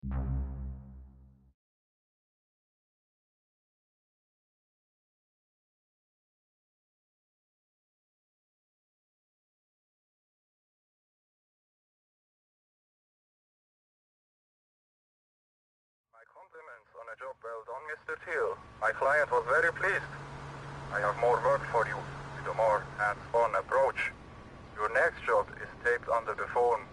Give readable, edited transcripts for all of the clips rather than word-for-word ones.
My compliments on a job well done, Mr. Teal. My client was very pleased. I have more work for you, with a more hands-on approach. Your next job is taped under the phone.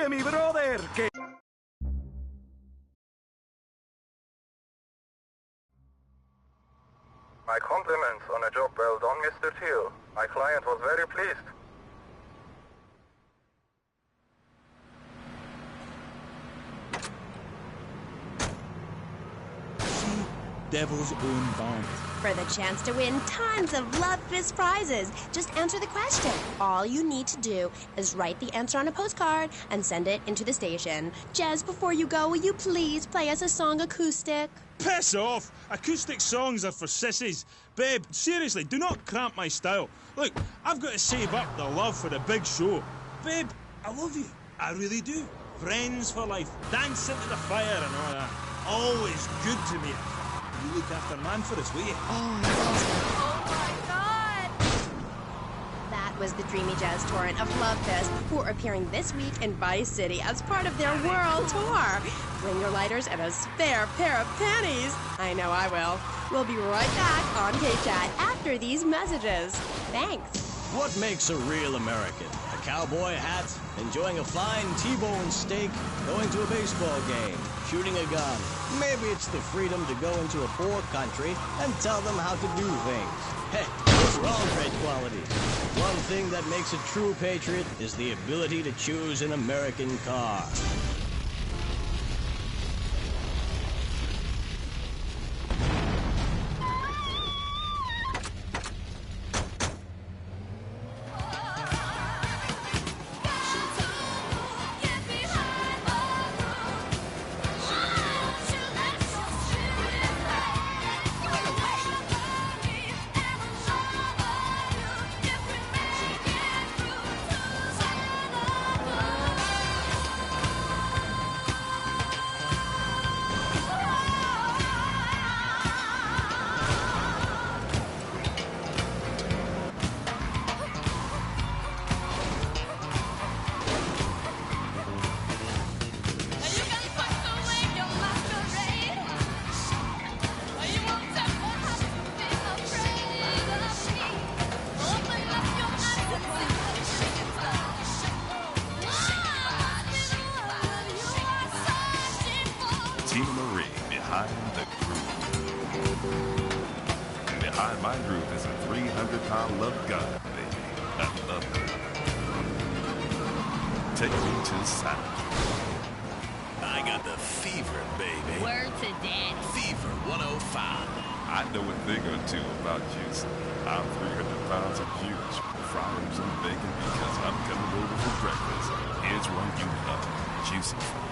de mi brother, que... My compliments on a job well done, Mr. Teal. My client was very pleased. Devil's own band. For the chance to win tons of Love Fist prizes, just answer the question. All you need to do is write the answer on a postcard and send it into the station. Jez, before you go, will you please play us a song acoustic? Piss off! Acoustic songs are for sissies. Babe, seriously, do not cramp my style. Look, I've got to save up the love for the big show. Babe, I love you. I really do. Friends for life. Dance into the fire and all that. Always good to me. You look after Manfred, will you? Oh my God! That was the Dreamy Jazz Torrent of Love Fest, who are appearing this week in Vice City as part of their world tour. Bring your lighters and a spare pair of panties. I know I will. We'll be right back on K-Chat after these messages. Thanks. What makes a real American? A cowboy hat, enjoying a fine T-bone steak, going to a baseball game, shooting a gun. Maybe it's the freedom to go into a poor country and tell them how to do things. Hey, those are all great qualities. One thing that makes a true patriot is the ability to choose an American car. Behind my groove is a 300-pound love gun, baby. I love it. Take me to the side. I got the fever, baby. Word to Daddy. Fever 105. I know a thing or two about juice. I'm 300 pounds of juice, fries and bacon because I'm coming over for breakfast. Here's one you love, juicy food.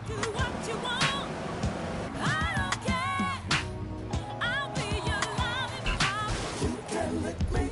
Do what you want. I don't care. I'll be your loving heart. You can lick me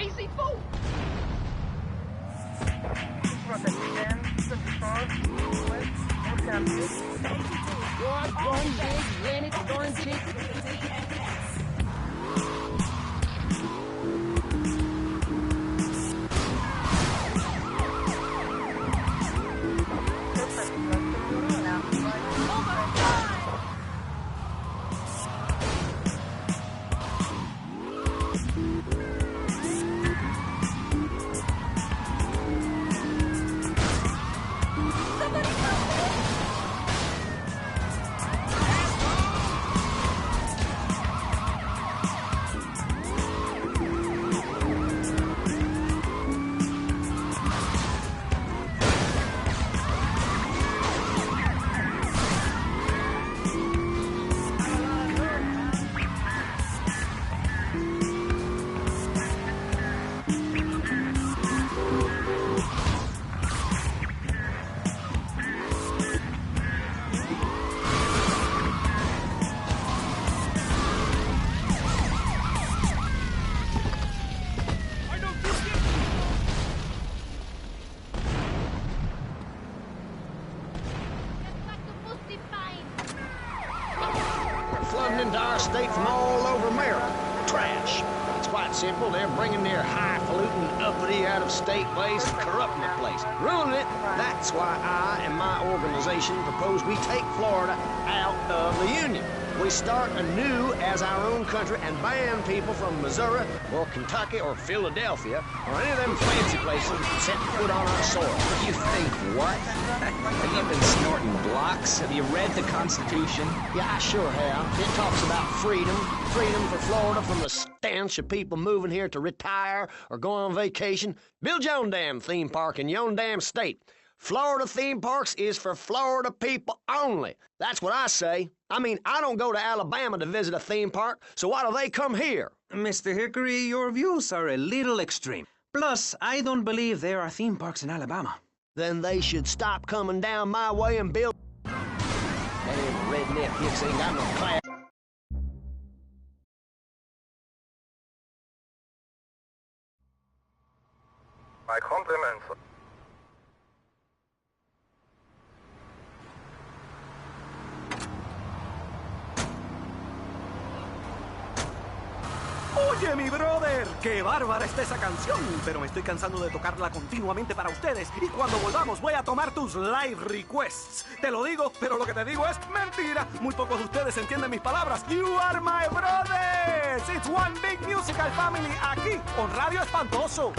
crazy fool. One big rented storm chick. Flooding into our state from all over America. Trash. It's quite simple. They're bringing their highfalutin, uppity, out-of-state place, corrupting the place, ruining it. That's why I and my organization propose we take Florida out of the Union. We start anew as our own country and ban people from Missouri or Kentucky or Philadelphia or any of them fancy places that set foot on our soil. You think what? Have you been snorting blocks? Have you read the Constitution? Yeah, I sure have. It talks about freedom. Freedom for Florida from the stench of people moving here to retire or go on vacation. Build your own damn theme park in your own damn state. Florida theme parks is for Florida people only. That's what I say. I mean, I don't go to Alabama to visit a theme park, so why do they come here? Mr. Hickory, your views are a little extreme. Plus, I don't believe there are theme parks in Alabama. Then they should stop coming down my way and build... Damn redneck hicks ain't got no class. My compliments. Oye, mi brother, qué bárbara está esa canción, pero me estoy cansando de tocarla continuamente para ustedes y cuando volvamos voy a tomar tus live requests. Te lo digo, pero lo que te digo es mentira. Muy pocos de ustedes entienden mis palabras. You are my brothers. It's one big musical family aquí, con Radio Espantoso.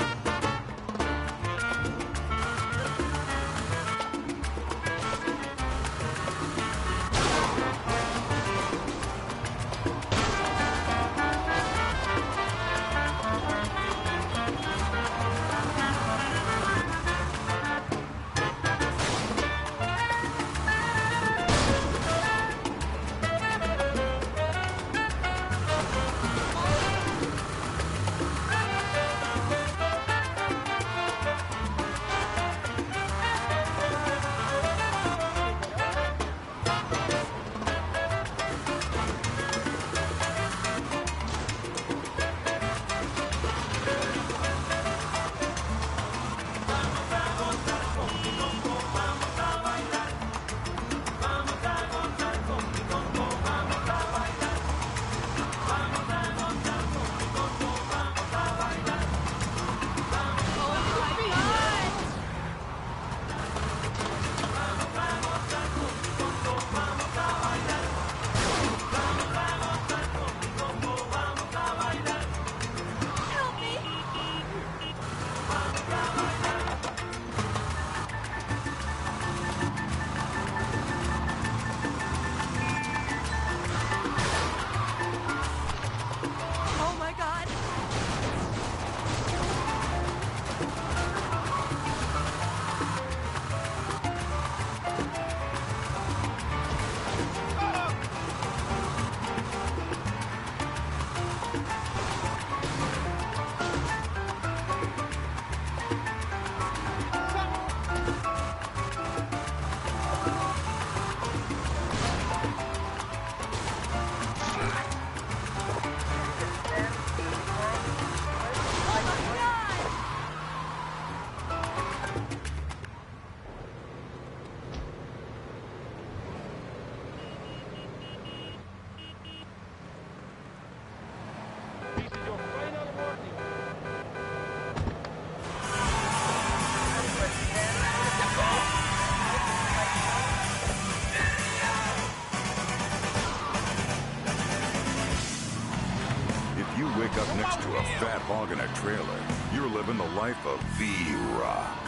next to a fat hog in a trailer. You're living the life of V-Rock.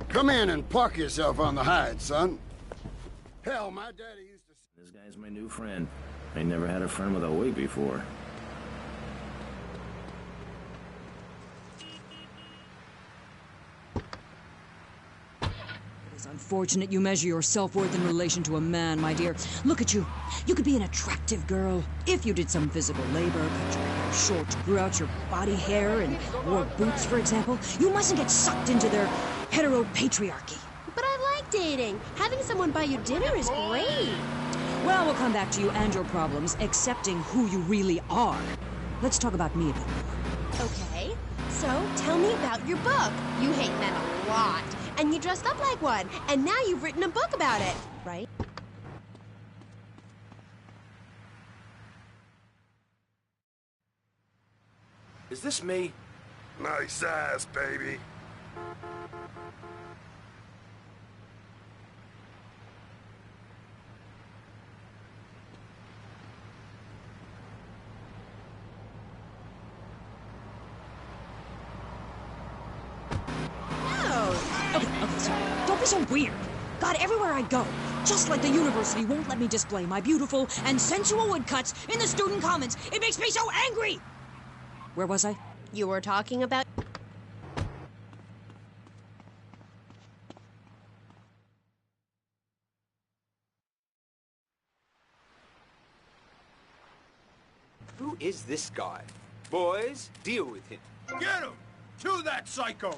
Come in and park yourself on the hide, son. Hell, my daddy used to... This guy's my new friend. I never had a friend with a weight before. It's unfortunate you measure your self-worth in relation to a man, my dear. Look at you. You could be an attractive girl if you did some physical labor, cut your hair short, grew out your body hair, and wore boots, for example. You mustn't get sucked into their heteropatriarchy. But I like dating. Having someone buy you dinner is great. Well, we'll come back to you and your problems, accepting who you really are. Let's talk about me a bit more. Okay, so tell me about your book. You hate men a lot, and you dressed up like one, and now you've written a book about it, right? Is this me? Nice ass, baby. Okay, sorry. Don't be so weird. God, everywhere I go, just like the university won't let me display my beautiful and sensual woodcuts in the student commons. It makes me so angry! Where was I? You were talking about... Who is this guy? Boys, deal with him. Get him! Kill that psycho!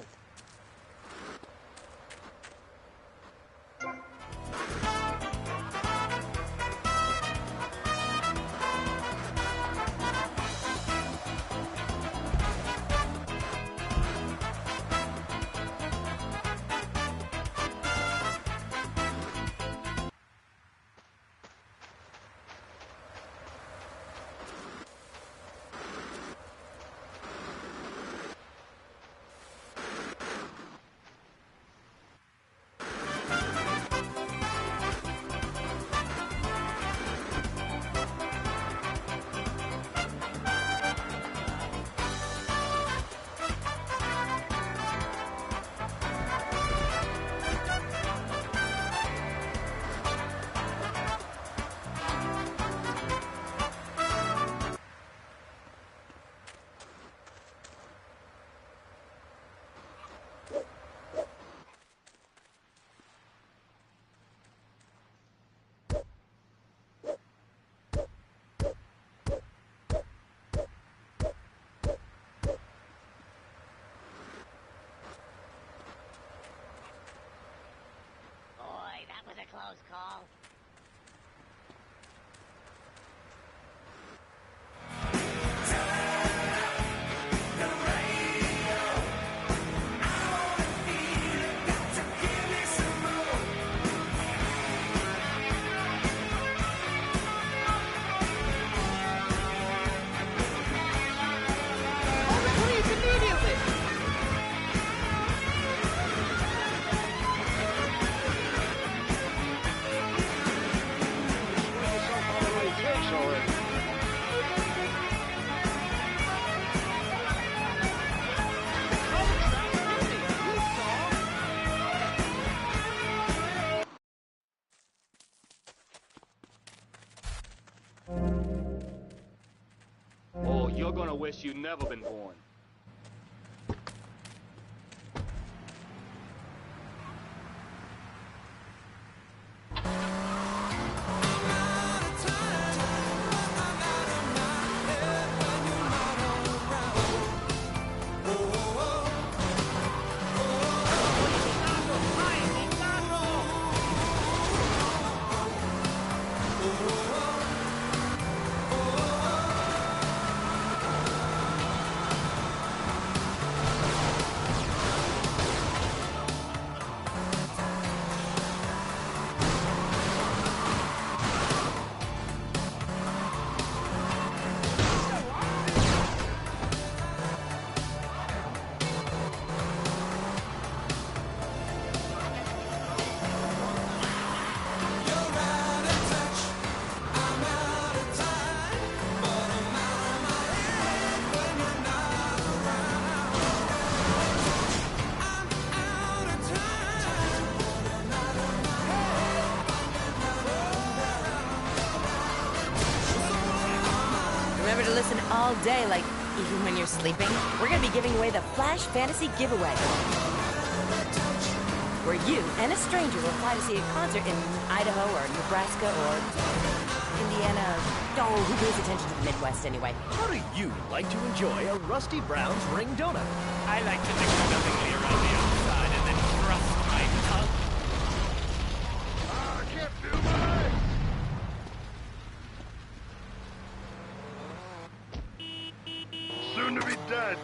Close call. Oh, you're gonna wish you'd never been born. Remember to listen all day, like even when you're sleeping. We're gonna be giving away the Flash Fantasy Giveaway, where you and a stranger will fly to see a concert in Idaho or Nebraska or Indiana. Oh, who pays attention to the Midwest anyway? How do you like to enjoy a Rusty Brown's ring donut? I like to mix it lovingly around the outside and then thrust my tongue. I can't feel my legs! Soon to be dead.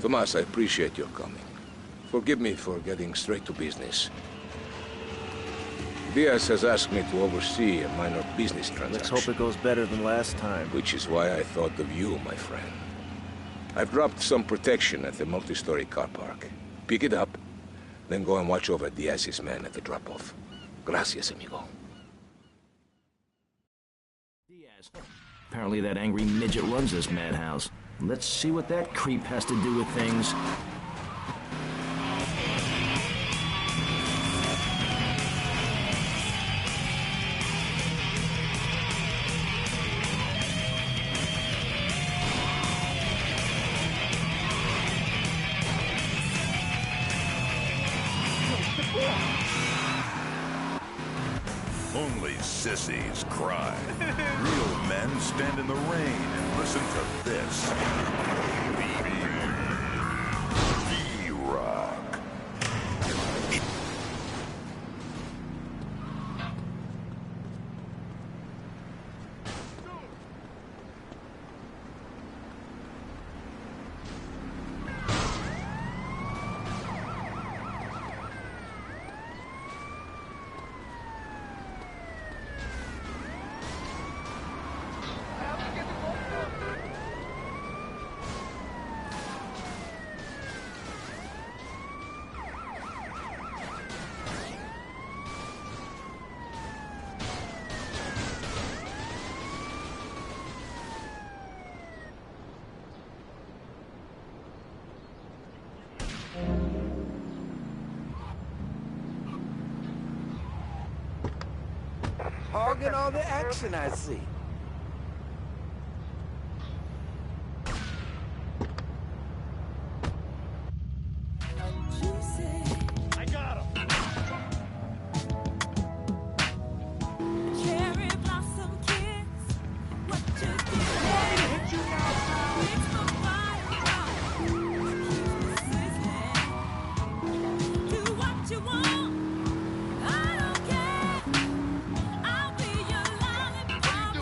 Tomas, I appreciate your coming. Forgive me for getting straight to business. Diaz has asked me to oversee a minor business transaction. Let's hope it goes better than last time. Which is why I thought of you, my friend. I've dropped some protection at the multi-story car park. Pick it up, then go and watch over Diaz's man at the drop-off. Gracias, amigo. Diaz. Apparently that angry midget runs this madhouse. Let's see what that creep has to do with things. Only sissies cry. Real men stand in the rain and listen to this. B-Rock. Hogging all the action, I see. I got him. Cherry blossom kiss. What you do? Hit you now. It's the fire. Do what you want. I don't care. I'll be your lollipop.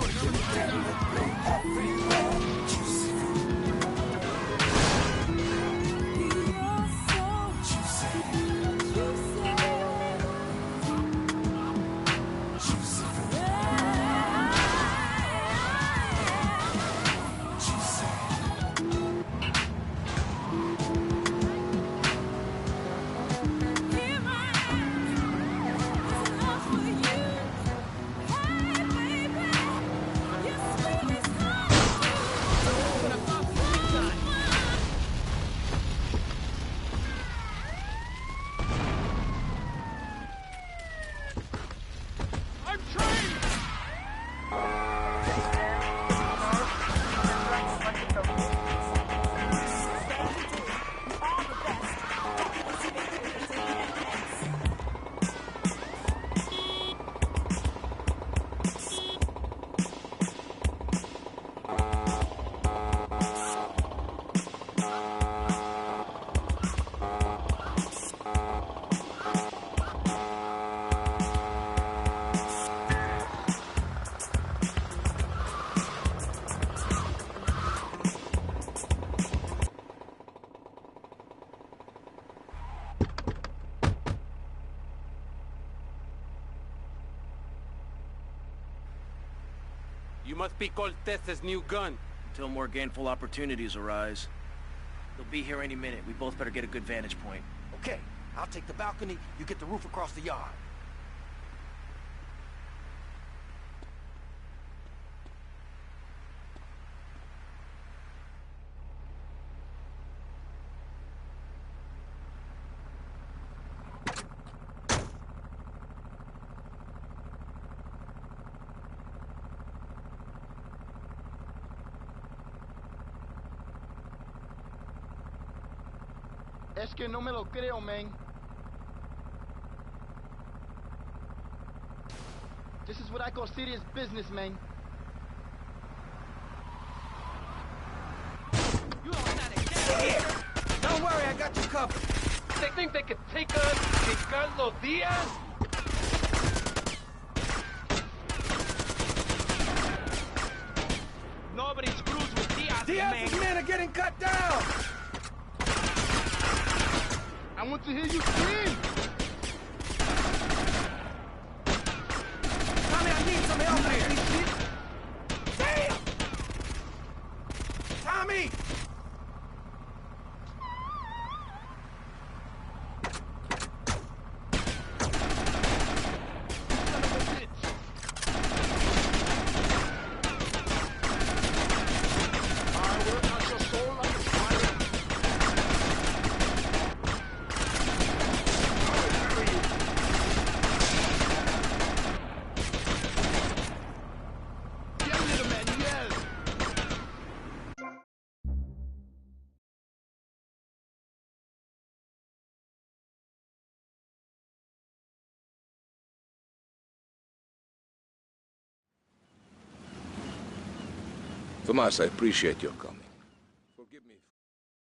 You must be Cortez's new gun. Until more gainful opportunities arise. They'll be here any minute. We both better get a good vantage point. Okay, I'll take the balcony, you get the roof across the yard. Es que no me lo creo, man. This is what I call serious business, man. You don't have to get here! Don't worry, I got you covered. They think they could take us to Carlos Diaz? Nobody screws with Diaz, Diaz's men are getting cut down! I want to hear you scream! Tommy, I need some help here! Damn! Tommy! Tomas, I appreciate your coming. Forgive me.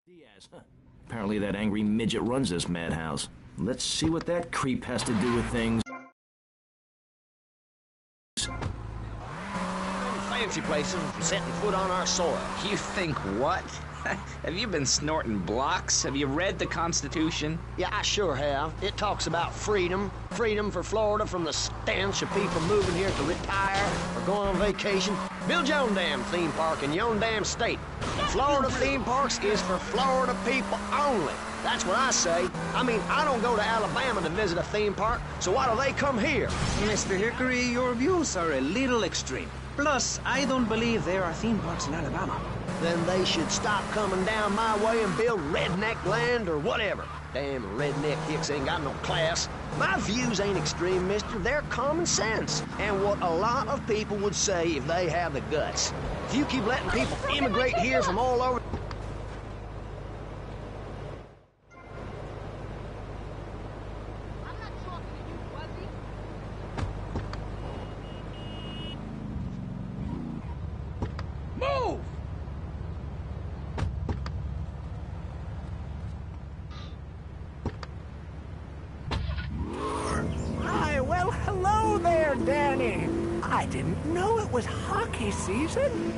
Diaz, huh? Apparently that angry midget runs this madhouse. Let's see what that creep has to do with things. Fancy places setting foot on our soil. You think what? Have you been snorting blocks? Have you read the Constitution? Yeah, I sure have. It talks about freedom. Freedom for Florida from the stench of people moving here to retire or go on vacation. Build your own damn theme park in your own damn state. Florida theme parks is for Florida people only. That's what I say. I mean, I don't go to Alabama to visit a theme park, so why do they come here? Mr. Hickory, your views are a little extreme. Plus, I don't believe there are theme parks in Alabama. Then they should stop coming down my way and build redneck land or whatever. Damn redneck hicks ain't got no class. My views ain't extreme, mister. They're common sense. And what a lot of people would say if they have the guts. If you keep letting people immigrate here from all over... Move! Hi, well, hello there, Danny. I didn't know it was hockey season.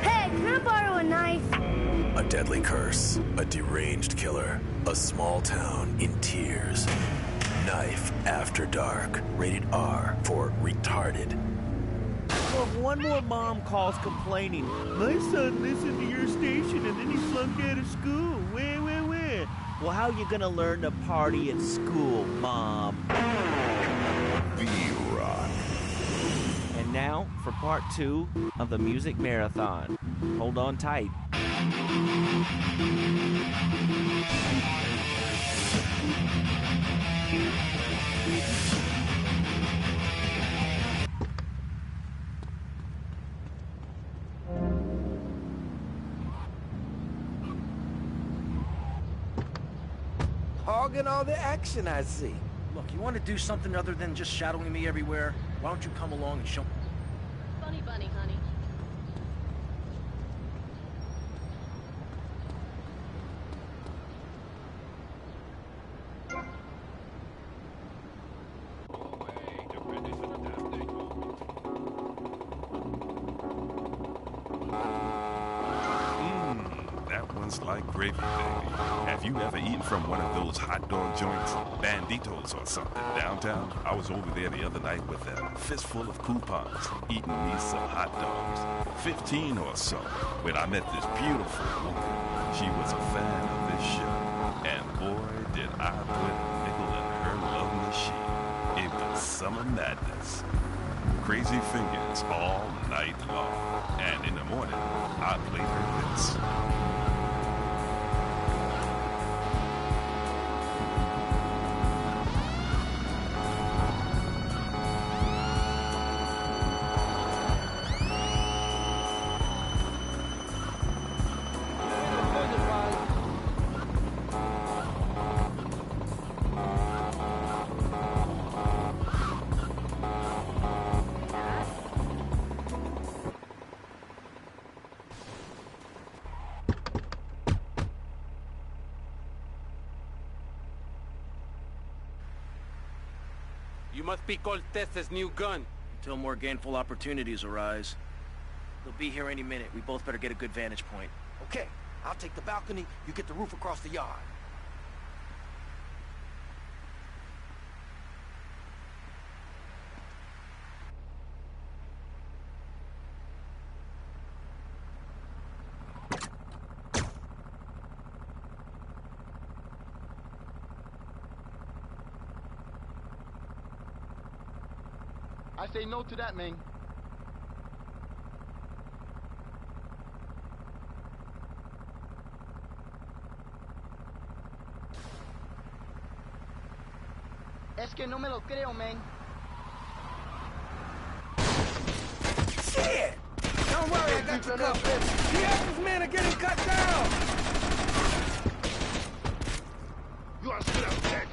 Hey, can I borrow a knife? A deadly curse, a deranged killer, a small town in tears. Knife After Dark, rated R for retarded. Well, if one more mom calls complaining, my son listened to your station and then he flunked out of school. Where? Well, how you gonna learn to party at school, Mom? V-Rock. And now for part 2 of the music marathon. Hold on tight. Hogging all the action, I see. Look, you want to do something other than just shadowing me everywhere? Why don't you come along and show me? Bunny, bunny, honey. That one's like gravy, baby. Have you ever eaten from one of those hot dog joints, Banditos or something, downtown? I was over there the other night with a fistful of coupons, eating me some hot dogs. 15 or so, when I met this beautiful woman. She was a fan of this show, and boy, did I put a nickel in her love machine. It was summer madness. Crazy fingers all night long, and in the morning, I played her this. You must be Cortez's new gun. Until more gainful opportunities arise. They'll be here any minute. We both better get a good vantage point. Okay, I'll take the balcony, you get the roof across the yard. I say no to that, man. Es que no me lo creo, man. Shit! Don't worry, I got you covered. The Evans men are getting cut down! You are still dead.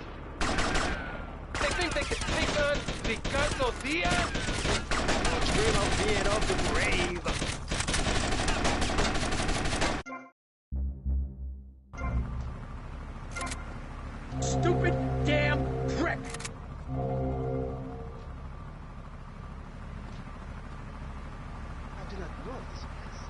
They think they can take on Ricardo Diaz? Came up here off the grave. Stupid damn prick! I do not know this place.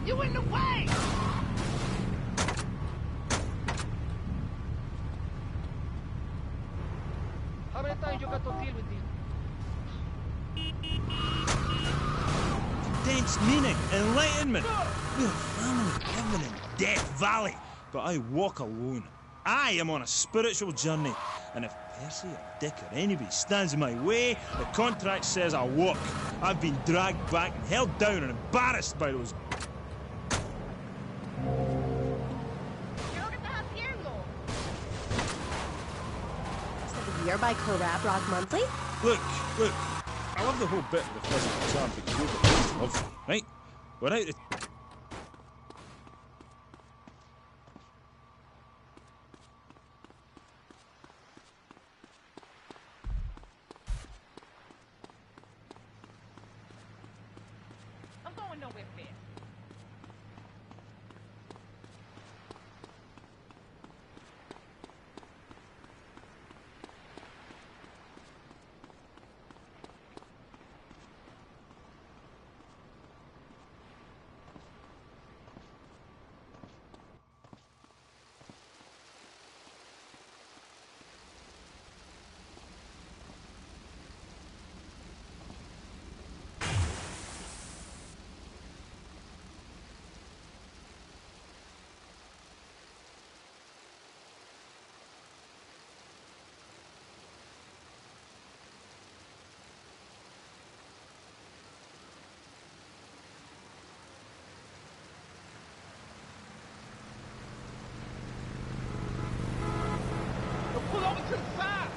You in the way! How many times you got to deal with this? Dense meaning, enlightenment. We're a family living in Death Valley, but I walk alone. I am on a spiritual journey, and if Percy or Dick or anybody stands in my way, the contract says I walk. I've been dragged back and held down and embarrassed by those... By Corab Rock Monthly? Look, I love the whole bit of the physical charm because you're lovely, right? Without it... I'm going nowhere fast. going too fast!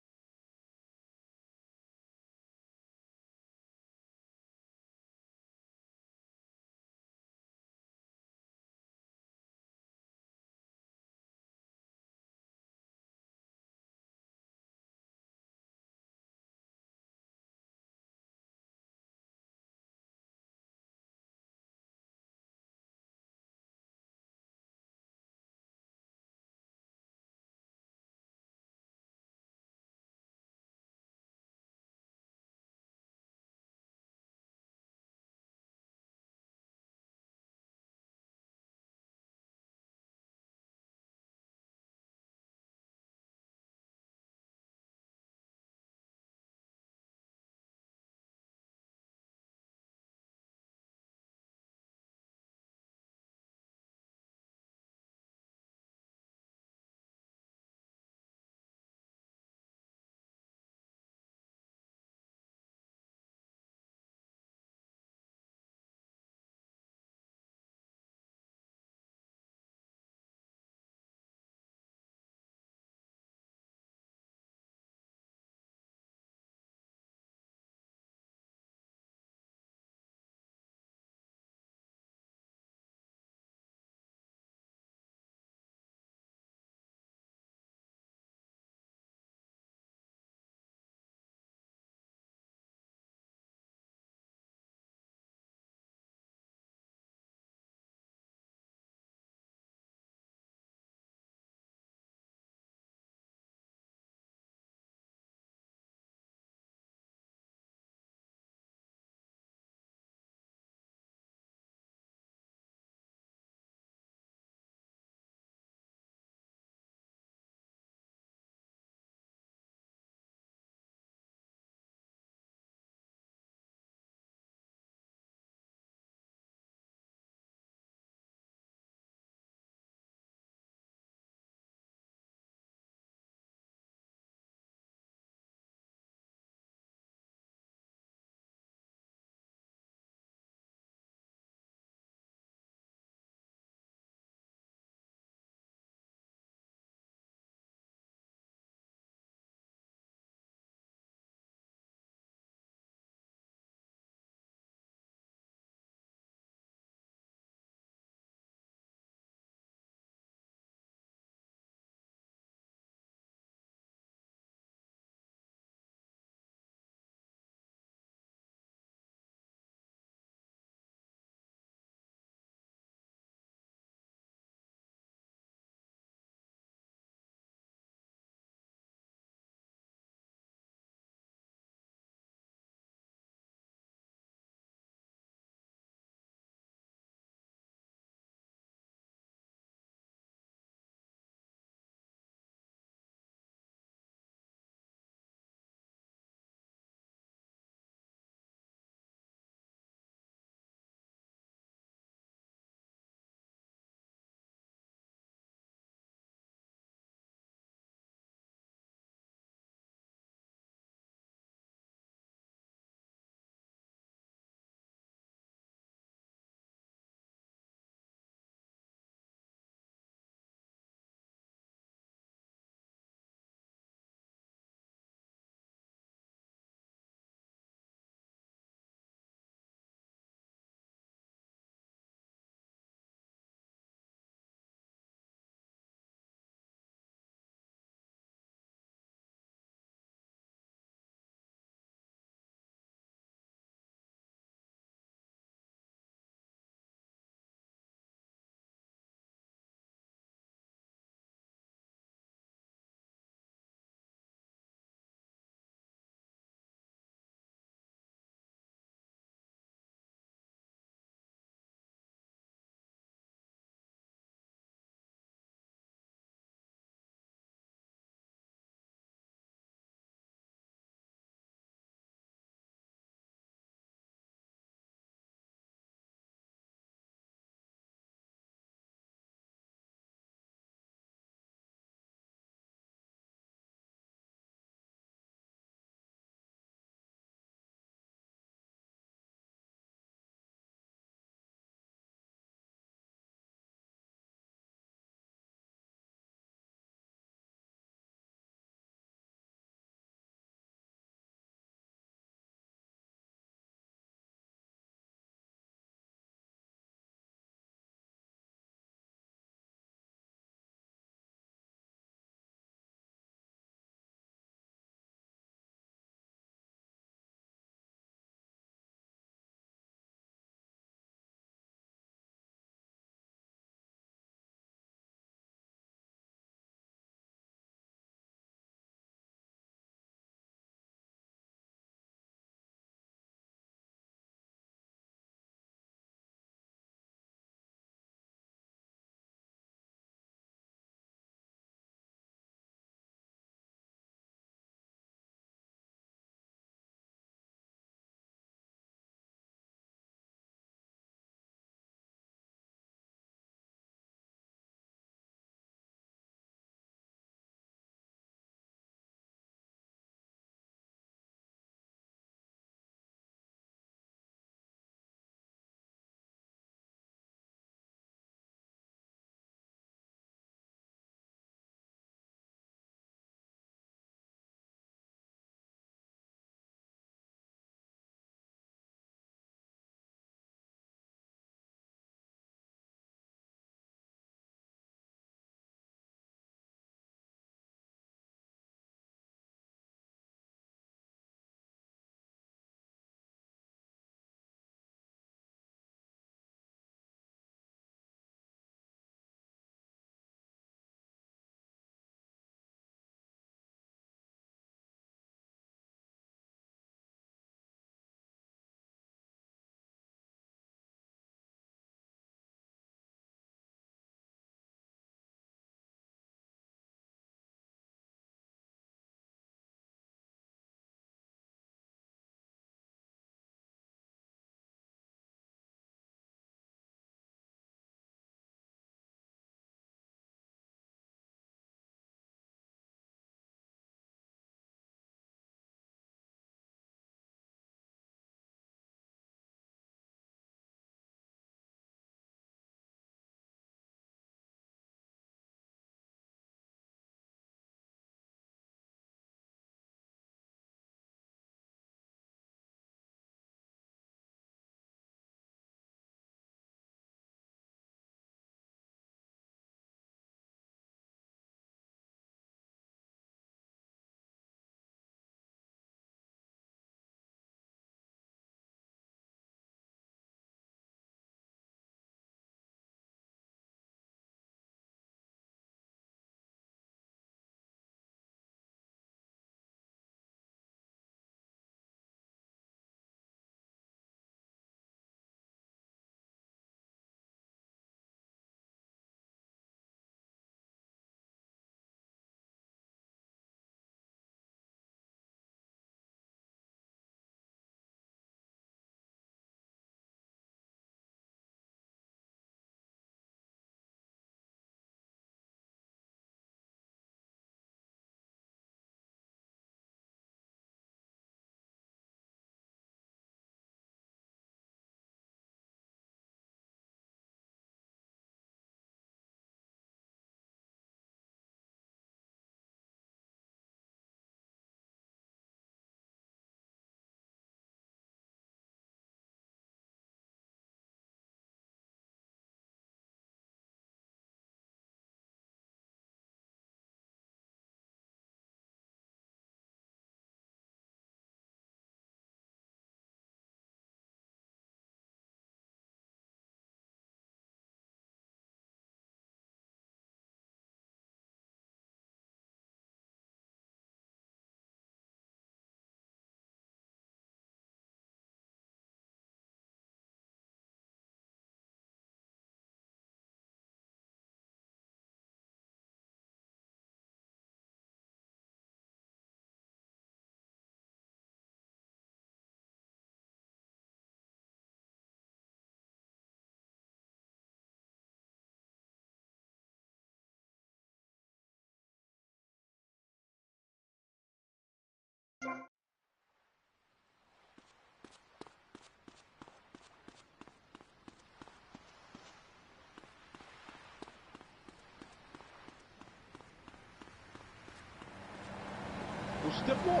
Step on.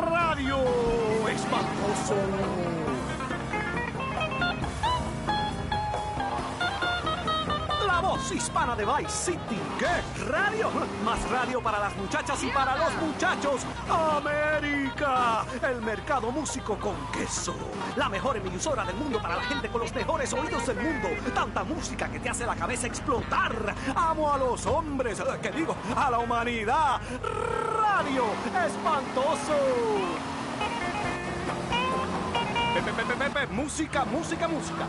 Radio espantoso. La voz hispana de Vice City. ¿Qué? ¿Radio? Más radio para las muchachas y para los muchachos. ¡América! El mercado músico con queso. La mejor emisora del mundo para la gente con los mejores oídos del mundo. Tanta música que te hace la cabeza explotar. Amo a los hombres, ¿qué digo? A la humanidad. Radio espantoso. Música, música, música.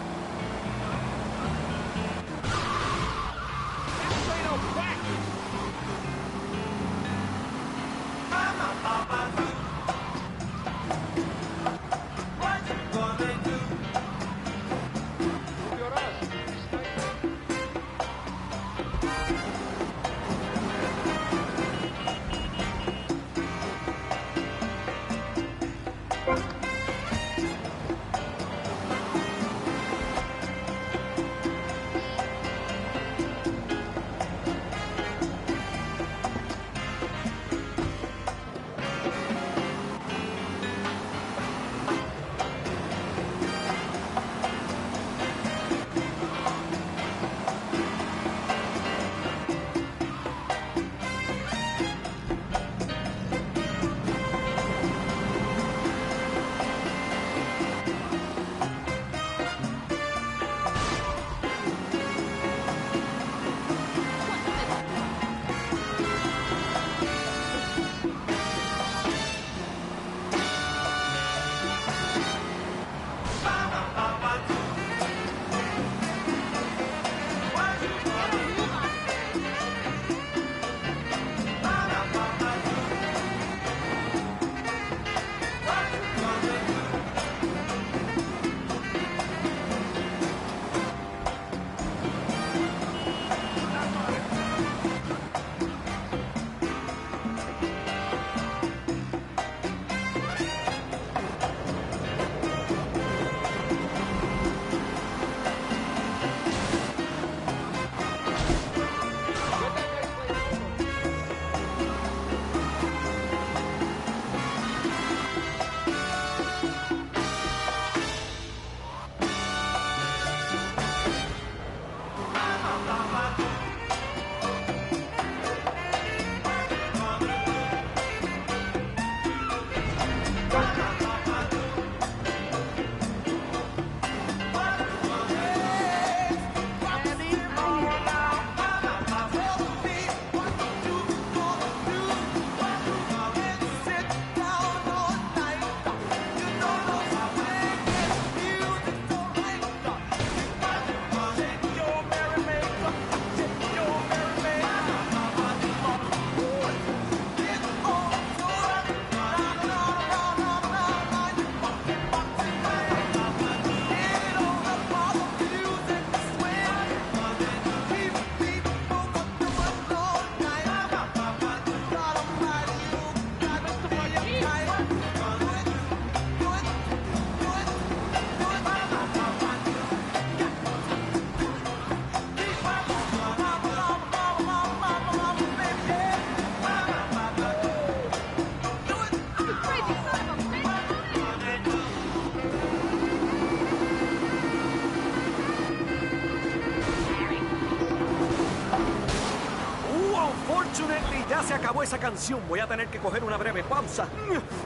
Ya se acabó esa canción. Voy a tener que coger una breve pausa.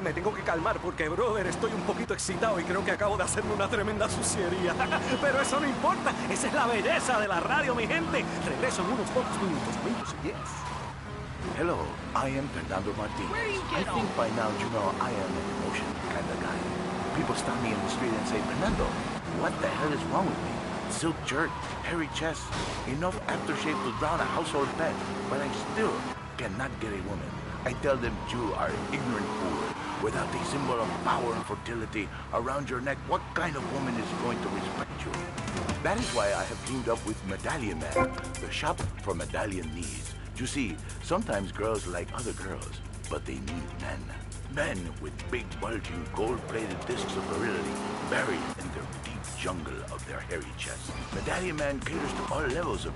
Me tengo que calmar porque, brother, estoy un poquito excitado y creo que acabo de hacerme una tremenda suciería. Pero eso no importa. Esa es la belleza de la radio, mi gente. Regreso en unos pocos minutos, amigos. Yes. Hello, I am Fernando Martinez. I think by now you know I am an emotion kind of guy. People stop me in the street and say, Fernando, what the hell is wrong with me? Silk shirt, hairy chest, enough aftershave to drown a household pet, but I still cannot get a woman. I tell them you are ignorant fool. Without a symbol of power and fertility around your neck, what kind of woman is going to respect you? That is why I have teamed up with Medallion Man, the shop for medallion needs. You see, sometimes girls like other girls, but they need men. Men with big, bulging, gold-plated discs of virility buried in jungle of their hairy chests. Medallion Man caters to all levels of...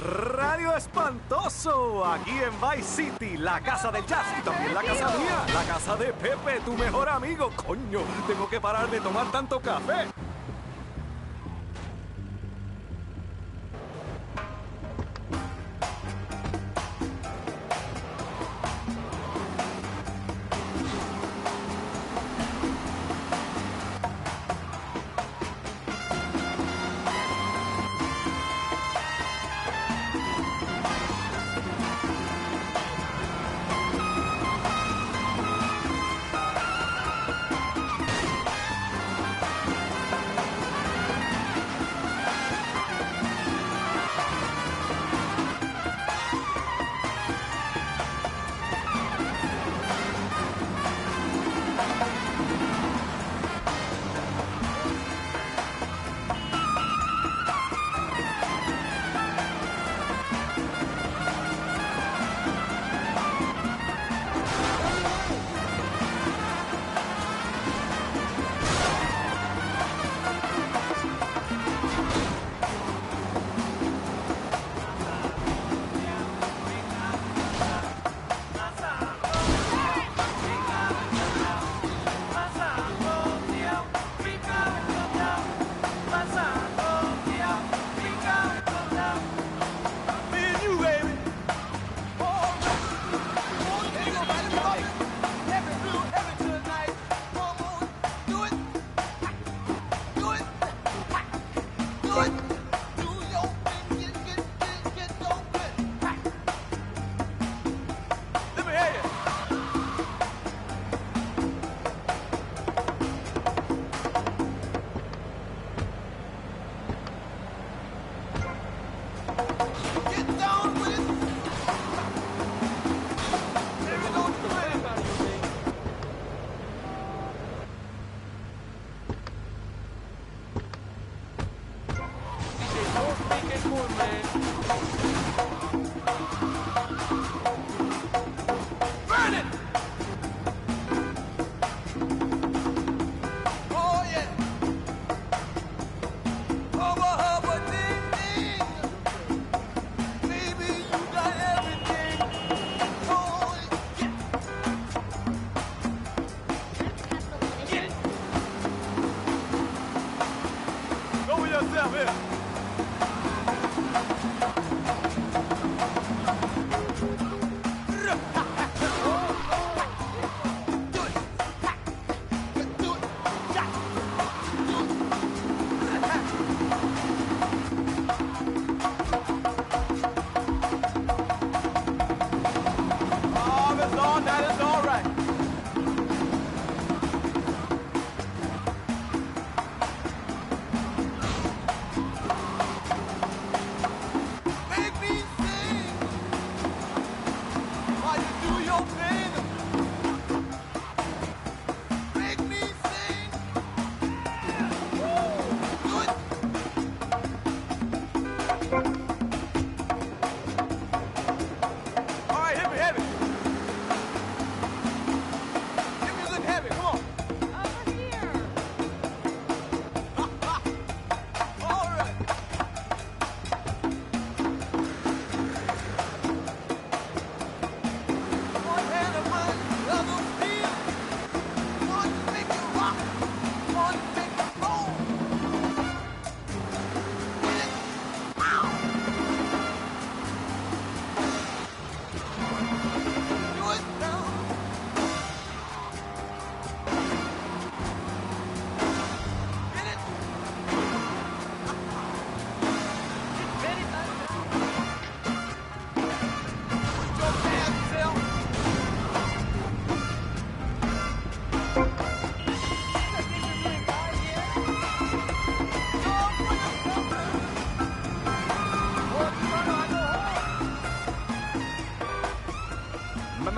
Radio Espantoso, aquí en Vice City, la casa del jazz y también la casa mía, la casa de Pepe, tu mejor amigo. Coño, tengo que parar de tomar tanto café.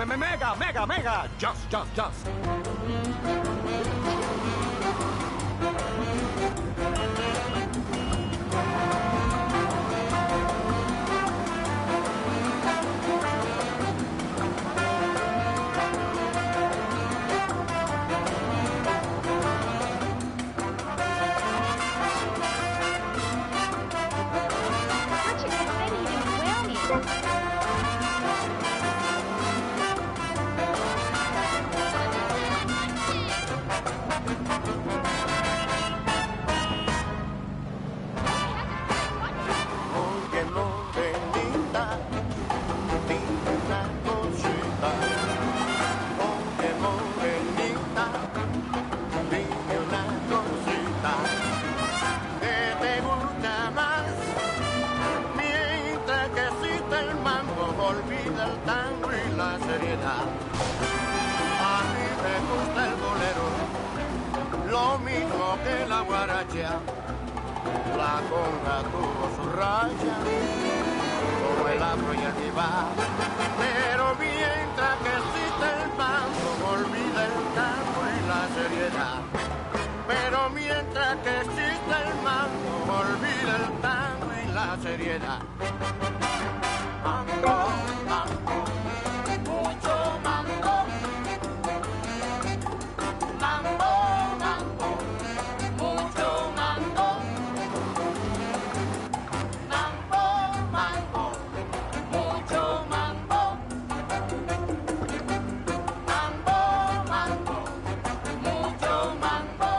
Mega, just. Olvida el tango y la seriedad. A mí me gusta el bolero, lo mismo que la guaracha. La conga tuvo su raya, como el afro y el vivá. Pero mientras que existe el mambo, olvida el tango y la seriedad. Pero mientras que existe el mambo, olvida el tango y la seriedad. Mambo, mambo, mucho mambo. Mambo, mambo, mucho mambo. Mambo, mambo, mucho mambo. Mambo, mambo, mucho mambo.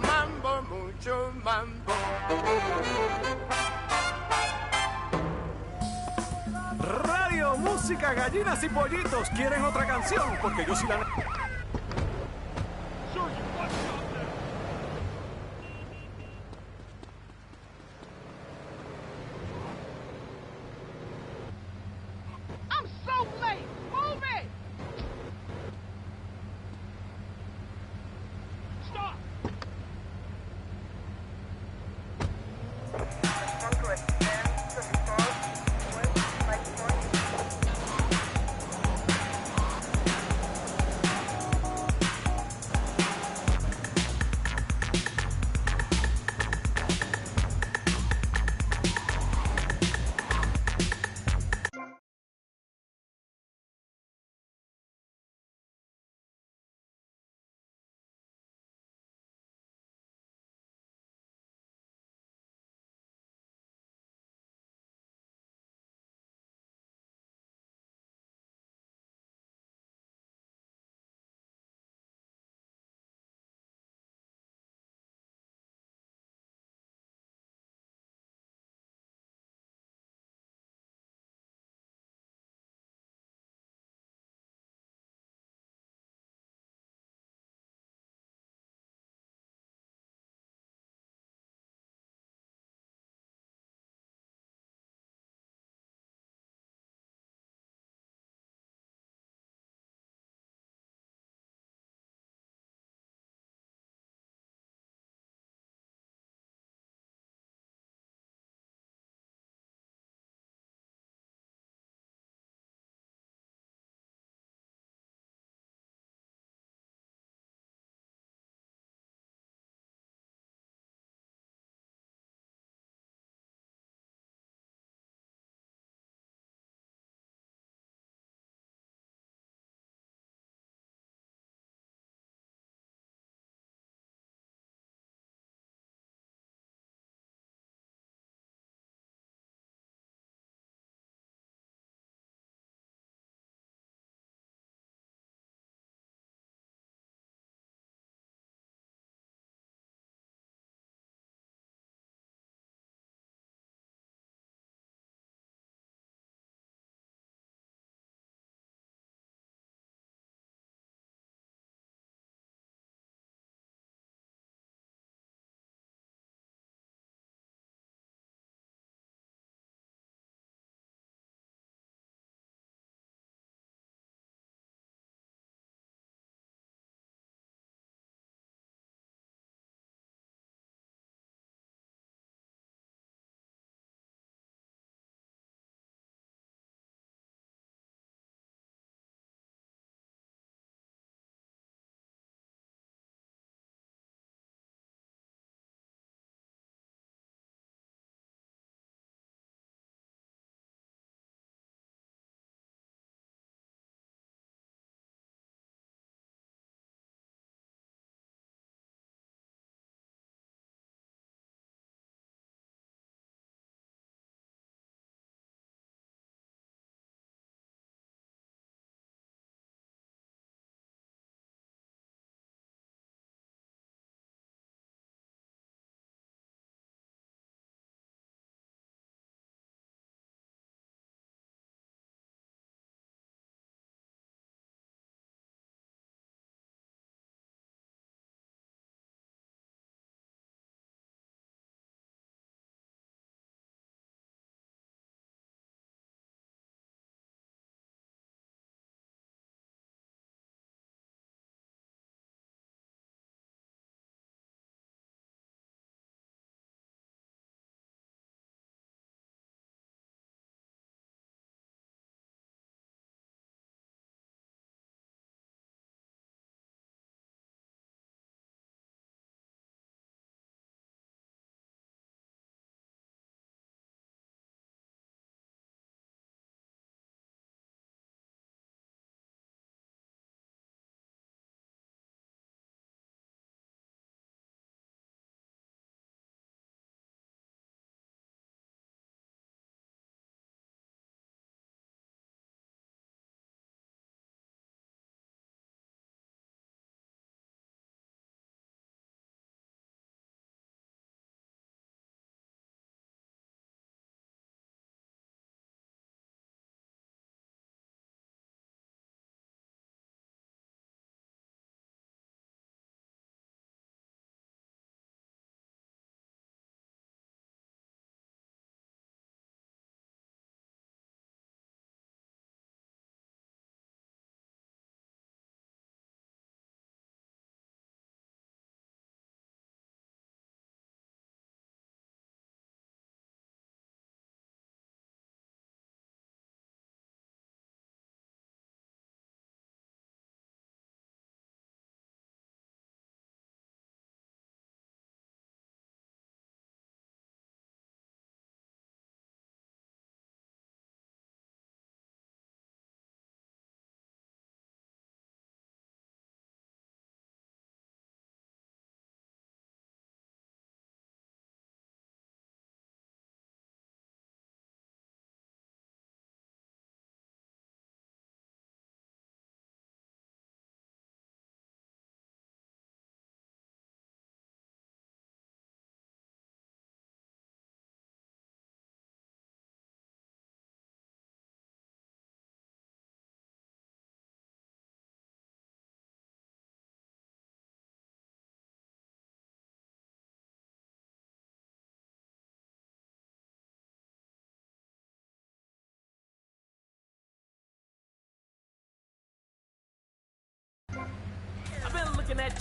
Mambo, mucho mambo. Radio, música, gallinas y pollitos. ¿Quieren otra canción? Porque yo sí la... I'm so late. Move it. Stop.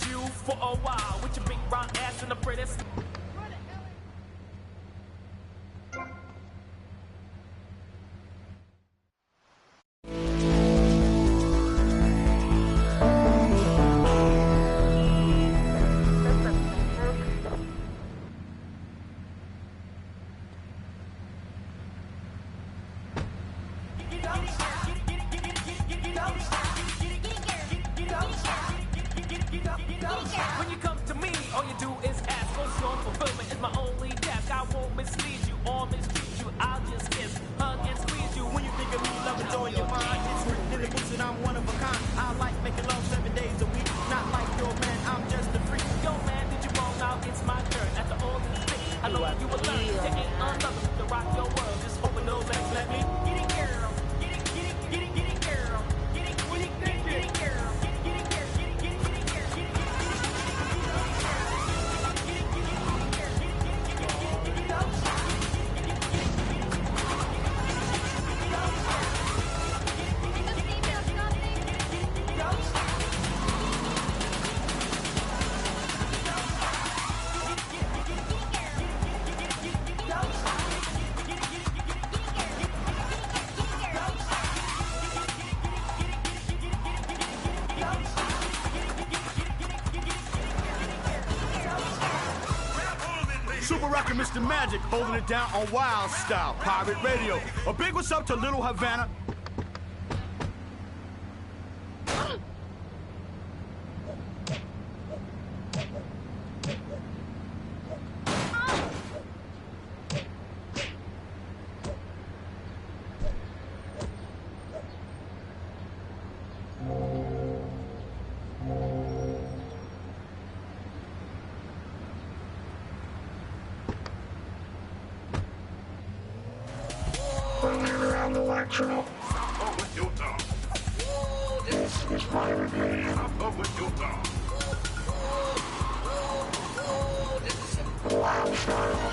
you for a while with your big round ass and the prettiest. When you come to me, all you do is ask. What's your fulfillment is my only task. I won't mislead you or mistreat you. I'll just kiss, hug, and squeeze you. When you think of me, love and joy in your mind, it's written in the books that I'm one of a kind. I like making love 7 days a week. Not like your man, I'm just a freak. Yo man, did you wrong? Now it's my turn. After all this thing, I know you will learn. You ain't another to rock your world. Just open those legs, let me get it, girl. Get it, get it, get it, get it, girl. Get it, get it, get it, get it, girl. Super Rocket Mr. Magic holding it down on Wild Style Pirate Radio. A big what's up to Little Havana. Electro. Up with your dog. This is my revenge. Up with your dog. Wild Style.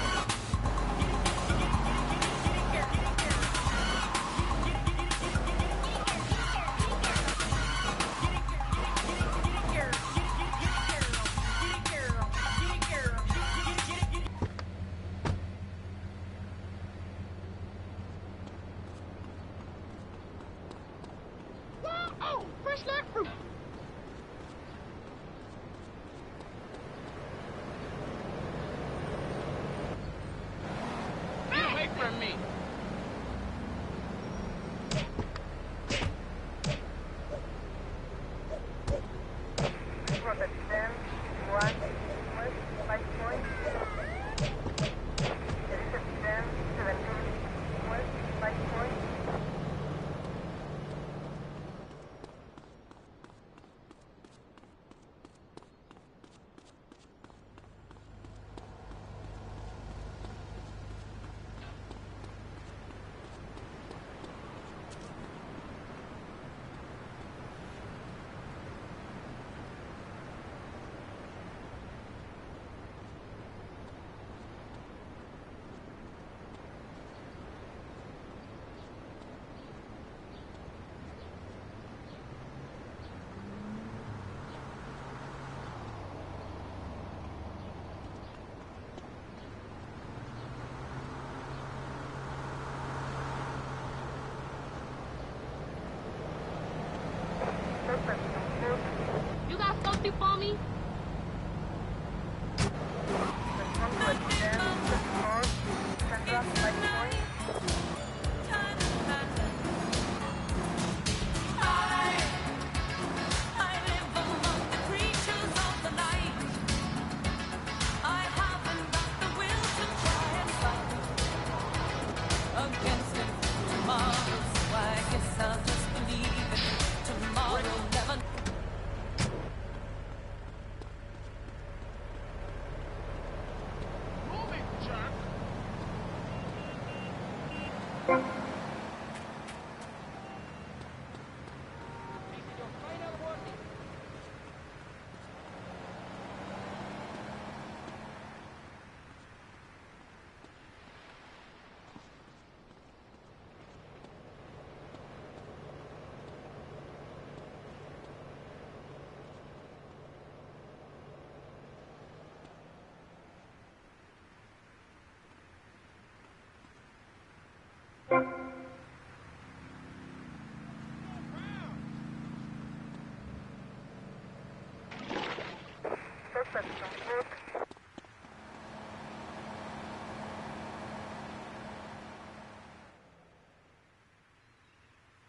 You got something for me?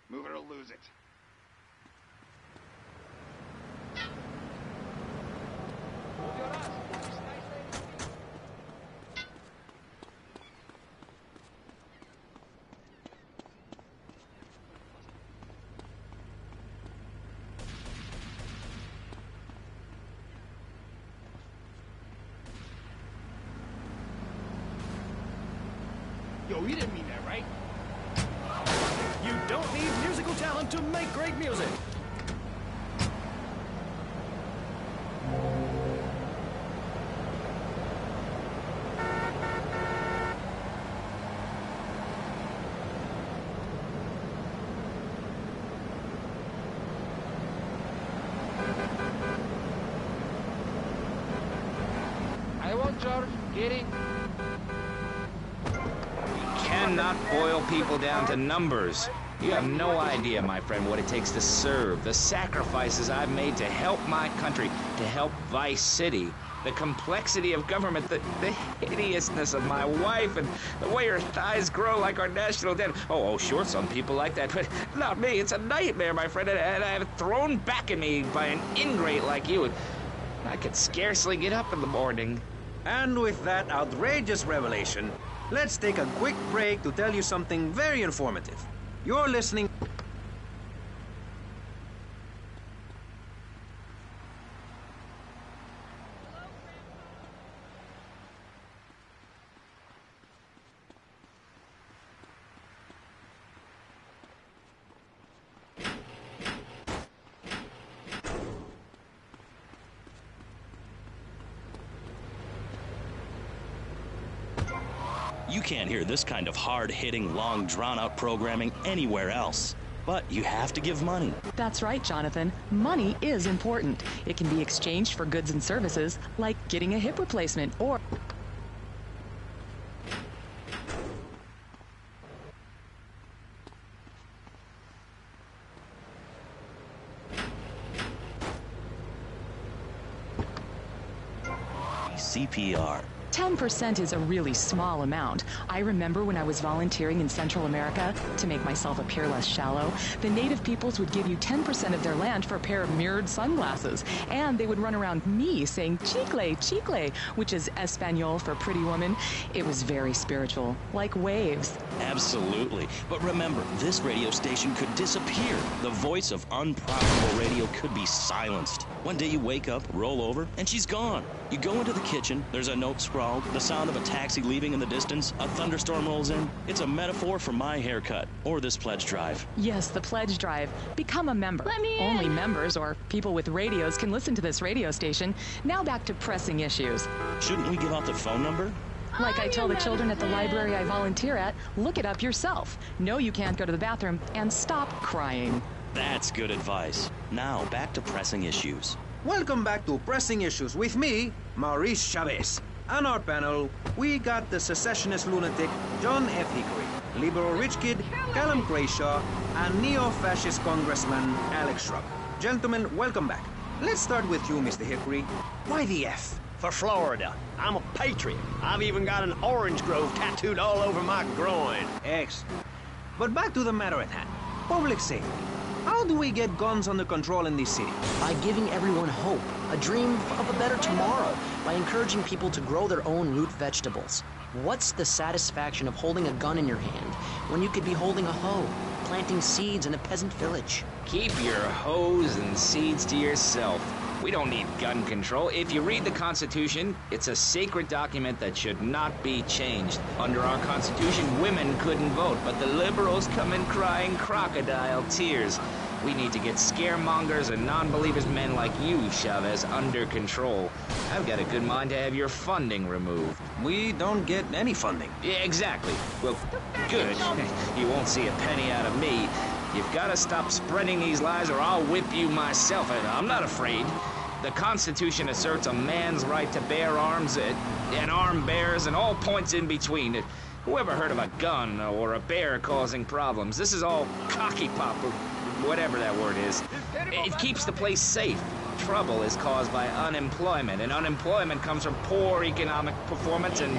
Move it or lose it. Yo, you didn't mean that, right? You don't need musical talent to make great music. I want George getting. Cannot boil people down to numbers. You have no idea, my friend, what it takes to serve, the sacrifices I've made to help my country, to help Vice City, the complexity of government, the hideousness of my wife, and the way her thighs grow like our national debt. Oh, sure, some people like that, but not me. It's a nightmare, my friend, and I have it thrown back at me by an ingrate like you. I could scarcely get up in the morning. And with that outrageous revelation, let's take a quick break to tell you something very informative. You're listening. You can't hear this kind of hard-hitting, long, drawn-out programming anywhere else. But you have to give money. That's right, Jonathan. Money is important. It can be exchanged for goods and services, like getting a hip replacement or... CPR. 10% is a really small amount. I remember when I was volunteering in Central America, to make myself appear less shallow, the native peoples would give you 10% of their land for a pair of mirrored sunglasses. And they would run around me saying, chicle, chicle, which is Espanol for pretty woman. It was very spiritual, like waves. Absolutely. But remember, this radio station could disappear. The voice of unprofitable radio could be silenced. One day you wake up, roll over, and she's gone. You go into the kitchen, there's a note scrawled, the sound of a taxi leaving in the distance, a thunderstorm rolls in. It's a metaphor for my haircut, or this pledge drive. Yes, the pledge drive. Become a member. Let me in. Only members or people with radios can listen to this radio station. Now back to pressing issues. Shouldn't we give out the phone number? Like I tell the children at the library I volunteer at, look it up yourself. Know you can't go to the bathroom, and stop crying. That's good advice. Now, back to pressing issues. Welcome back to Pressing Issues with me, Maurice Chavez. On our panel, we got the secessionist lunatic John F. Hickory, liberal rich kid Callum Crayshaw, and neo-fascist congressman Alex Shrub. Gentlemen, welcome back. Let's start with you, Mr. Hickory. Why the F? For Florida. I'm a patriot. I've even got an orange grove tattooed all over my groin. Excellent. But back to the matter at hand. Public safety. How do we get guns under control in this city? By giving everyone hope, a dream of a better tomorrow, by encouraging people to grow their own root vegetables. What's the satisfaction of holding a gun in your hand when you could be holding a hoe, planting seeds in a peasant village? Keep your hoes and seeds to yourself. We don't need gun control. If you read the Constitution, it's a sacred document that should not be changed. Under our Constitution, women couldn't vote, but the liberals come in crying crocodile tears. We need to get scaremongers and non-believers, men like you, Chavez, under control. I've got a good mind to have your funding removed. We don't get any funding. Yeah, exactly. Well, good. You won't see a penny out of me. You've got to stop spreading these lies or I'll whip you myself, and I'm not afraid. The Constitution asserts a man's right to bear arms, and arm bearers, and all points in between. Who ever heard of a gun or a bear causing problems? This is all cocky pop, or whatever that word is. It keeps the place safe. trouble is caused by unemployment, and unemployment comes from poor economic performance and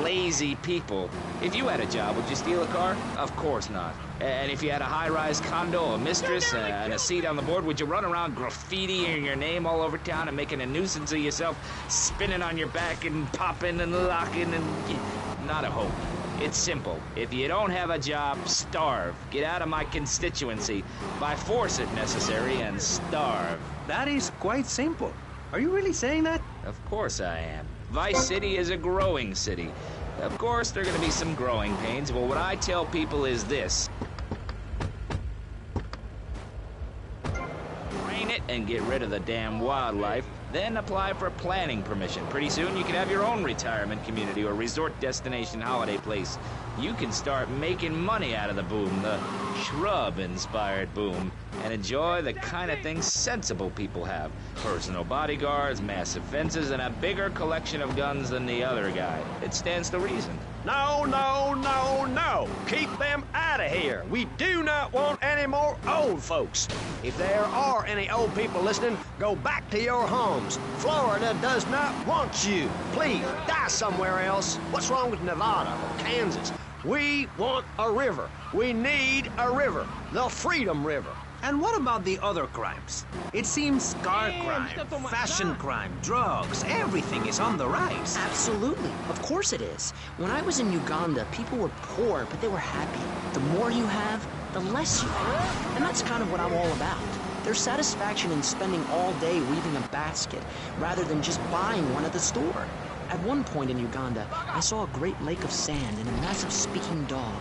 lazy people. If you had a job, would you steal a car? Of course not. And if you had a high-rise condo, a mistress, and a seat on the board, would you run around graffitiing your name all over town and making a nuisance of yourself, spinning on your back and popping and locking and... Not a hope. It's simple. If you don't have a job, starve. Get out of my constituency. By force if necessary, and starve. That is quite simple. Are you really saying that? Of course I am. Vice City is a growing city. Of course, there are going to be some growing pains, but what I tell people is this. Drain it and get rid of the damn wildlife. Then apply for planning permission. Pretty soon you can have your own retirement community or resort destination holiday place. You can start making money out of the boom, the shrub-inspired boom, and enjoy the kind of things sensible people have. Personal bodyguards, massive fences, and a bigger collection of guns than the other guy. It stands to reason. No, no, no, no. Keep them out of here. We do not want any more old folks. If there are any old people listening, go back to your homes. Florida does not want you. Please, die somewhere else. What's wrong with Nevada or Kansas? We want a river. We need a river. The Freedom River. And what about the other crimes? It seems car crime, fashion crime, drugs, everything is on the rise. Absolutely. Of course it is. When I was in Uganda, people were poor, but they were happy. The more you have, the less you have. And that's kind of what I'm all about. There's satisfaction in spending all day weaving a basket, rather than just buying one at the store. At one point in Uganda, I saw a great lake of sand and a massive speaking dog.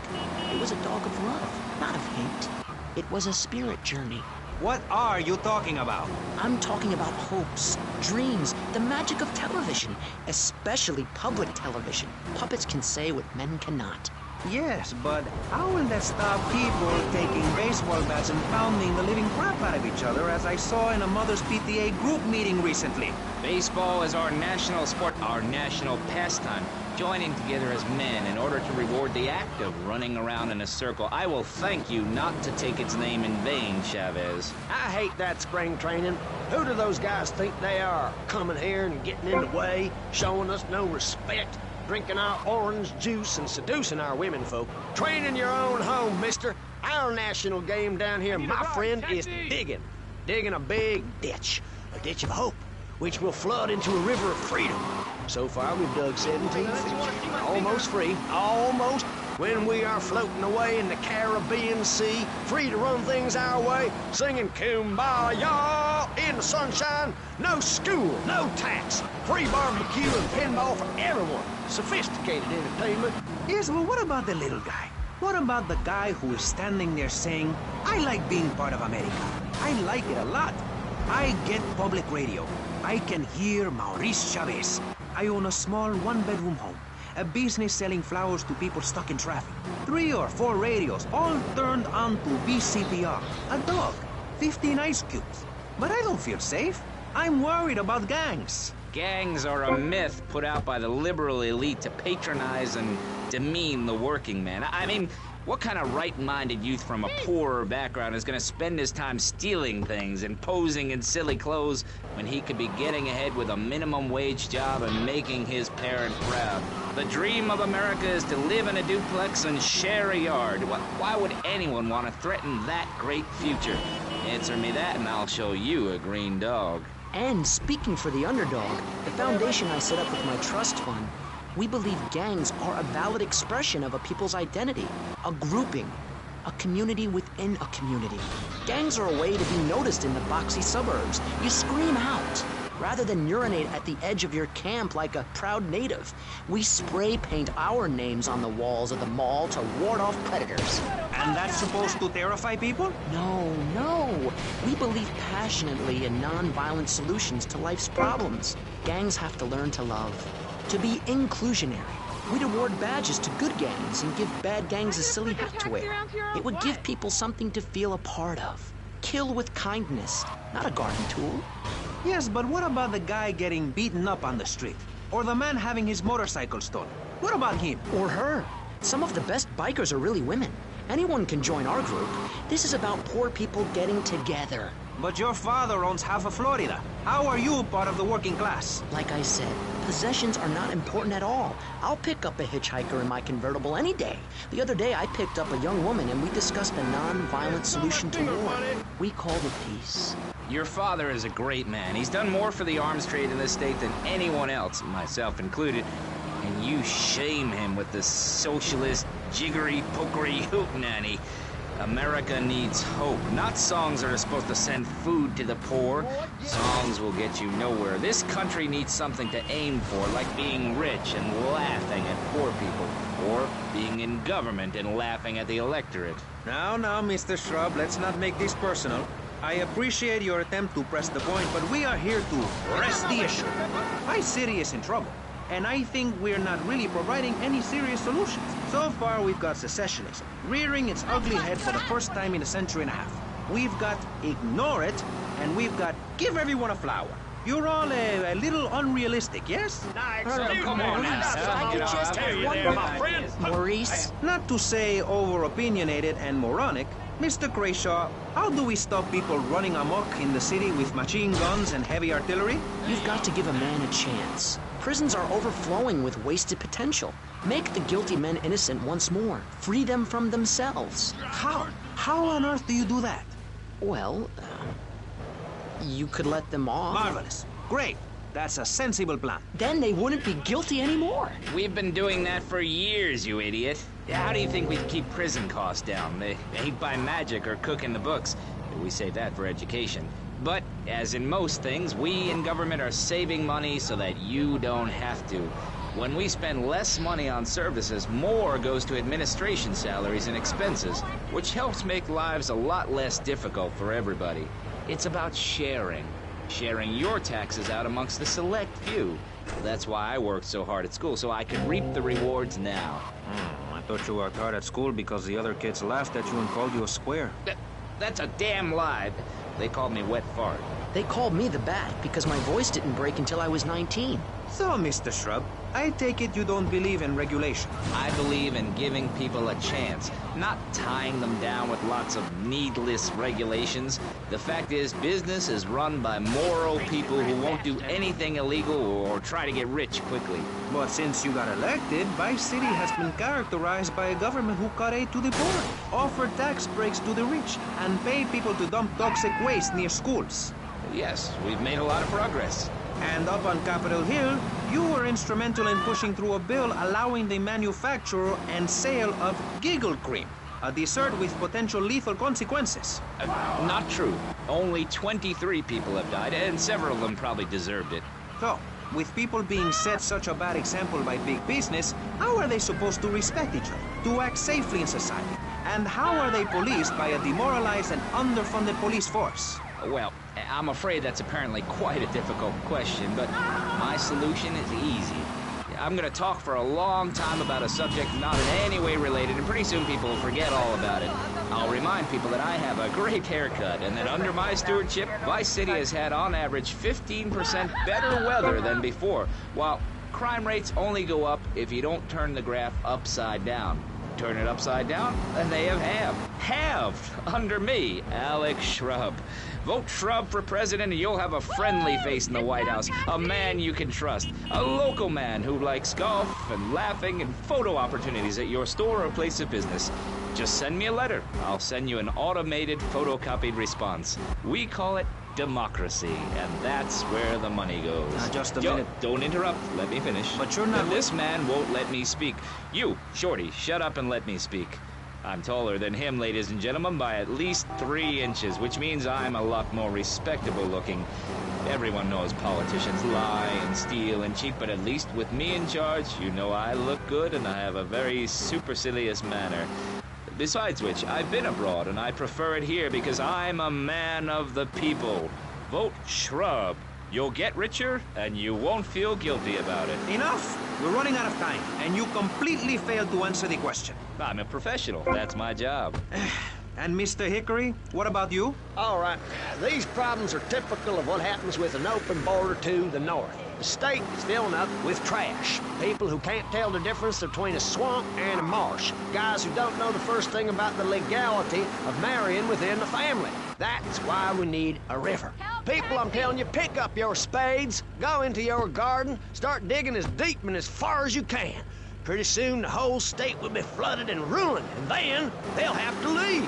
It was a dog of love, not of hate. It was a spirit journey. What are you talking about? I'm talking about hopes, dreams, the magic of television, especially public television. Puppets can say what men cannot. Yes, but how will that stop people taking baseball bats and pounding the living crap out of each other, as I saw in a Mother's PTA group meeting recently? Baseball is our national sport, our national pastime. Joining together as men in order to reward the act of running around in a circle. I will thank you not to take its name in vain, Chavez. I hate that spring training. Who do those guys think they are? Coming here and getting in the way, showing us no respect, drinking our orange juice and seducing our women folk. Train in your own home, mister. Our national game down here, my friend, is digging. Digging a big ditch. A ditch of hope, which will flood into a river of freedom. So far, we've dug 17 feet. Almost free. Almost. When we are floating away in the Caribbean Sea, free to run things our way, singing Kumbaya in the sunshine. No school, no tax. Free barbecue and pinball for everyone. Sophisticated entertainment. Yes, but what about the little guy? What about the guy who is standing there saying, I like being part of America. I like it a lot. I get public radio. I can hear Maurice Chavez. I own a small one-bedroom home, a business selling flowers to people stuck in traffic. 3 or 4 radios, all turned on to VCPR. A dog, 15 ice cubes. But I don't feel safe. I'm worried about gangs. Gangs are a myth put out by the liberal elite to patronize and demean the working man. I mean, what kind of right-minded youth from a poorer background is going to spend his time stealing things and posing in silly clothes when he could be getting ahead with a minimum wage job and making his parent proud? The dream of America is to live in a duplex and share a yard. Why would anyone want to threaten that great future? Answer me that and I'll show you a green dog. And speaking for the underdog, the foundation I set up with my trust fund, we believe gangs are a valid expression of a people's identity, a grouping, a community within a community. Gangs are a way to be noticed in the boxy suburbs. You scream out. Rather than urinate at the edge of your camp like a proud native, we spray paint our names on the walls of the mall to ward off predators. And that's supposed to terrify people? No. We believe passionately in non-violent solutions to life's problems. Gangs have to learn to love. To be inclusionary, we'd award badges to good gangs and give bad gangs a silly hat to wear. It would give people something to feel a part of. Kill with kindness, not a garden tool. Yes, but what about the guy getting beaten up on the street? Or the man having his motorcycle stolen? What about him? Or her. Some of the best bikers are really women. Anyone can join our group. This is about poor people getting together. But your father owns half of Florida. How are you part of the working class? Like I said, possessions are not important at all. I'll pick up a hitchhiker in my convertible any day. The other day, I picked up a young woman and we discussed a non-violent solution to war. We called it peace. Your father is a great man. He's done more for the arms trade in this state than anyone else, myself included. And you shame him with this socialist, jiggery, pokery hootenanny. America needs hope, not songs that are supposed to send food to the poor. Songs will get you nowhere. This country needs something to aim for, like being rich and laughing at poor people, or being in government and laughing at the electorate. Now, Mr. Shrub, let's not make this personal. I appreciate your attempt to press the point, but we are here to press the issue. My city is in trouble, and I think we're not really providing any serious solutions. So far, we've got secessionism, rearing its ugly head for the first time in a century and a half. We've got ignore it, and we've got give everyone a flower. You're all a little unrealistic, yes? Come on now. Maurice? Not to say over-opinionated and moronic, Mr. Crashaw, how do we stop people running amok in the city with machine guns and heavy artillery? You've got to give a man a chance. Prisons are overflowing with wasted potential. Make the guilty men innocent once more. Free them from themselves. How? How on earth do you do that? Well, you could let them off. Marvelous. Great. That's a sensible plan. Then they wouldn't be guilty anymore. We've been doing that for years, you idiot. How do you think we keep prison costs down? They ain't by magic or cooking the books. We save that for education. But, as in most things, we in government are saving money so that you don't have to. When we spend less money on services, more goes to administration salaries and expenses, which helps make lives a lot less difficult for everybody. It's about sharing. Sharing your taxes out amongst the select few. That's why I worked so hard at school, so I could reap the rewards now. I thought you worked hard at school because the other kids laughed at you and called you a square. That's a damn lie. They called me wet fart. They called me the Bat because my voice didn't break until I was 19. So, Mr. Shrub, I take it you don't believe in regulation. I believe in giving people a chance, not tying them down with lots of needless regulations. The fact is, business is run by moral people who won't do anything illegal or try to get rich quickly. But since you got elected, Vice City has been characterized by a government who cut aid to the poor, offer tax breaks to the rich, and pay people to dump toxic waste near schools. Yes, we've made a lot of progress. And up on Capitol Hill, you were instrumental in pushing through a bill allowing the manufacture and sale of giggle cream, a dessert with potential lethal consequences. Not true. Only 23 people have died, and several of them probably deserved it. So, with people being set such a bad example by big business, how are they supposed to respect each other, to act safely in society? And how are they policed by a demoralized and underfunded police force? Well, I'm afraid that's apparently quite a difficult question, but my solution is easy. I'm going to talk for a long time about a subject not in any way related, and pretty soon people will forget all about it. I'll remind people that I have a great haircut, and that under my stewardship, Vice City has had on average 15% better weather than before, while crime rates only go up if you don't turn the graph upside down. Turn it upside down, and they have halved under me, Alex Shrub. Vote Shrub for president and you'll have a friendly face in the White House, a man you can trust, a local man who likes golf and laughing and photo opportunities at your store or place of business. Just send me a letter. I'll send you an automated photocopied response. We call it democracy, and that's where the money goes. Just a minute. Don't interrupt. Let me finish. But you're not... This man won't let me speak. You, Shorty, shut up and let me speak. I'm taller than him, ladies and gentlemen, by at least 3 inches, which means I'm a lot more respectable looking. Everyone knows politicians lie and steal and cheat, but at least with me in charge, you know I look good and I have a very supercilious manner. Besides which, I've been abroad and I prefer it here because I'm a man of the people. Vote Shrub. You'll get richer and you won't feel guilty about it. Enough! We're running out of time, and you completely failed to answer the question. I'm a professional. That's my job. And Mr. Hickory, what about you? All right. These problems are typical of what happens with an open border to the north. The state is filling up with trash. People who can't tell the difference between a swamp and a marsh. Guys who don't know the first thing about the legality of marrying within the family. That's why we need a river. People, I'm telling you, pick up your spades, go into your garden, start digging as deep and as far as you can. Pretty soon the whole state will be flooded and ruined, and then they'll have to leave.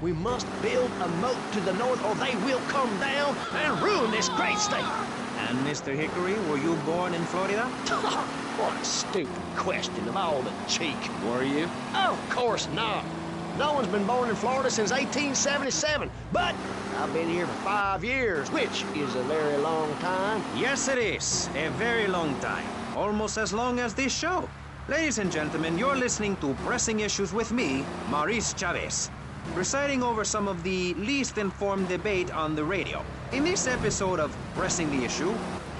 We must build a moat to the north or they will come down and ruin this great state. And Mr. Hickory, were you born in Florida? What a stupid question of all the cheek. Were you? Of course not. No one's been born in Florida since 1877, but I've been here for 5 years, which is a very long time. Yes, it is. A very long time. Almost as long as this show. Ladies and gentlemen, you're listening to Pressing Issues with me, Maurice Chavez, presiding over some of the least informed debate on the radio. In this episode of Pressing the Issue,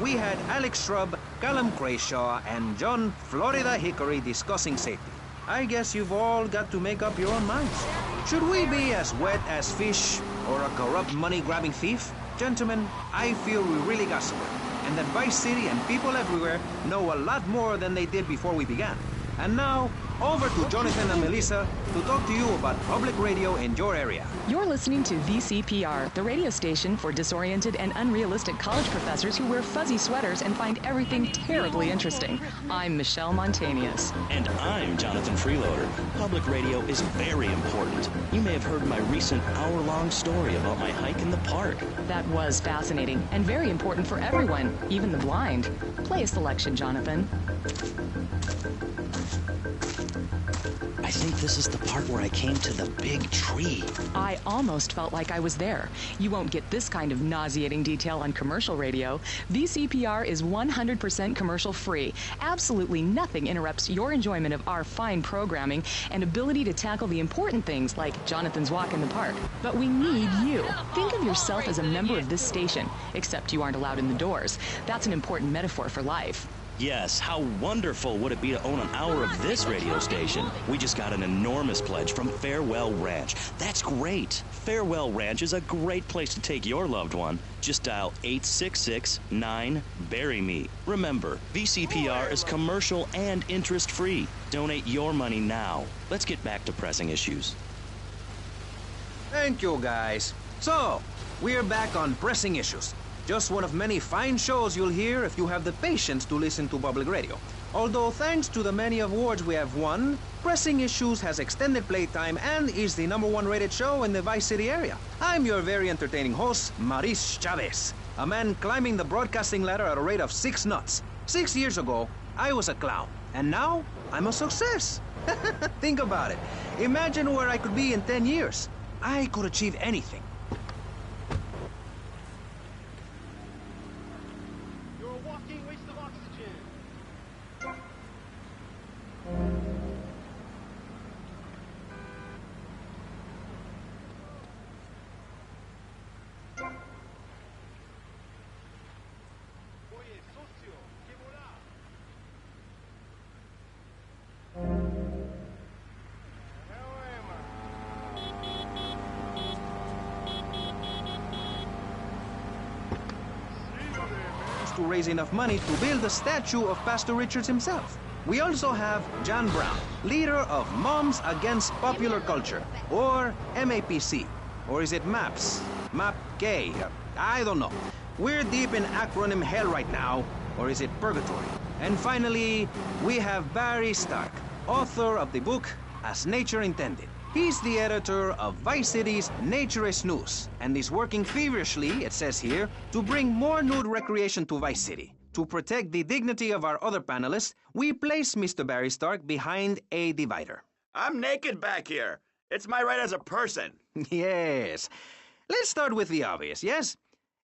we had Alex Shrub, Callum Crayshaw, and John Florida Hickory discussing safety. I guess you've all got to make up your own minds. Should we be as wet as fish or a corrupt money-grabbing thief? Gentlemen, I feel we really got somewhere, and that Vice City and people everywhere know a lot more than they did before we began. And now, over to Jonathan and Melissa to talk to you about public radio in your area. You're listening to VCPR, the radio station for disoriented and unrealistic college professors who wear fuzzy sweaters and find everything terribly interesting. I'm Michelle Montanius. And I'm Jonathan Freeloader. Public radio is very important. You may have heard my recent hour-long story about my hike in the park. That was fascinating and very important for everyone, even the blind. Play a selection, Jonathan. I think this is the part where I came to the big tree. I almost felt like I was there. You won't get this kind of nauseating detail on commercial radio. VCPR is 100% commercial free. Absolutely nothing interrupts your enjoyment of our fine programming and ability to tackle the important things like Jonathan's walk in the park. But we need you. Think of yourself as a member of this station, except you aren't allowed in the doors. That's an important metaphor for life. Yes, how wonderful would it be to own an hour of this radio station? We just got an enormous pledge from Farewell Ranch. That's great. Farewell Ranch is a great place to take your loved one. Just dial 866-9-BURY-ME. Remember, VCPR is commercial and interest-free. Donate your money now. Let's get back to pressing issues. Thank you, guys. So, we're back on Pressing Issues. Just one of many fine shows you'll hear if you have the patience to listen to public radio. Although thanks to the many awards we have won, Pressing Issues has extended playtime and is the #1 rated show in the Vice City area. I'm your very entertaining host, Maurice Chavez, a man climbing the broadcasting ladder at a rate of 6 knots. 6 years ago, I was a clown, and now I'm a success. Think about it. Imagine where I could be in 10 years. I could achieve anything. To raise enough money to build a statue of Pastor Richards himself. We also have John Brown, leader of Moms Against Popular Culture, or MAPC. Or is it MAPS? MAP-K? I don't know. We're deep in acronym hell right now, or is it purgatory? And finally, we have Barry Stark, author of the book As Nature Intended. He's the editor of Vice City's Naturist News, and is working feverishly, it says here, to bring more nude recreation to Vice City. To protect the dignity of our other panelists, we place Mr. Barry Stark behind a divider. I'm naked back here. It's my right as a person. Yes. Let's start with the obvious, yes?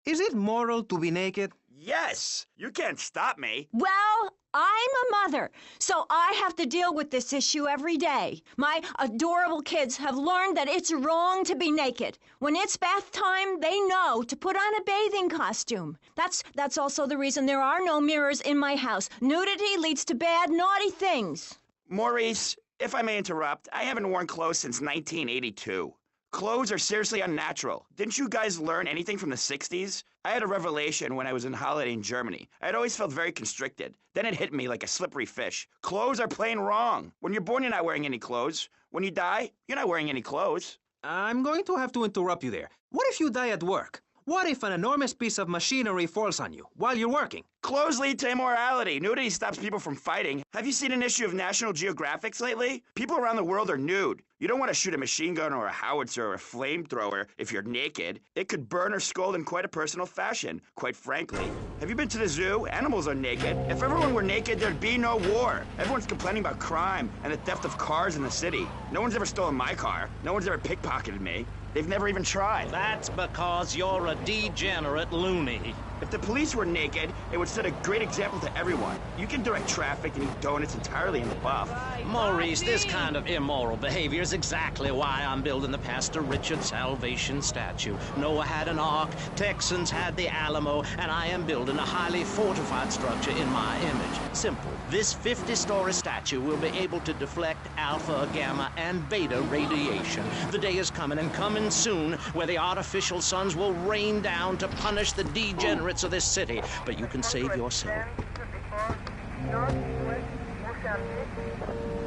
Is it moral to be naked? Yes. You can't stop me. Well, I'm a mother, so I have to deal with this issue every day. My adorable kids have learned that it's wrong to be naked. When it's bath time, they know to put on a bathing costume. That's also the reason there are no mirrors in my house. Nudity leads to bad, naughty things. Maurice, if I may interrupt, I haven't worn clothes since 1982. Clothes are seriously unnatural. Didn't you guys learn anything from the 60s? I had a revelation when I was on holiday in Germany. I had always felt very constricted. Then it hit me like a slippery fish. Clothes are plain wrong. When you're born, you're not wearing any clothes. When you die, you're not wearing any clothes. I'm going to have to interrupt you there. What if you die at work? What if an enormous piece of machinery falls on you while you're working? Clothes lead to immorality. Nudity stops people from fighting. Have you seen an issue of National Geographic lately? People around the world are nude. You don't want to shoot a machine gun or a howitzer or a flamethrower if you're naked. It could burn or scald in quite a personal fashion, quite frankly. Have you been to the zoo? Animals are naked. If everyone were naked, there'd be no war. Everyone's complaining about crime and the theft of cars in the city. No one's ever stolen my car. No one's ever pickpocketed me. They've never even tried. That's because you're a degenerate loony. If the police were naked, it would set a great example to everyone. You can direct traffic and eat donuts entirely in the buff. Maurice, this kind of immoral behavior is exactly why I'm building the Pastor Richard Salvation statue. Noah had an ark, Texans had the Alamo, and I am building a highly fortified structure in my image. Simple. This 50-story statue will be able to deflect alpha, gamma, and beta radiation. The day is coming, and coming soon, where the artificial suns will rain down to punish the degenerates of this city. But you can save yourself.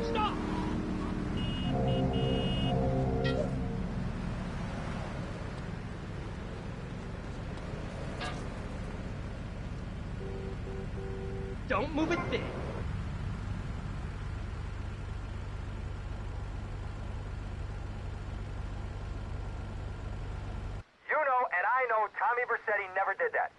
Stop! Don't move it there. You know, and I know Tommy Vercetti never did that.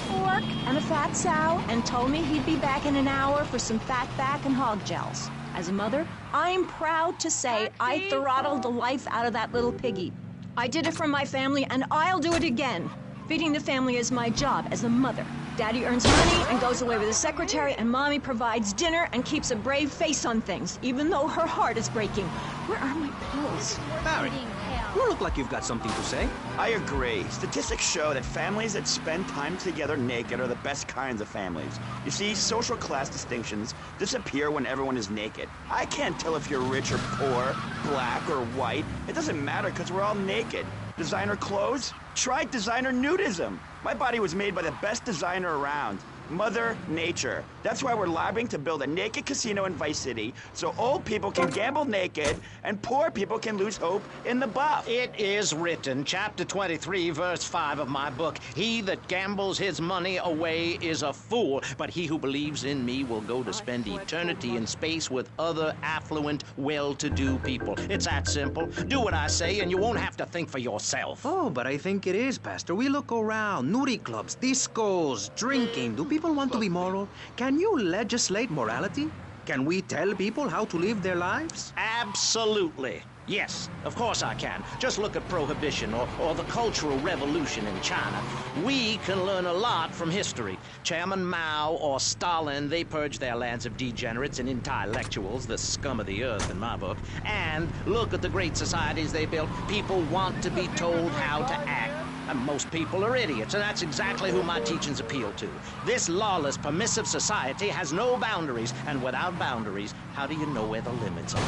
Pork and a fat sow, and told me he'd be back in an hour for some fat back and hog gels. As a mother, I'm proud to say I throttled the life out of that little piggy. I did it for my family, and I'll do it again. Feeding the family is my job as a mother. Daddy earns money and goes away with his secretary, and Mommy provides dinner and keeps a brave face on things, even though her heart is breaking. Where are my pills? Barry, you look like you've got something to say. I agree. Statistics show that families that spend time together naked are the best kinds of families. You see, social class distinctions disappear when everyone is naked. I can't tell if you're rich or poor, black or white. It doesn't matter because we're all naked. Designer clothes? Try designer nudism. My body was made by the best designer around, Mother Nature. That's why we're lobbying to build a naked casino in Vice City so old people can gamble naked and poor people can lose hope in the buff. It is written, chapter 23, verse 5 of my book, "He that gambles his money away is a fool, but he who believes in me will go to spend eternity in space with other affluent, well-to-do people." It's that simple. Do what I say and you won't have to think for yourself. Oh, but I think it is, Pastor. We look around, nudie clubs, discos, drinking. Do people want to be moral? Can you legislate morality? Can we tell people how to live their lives? Absolutely. Yes, of course I can. Just look at Prohibition or the Cultural Revolution in China. We can learn a lot from history. Chairman Mao or Stalin, they purged their lands of degenerates and intellectuals, the scum of the earth in my book. And look at the great societies they built. People want to be told how to act. And most people are idiots, and that's exactly who my teachings appeal to. This lawless, permissive society has no boundaries, and without boundaries, how do you know where the limits are?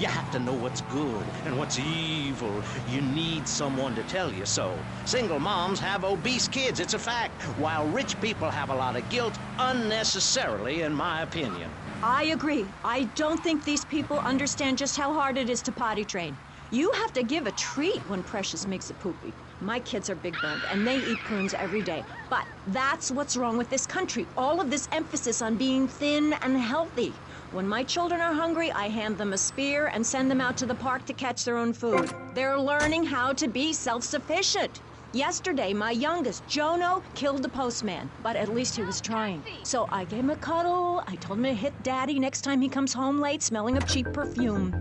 You have to know what's good and what's evil. You need someone to tell you so. Single moms have obese kids, it's a fact, while rich people have a lot of guilt unnecessarily, in my opinion. I agree. I don't think these people understand just how hard it is to potty train. You have to give a treat when Precious makes a poopy. My kids are big boned and they eat prunes every day. But that's what's wrong with this country. All of this emphasis on being thin and healthy. When my children are hungry, I hand them a spear and send them out to the park to catch their own food. They're learning how to be self-sufficient. Yesterday, my youngest, Jono, killed the postman, but at least he was trying. So I gave him a cuddle. I told him to hit Daddy next time he comes home late smelling of cheap perfume.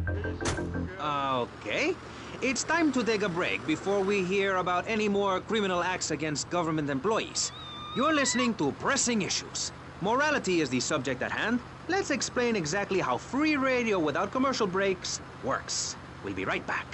Okay. It's time to take a break before we hear about any more criminal acts against government employees. You're listening to Pressing Issues. Morality is the subject at hand. Let's explain exactly how free radio without commercial breaks works. We'll be right back.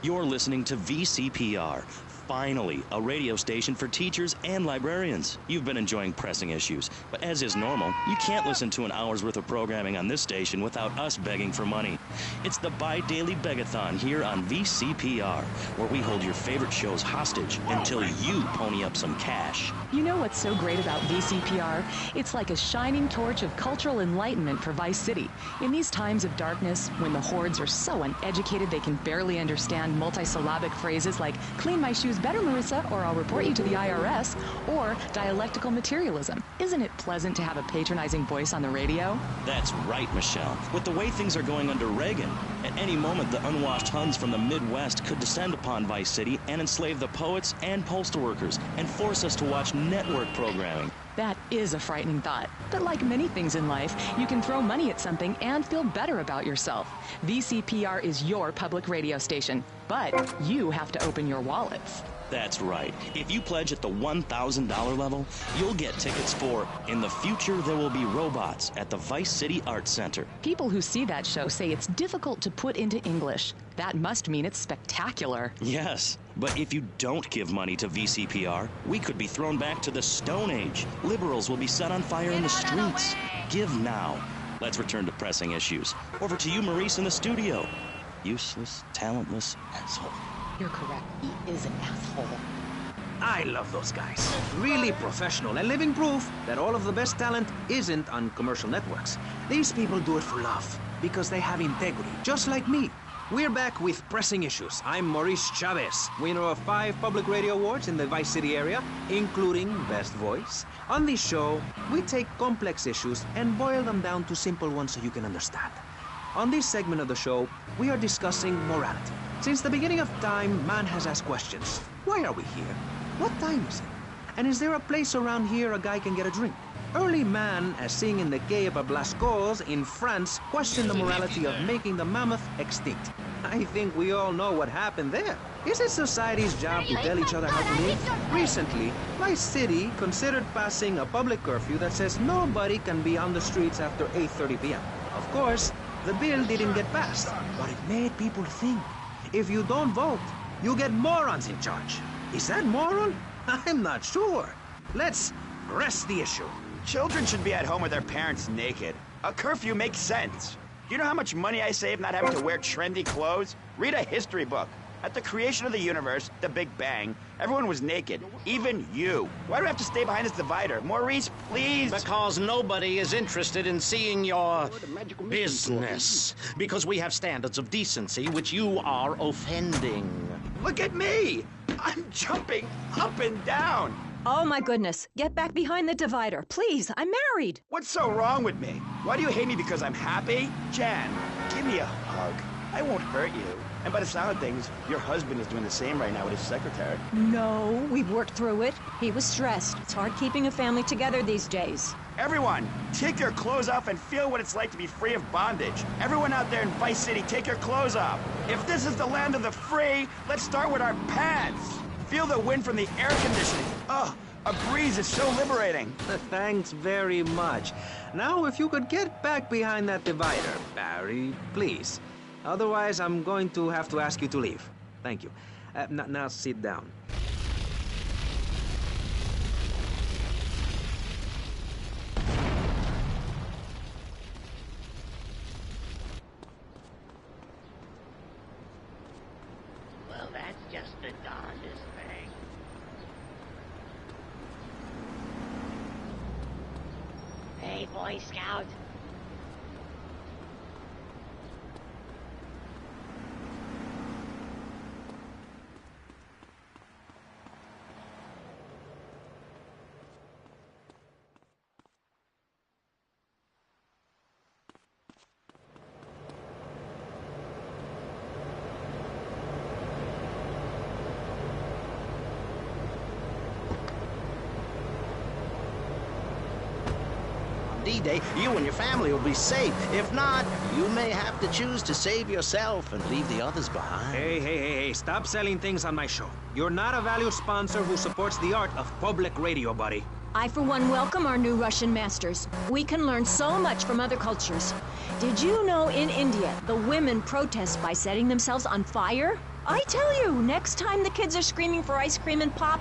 You're listening to VCPR. Finally, a radio station for teachers and librarians. You've been enjoying Pressing Issues, but as is normal, you can't listen to an hour's worth of programming on this station without us begging for money. It's the bi-daily begathon here on VCPR, where we hold your favorite shows hostage until you pony up some cash. You know what's so great about VCPR? It's like a shining torch of cultural enlightenment for Vice City. In these times of darkness, when the hordes are so uneducated they can barely understand multisyllabic phrases like, clean my shoes better, Marissa, or I'll report you to the IRS, or dialectical materialism. Isn't it pleasant to have a patronizing voice on the radio? That's right, Michelle. With the way things are going under Reagan, at any moment the unwashed Huns from the Midwest could descend upon Vice City and enslave the poets and postal workers and force us to watch network programming. That is a frightening thought. But like many things in life, you can throw money at something and feel better about yourself. VCPR is your public radio station, but you have to open your wallets. That's right. If you pledge at the $1,000 level, you'll get tickets for In the Future There Will Be Robots at the Vice City Arts Center. People who see that show say it's difficult to put into English. That must mean it's spectacular. Yes, but if you don't give money to VCPR, we could be thrown back to the Stone Age. Liberals will be set on fire in the streets. Give now. Let's return to Pressing Issues. Over to you, Maurice, in the studio. Useless, talentless asshole. You're correct. He is an asshole. I love those guys. Really professional and living proof that all of the best talent isn't on commercial networks. These people do it for love, because they have integrity, just like me. We're back with Pressing Issues. I'm Maurice Chavez, winner of 5 public radio awards in the Vice City area, including Best Voice. On this show, we take complex issues and boil them down to simple ones so you can understand. On this segment of the show, we are discussing morality. Since the beginning of time, man has asked questions. Why are we here? What time is it? And is there a place around here a guy can get a drink? Early man, as seen in the MakeUpBlogger in France, questioned the morality of making the mammoth extinct. I think we all know what happened there. Is it society's job to tell each other how to live? Recently, Vice City considered passing a public curfew that says nobody can be on the streets after 8:30 p.m. Of course, the bill didn't get passed, but it made people think. If you don't vote, you get morons in charge. Is that moral? I'm not sure. Let's press the issue. Children should be at home with their parents naked. A curfew makes sense. Do you know how much money I save not having to wear trendy clothes? Read a history book. At the creation of the universe, the Big Bang, everyone was naked. Even you. Why do I have to stay behind this divider? Maurice, please. Because nobody is interested in seeing your business. Because we have standards of decency which you are offending. Look at me. I'm jumping up and down. Oh my goodness. Get back behind the divider. Please, I'm married. What's so wrong with me? Why do you hate me because I'm happy? Jan, give me a hug. I won't hurt you. And by the sound of things, your husband is doing the same right now with his secretary. No, we've worked through it. He was stressed. It's hard keeping a family together these days. Everyone, take your clothes off and feel what it's like to be free of bondage. Everyone out there in Vice City, take your clothes off. If this is the land of the free, let's start with our pants. Feel the wind from the air conditioning. Oh, a breeze is so liberating. Thanks very much. Now, if you could get back behind that divider, Barry, please. Otherwise, I'm going to have to ask you to leave. Thank you. Now sit down. Hey, Boy Scout. D-Day, you and your family will be safe. If not, you may have to choose to save yourself and leave the others behind. Hey, stop selling things on my show. You're not a valued sponsor who supports the art of public radio, buddy. I, for one, welcome our new Russian masters. We can learn so much from other cultures. Did you know in India, the women protest by setting themselves on fire? I tell you, next time the kids are screaming for ice cream and pop,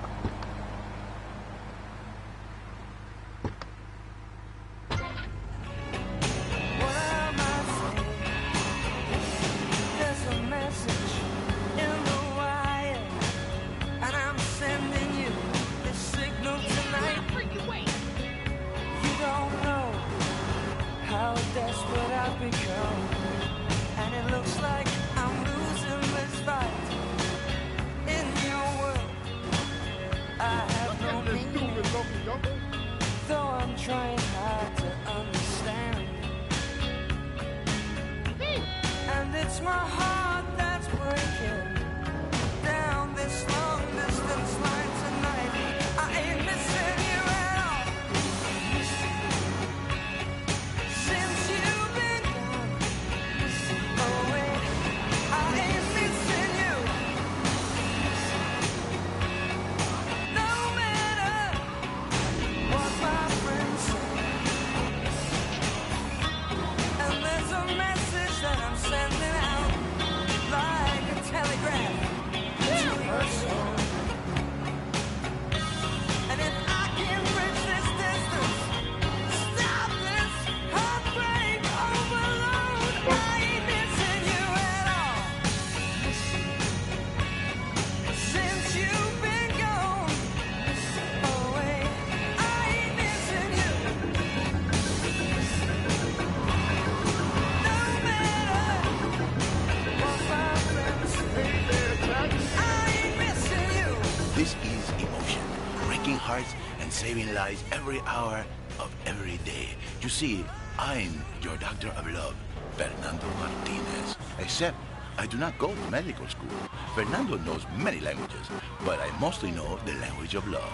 saving lives every hour of every day. You see, I'm your doctor of love, Fernando Martinez. Except I do not go to medical school. Fernando knows many languages, but I mostly know the language of love.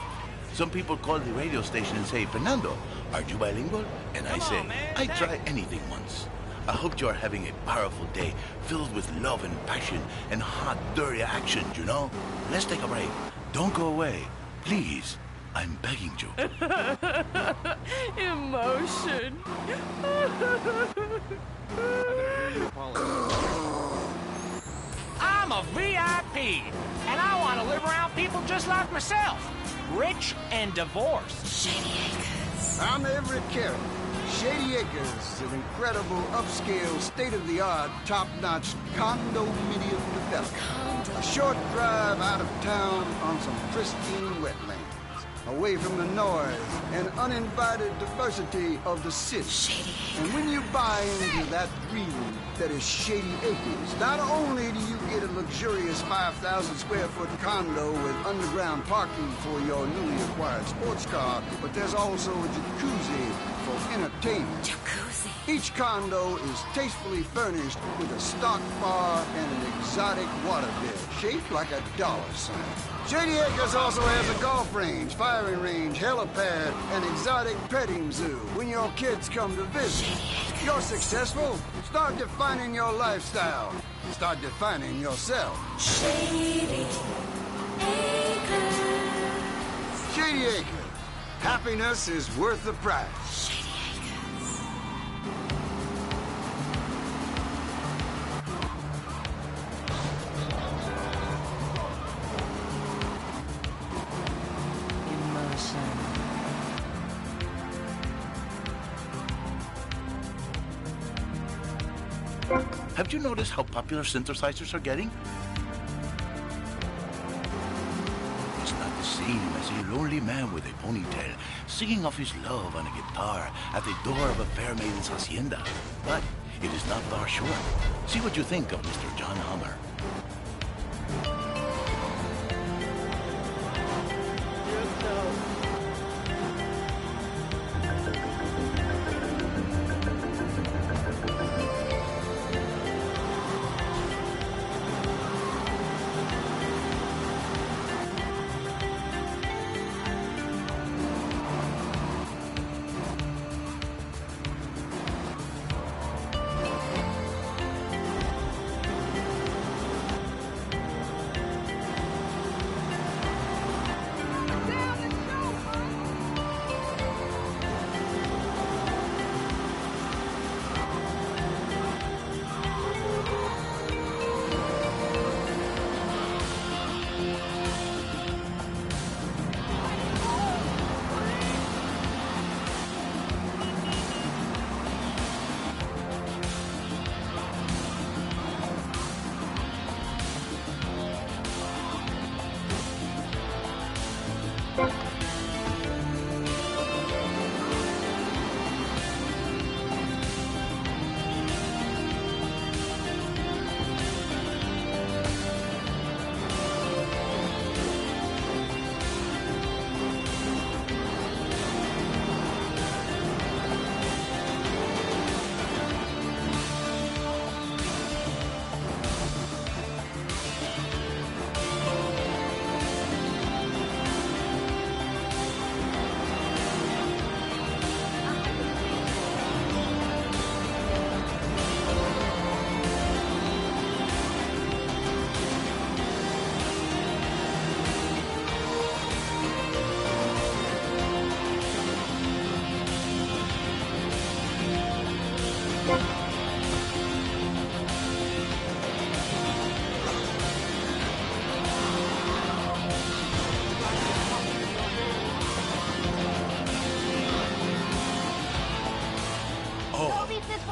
Some people call the radio station and say, Fernando, are you bilingual? And I say, I try anything once. I hope you are having a powerful day filled with love and passion and hot, dirty action, you know? Let's take a break. Don't go away. Please. I'm begging you. Emotion. I'm a VIP, and I want to live around people just like myself. Rich and divorced. Shady Acres. I'm every carrot. Shady Acres is an incredible, upscale, state-of-the-art, top-notch condominium development. A short drive out of town on some pristine wetlands. Away from the noise and uninvited diversity of the city. Shady Acres. And when you buy into that dream that is Shady Acres, not only do you get a luxurious 5,000 square foot condo with underground parking for your newly acquired sports car, but there's also a jacuzzi for entertainment. Jacuzzi. Each condo is tastefully furnished with a stock bar and an exotic waterbed shaped like a dollar sign. Shady Acres also has a golf range, firing range, helipad, and exotic petting zoo. When your kids come to visit, you're successful. Start defining your lifestyle. Start defining yourself. Shady Acres. Shady Acres. Happiness is worth the price. Shady Acres. Have you noticed how popular synthesizers are getting? It's not the same as a lonely man with a ponytail singing of his love on a guitar at the door of a fair maiden's hacienda. But it is not far short. See what you think of Mr. John Hummer.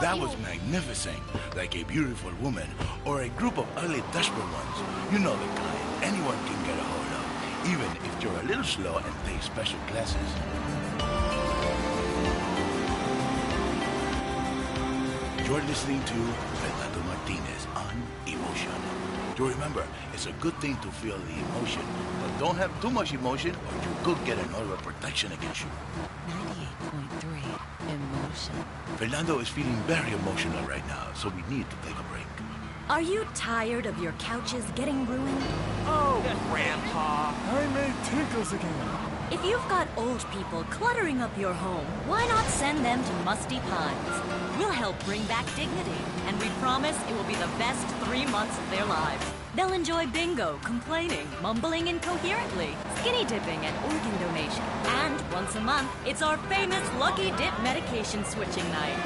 That was magnificent, like a beautiful woman or a group of ugly desperate ones. You know the kind anyone can get a hold of, even if you're a little slow and take special classes. You're listening to Fernando Martinez on Emotion. To remember, it's a good thing to feel the emotion, but don't have too much emotion or you could get an order of protection against you. 98.3 Emotion. Fernando is feeling very emotional right now, so we need to take a break. Are you tired of your couches getting ruined? Oh, Grandpa. I made tinkles again. If you've got old people cluttering up your home, why not send them to Musty Pines? We'll help bring back dignity, and we promise it will be the best 3 months of their lives. They'll enjoy bingo, complaining, mumbling incoherently, skinny dipping, and organ donation. And once a month, it's our famous Lucky Dip medication switching night.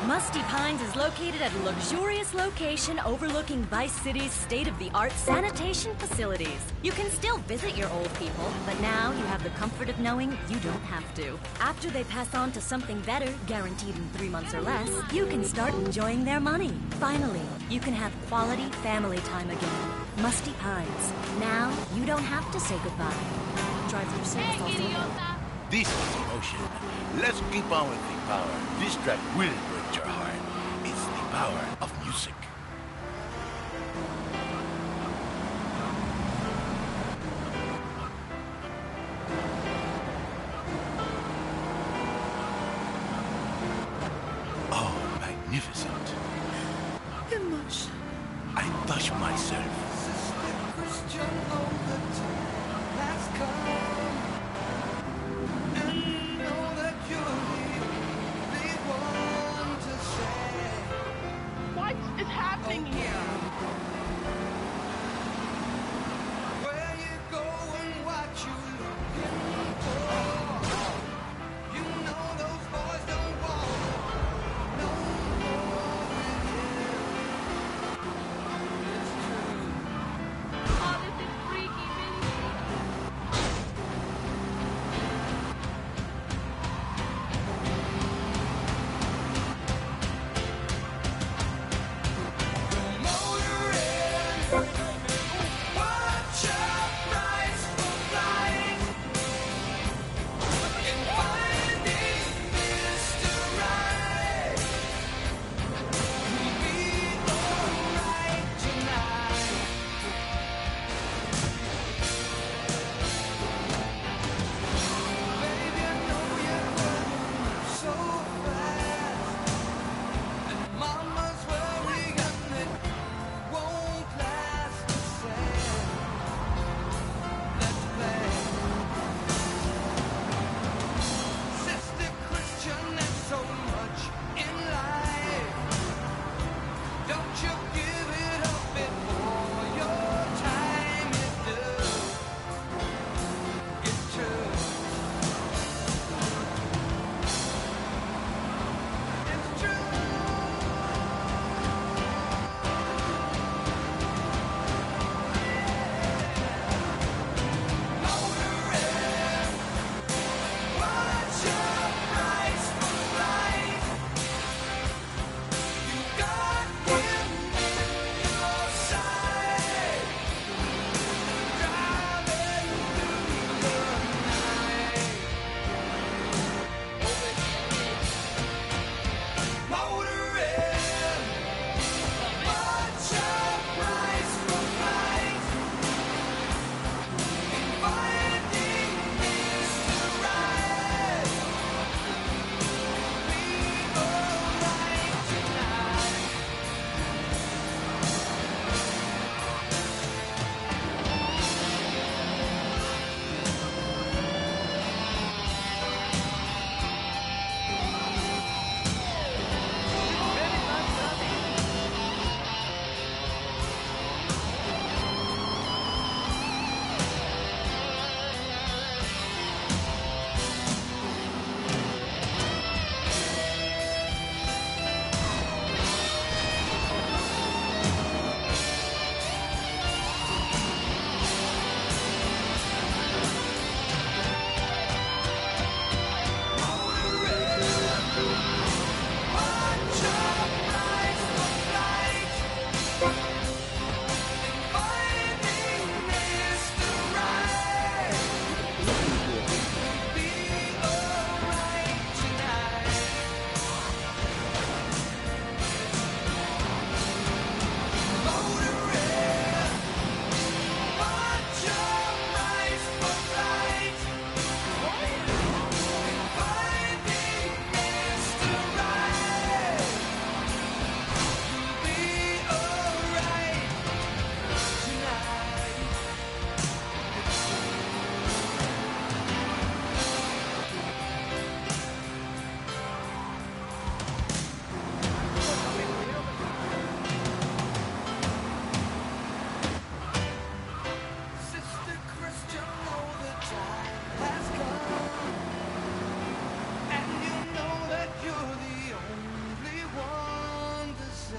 Musty Pines is located at a luxurious location overlooking Vice City's state-of-the-art sanitation facilities. You can still visit your old people, but now you have the comfort of knowing you don't have to. After they pass on to something better, guaranteed in 3 months or less, you can start enjoying their money. Finally, you can have quality family time again. Musty Pines. Now, you don't have to say goodbye. Drive-through service also. This is emotion. Let's keep on with the power. This track will break your heart. It's the power of music. Oh, magnificent. Emotion. I touch myself. What is happening here? Where you go and what you looking for? You know those boys don't walk no more with you. It's true. Oh, this is freaky, Minnie.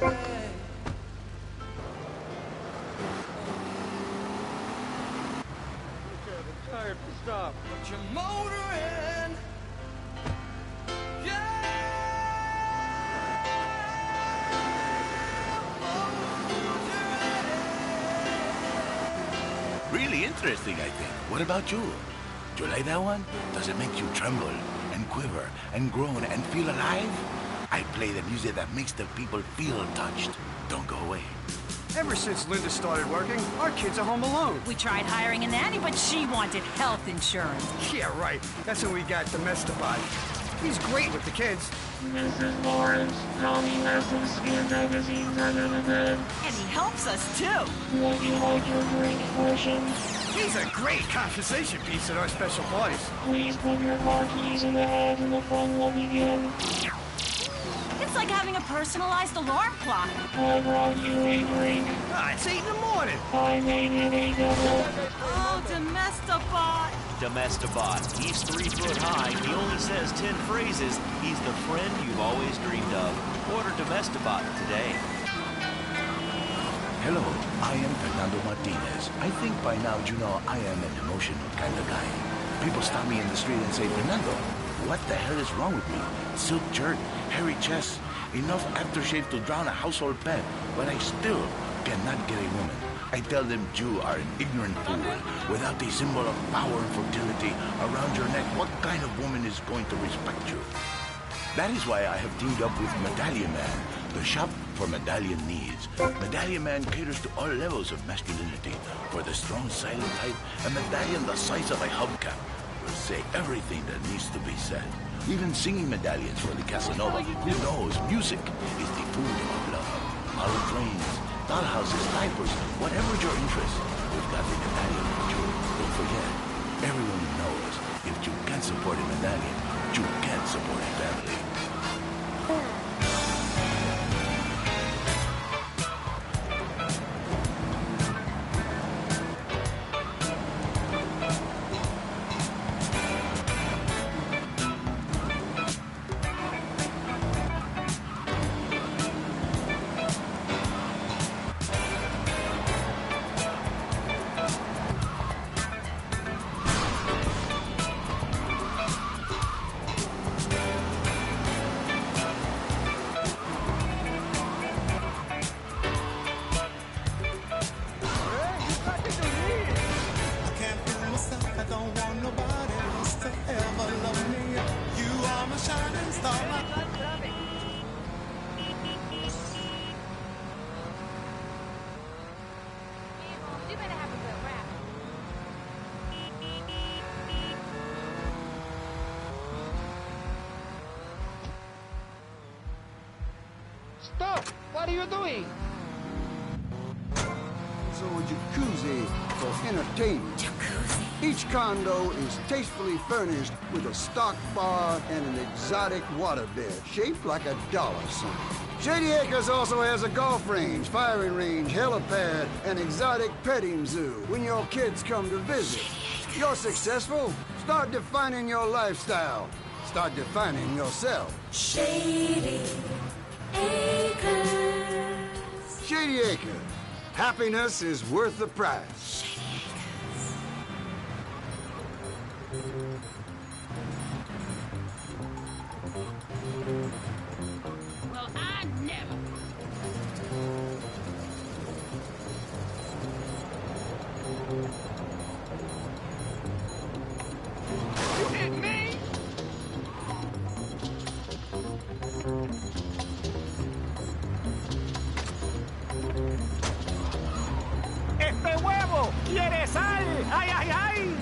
Tired to stop. But you're motoring. Really interesting, I think. What about you? Do you like that one? Does it make you tremble and quiver and groan and feel alive? I play the music that makes the people feel touched. Don't go away. Ever since Linda started working, our kids are home alone. We tried hiring a nanny, but she wanted health insurance. Yeah, right. That's when we got Domestobot. He's great with the kids. Mrs. Lawrence, Tommy has some skin magazines under the bed. And he helps us, too. Would you like your drink portion? He's a great conversation piece at our special parties. Please put your car keys in the hand and the fun will begin. It's like having a personalized alarm clock. I brought you a drink. Ah, it's 8 in the morning. I made it a double. Oh, Domestobot. Domestobot. He's 3 foot high. He only says 10 phrases. He's the friend you've always dreamed of. Order Domestobot today. Hello, I am Fernando Martinez. I think by now you know I am an emotional kind of guy. People stop me in the street and say, Fernando, what the hell is wrong with me? Silk shirt, hairy chest, enough aftershave to drown a household pet, but I still cannot get a woman. I tell them you are an ignorant fool. Without a symbol of power and fertility around your neck, what kind of woman is going to respect you? That is why I have teamed up with Medallion Man, the shop for medallion needs. Medallion Man caters to all levels of masculinity. For the strong, silent type, a medallion the size of a hubcap will say everything that needs to be said. Even singing medallions for the Casanova, who knows music is the food of love. Model trains, dollhouses, diapers, whatever your interest, we've got the medallion for you. Don't forget, everyone knows if you can't support a medallion, you can't support a family. Stop! What are you doing? So a jacuzzi for entertainment. Jacuzzi. Each condo is tastefully furnished with a stock bar and an exotic waterbed shaped like a dollar sign. Shady Acres also has a golf range, firing range, helipad, and exotic petting zoo when your kids come to visit. You're successful? Start defining your lifestyle. Start defining yourself. Shady Acres. Shady Acres. Happiness is worth the price. Well, I never. You hit me? ¡Este huevo quiere sal! ¡Ay, ay, ay!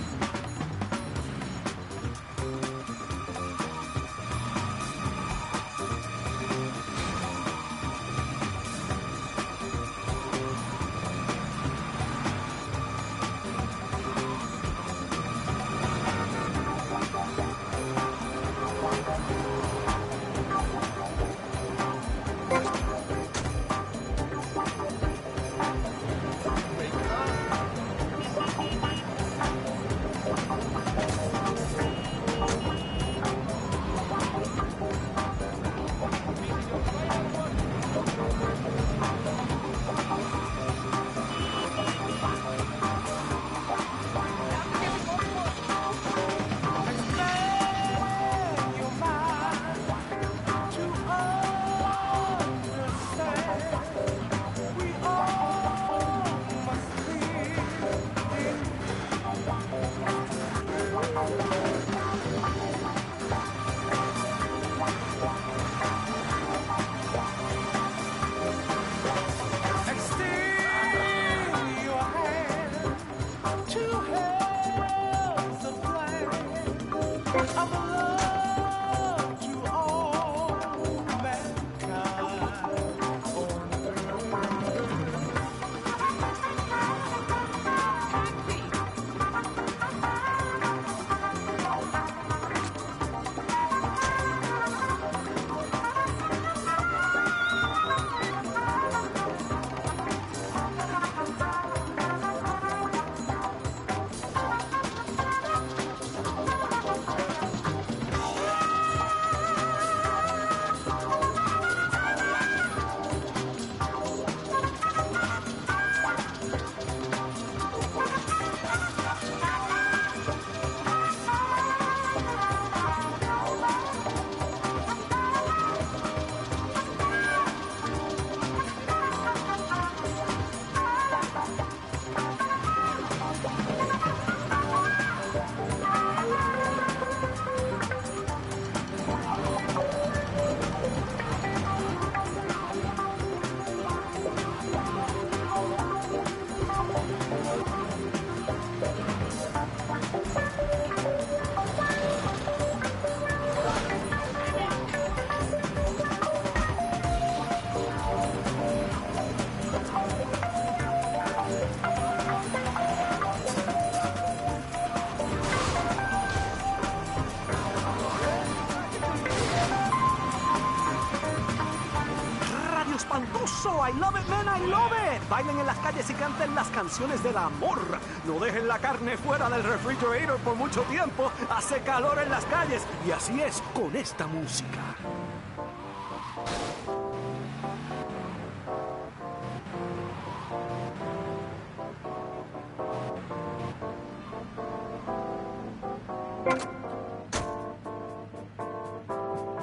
eso! I love it, man, I love it. Bailen en las calles y canten las canciones del amor. No dejen la carne fuera del refrigerator por mucho tiempo. Hace calor en las calles. Y así es con esta música.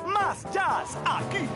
Más jazz aquí.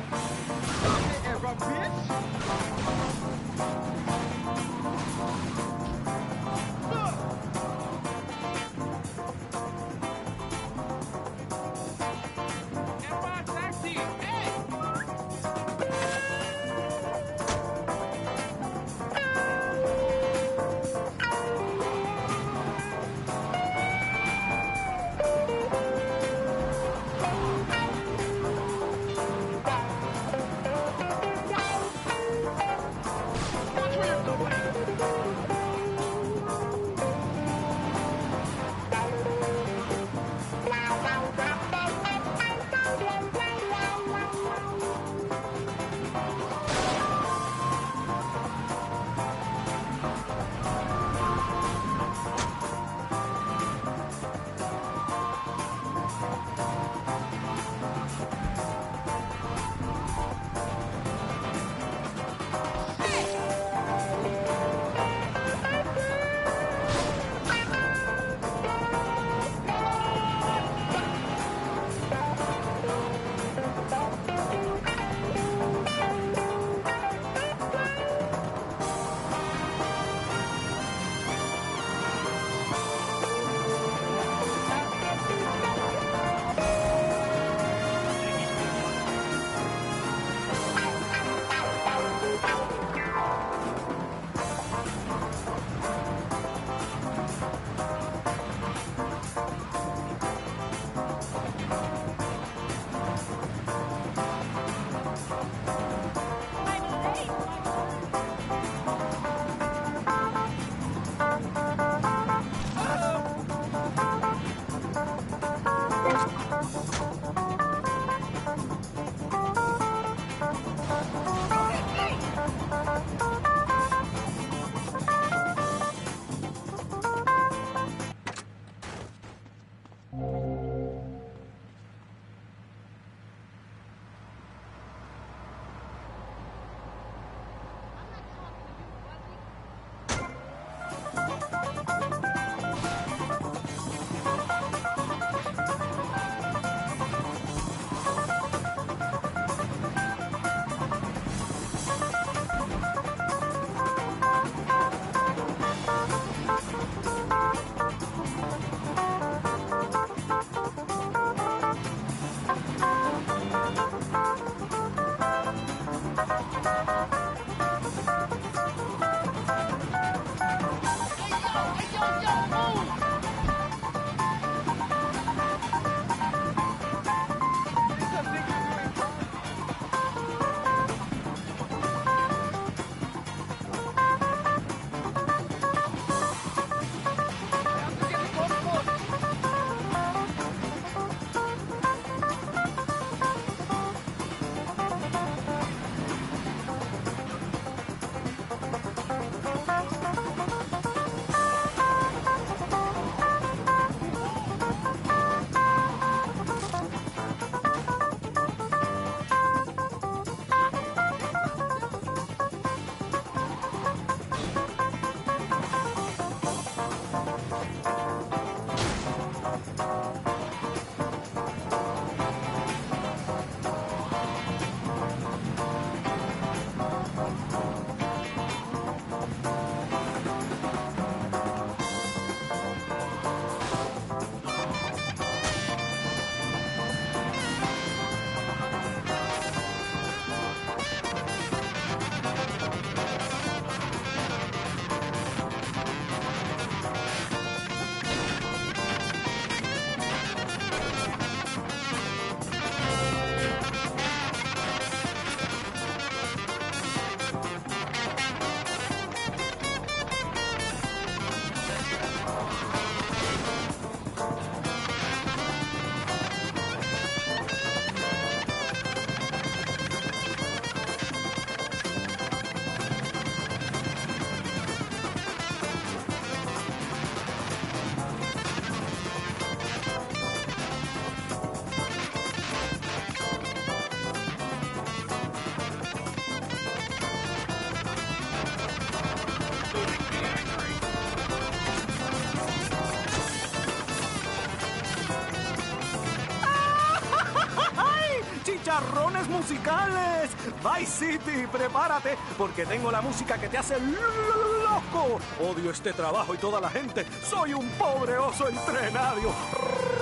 chicharrones musicales. Vice City, prepárate, porque tengo la música que te hace loco. Odio este trabajo y toda la gente. Soy un pobre oso entrenado.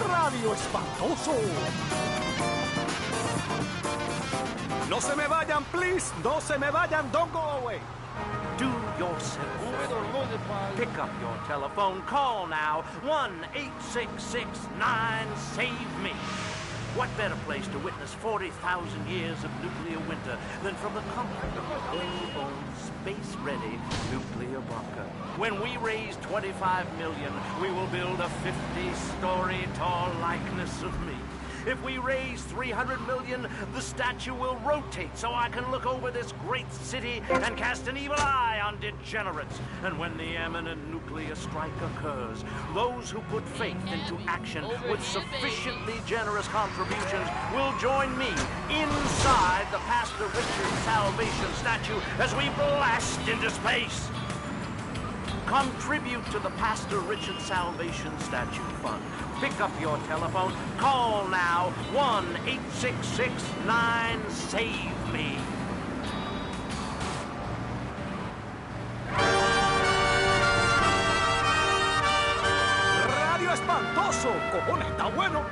Radio espantoso. No se me vayan, please. No se me vayan. Don't go away. Do yourself a favor. Pick up your telephone. Call now. 1-866-9-SAVE-ME. What better place to witness 40,000 years of nuclear winter than from the comfort of your own space-ready nuclear bunker? When we raise 25 million, we will build a 50-story tall likeness of me. If we raise 300 million, the statue will rotate so I can look over this great city and cast an evil eye on degenerates. And when the imminent nuclear strike occurs, those who put faith into action with sufficiently generous contributions will join me inside the Pastor Richard Salvation statue as we blast into space. Contribute to the Pastor Richard Salvation Statue Fund. Pick up your telephone. Call now. 1-866-9-SAVE-ME. Radio espantoso. Cojones, está bueno.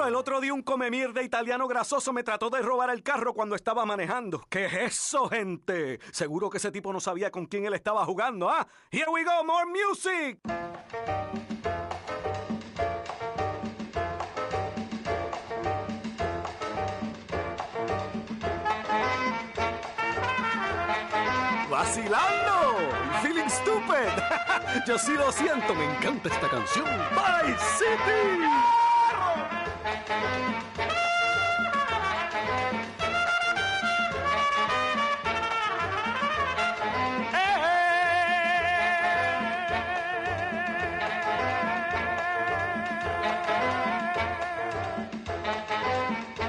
El otro día un comemierda italiano grasoso me trató de robar el carro cuando estaba manejando. ¿Qué es eso, gente? Seguro que ese tipo no sabía con quién él estaba jugando, ¿ah? Here we go, more music. Vacilando, feeling stupid. Yo sí lo siento, me encanta esta canción. Vice City.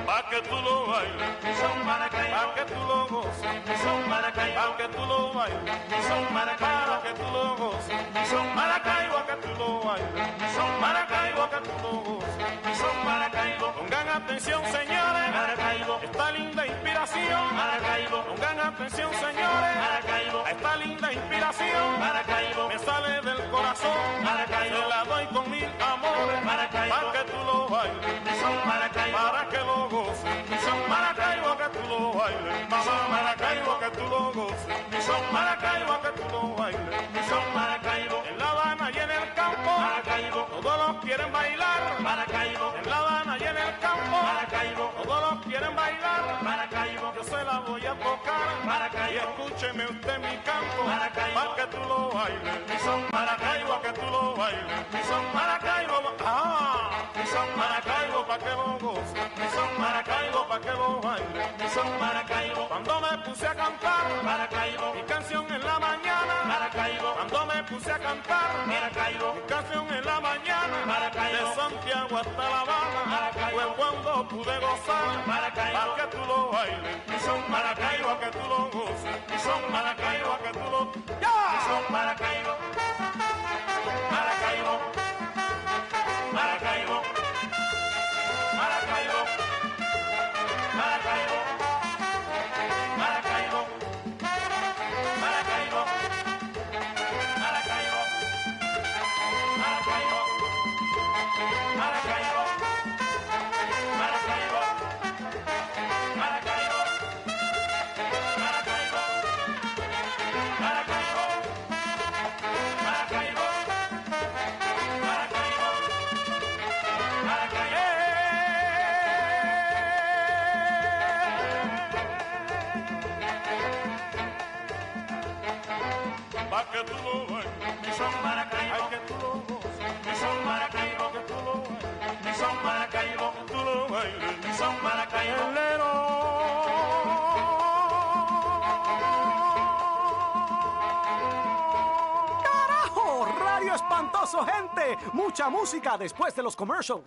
Pa' que tú lo bailes, mi son Maracay, pa' que tú lo goces, mi son Maracay, pa' que tú lo bailes, mi son Maracay, pa' que tú lo goces, mi son Maracay, pa' que tú lo bailes, mi son Maracay, pa' que tú lo goces, mi son Maracay, Pongan atención, señores. Maracaibo. Esta linda inspiración. Maracaibo. Pongan atención, señores. Maracaibo. A esta linda inspiración. Maracaibo. Me sale del corazón. Maracaibo. Se la doy con mil amores. Maracaibo. Para que tú lo bailes. Mi son Maracaibo. Para que lo goces. Mi son Maracaibo, que tú lo bailes. Mi son Maracaibo, que tú lo goces. Mi son Maracaibo, que tú lo bailes. Mi son Maracaibo. En La Habana y en el campo. Maracaibo. Todos los quieren bailar. Maracaibo. En La Habana y en el campo. Maracaibo. Todos los quieren bailar. Maracaibo. Yo se la voy a tocar. Maracaibo. Y escúcheme usted mi canto. Maracaibo. Para que tú lo bailes. Mi son Maracaibo, que tú lo bailes. Mi son Maracaibo. Mi son Maracaibo, pa' que lo goce. Mi son Maracaibo, pa' que lo baile. Mi son Maracaibo. Cuando me puse a cantar Maracaibo, mi canción en la mañana. Maracaibo. Cuando me puse a cantar Maracaibo, mi canción en la mañana. Maracaibo. De Santiago hasta La Habana. Maracaibo. Fue cuando pude gozar. Maracaibo. Pa' que tú lo bailes. Mi son Maracaibo, que tú lo goces. Mi son Maracaibo, que tú lo... ¡Ya! Mi son Maracaibo. Maracaibo. Maracaibo. Maracaibo. Maracaibo. Maracaibo. Maracaibo. Maracaibo. Maracaibo. Maracaibo. Maracaibo. Maracaibo. Maracaibo. Maracaibo. Pa' que tú lo bailes, mi son Maracaibo, ay, que tú lo goces, mi son Maracaibo, que tú lo bailes, mi son Maracaibo, que tú lo bailes, mi son Maracaibo. ¡Carajo! ¡Radio espantoso, gente! Mucha música después de los commercials.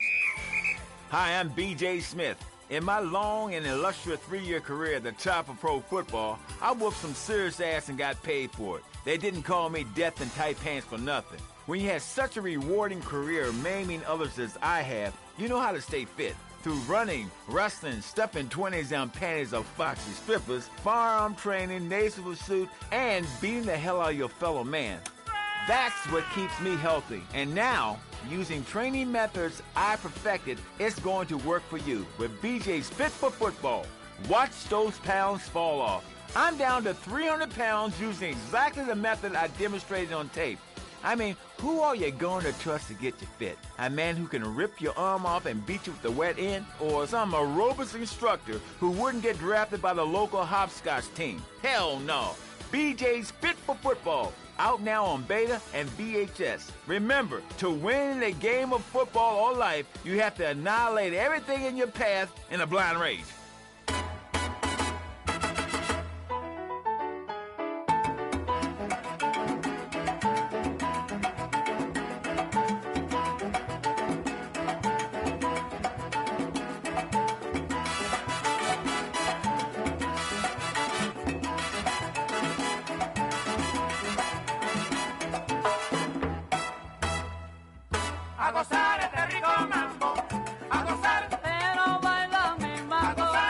Hi, I'm B.J. Smith. In my long and illustrious 3-year career at the top of pro football, I whooped some serious ass and got paid for it. They didn't call me death in tight pants for nothing. When you have such a rewarding career maiming others as I have, you know how to stay fit. Through running, wrestling, stuffing 20s down panties of foxy strippers, firearm training, nasal pursuit, and beating the hell out of your fellow man. That's what keeps me healthy. And now, using training methods I perfected, it's going to work for you with BJ's Fit for Football. Watch those pounds fall off. I'm down to 300 pounds using exactly the method I demonstrated on tape. I mean, who are you going to trust to get you fit? A man who can rip your arm off and beat you with the wet end? Or some aerobics instructor who wouldn't get drafted by the local hopscotch team? Hell no. BJ's Fit for Football. Out now on beta and VHS. Remember, to win in a game of football or life, you have to annihilate everything in your path in a blind rage. A gozar este rico mambo, a gozar, pero baila mi mambo.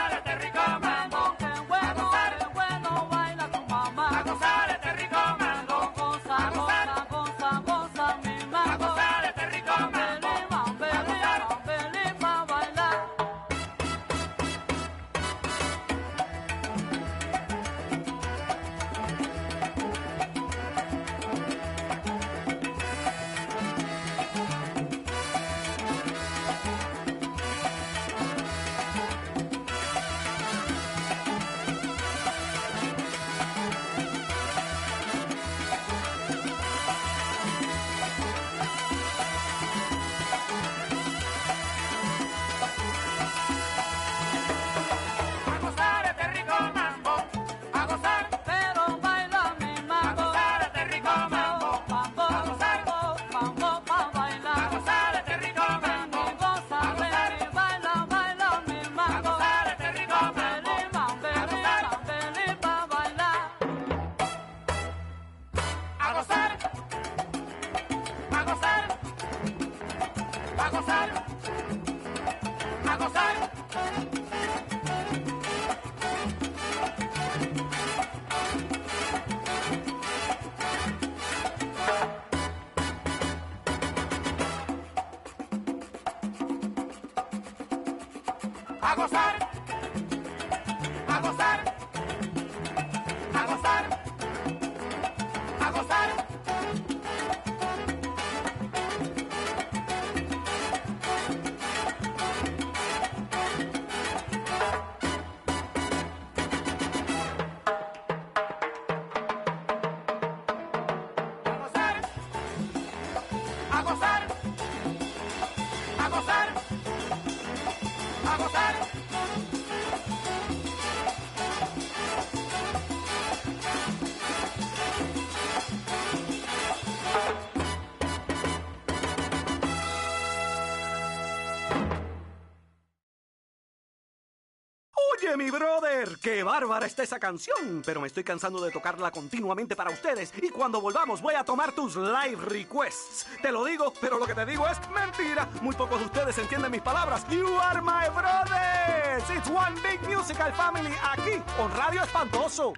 A gozar. A gozar. A gozar. A gozar. A gozar. A gozar. A gozar. Oye, mi brother, qué bárbara está esa canción, pero me estoy cansando de tocarla continuamente para ustedes y cuando volvamos voy a tomar tus live requests. Te lo digo, pero lo que te digo es mentira. Muy pocos de ustedes entienden mis palabras. You are my brothers. It's one big musical family aquí, on Radio Espantoso.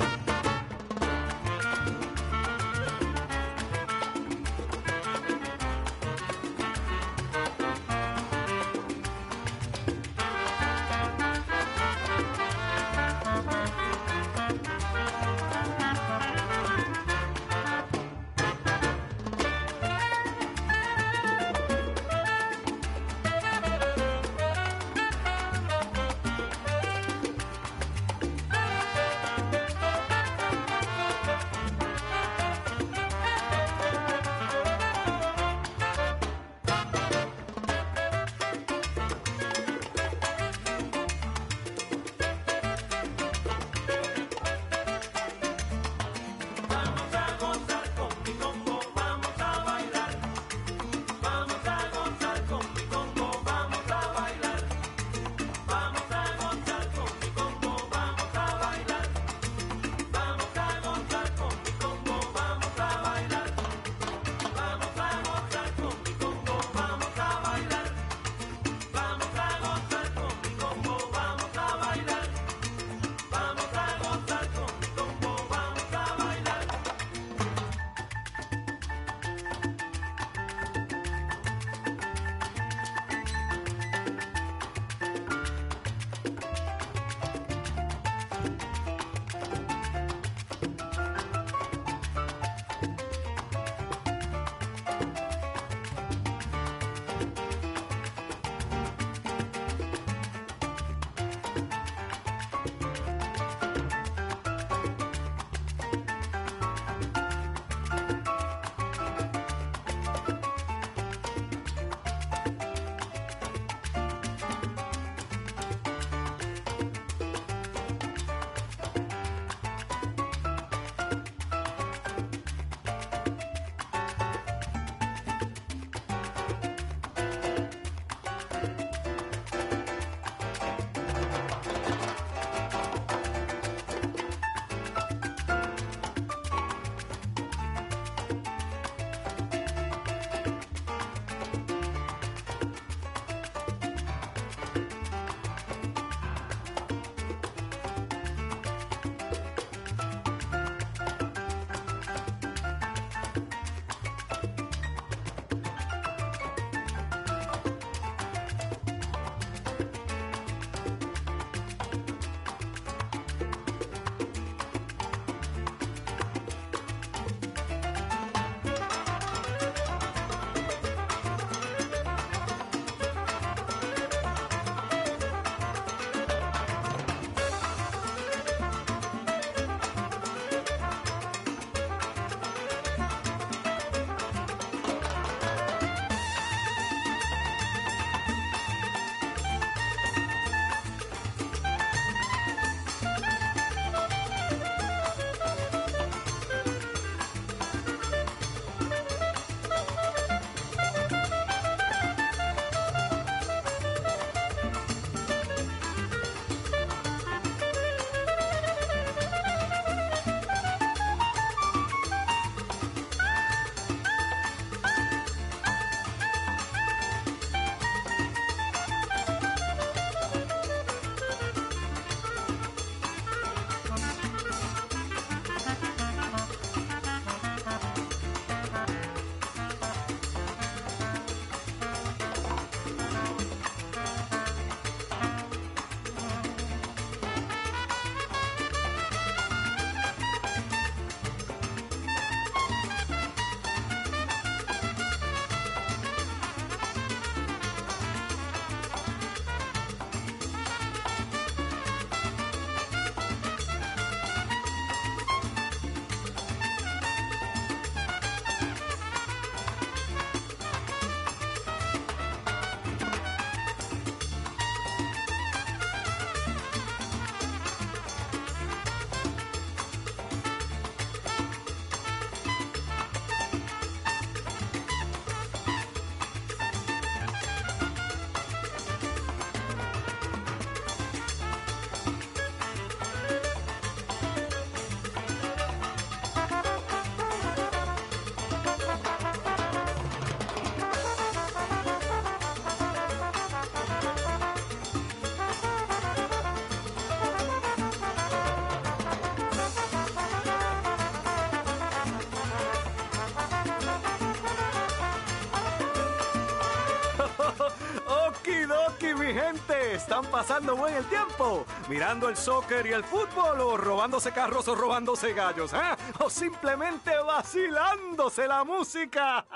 están pasando buen el tiempo? ¿Mirando el soccer y el fútbol o robándose carros o robándose gallos? ¿O simplemente vacilándose la música?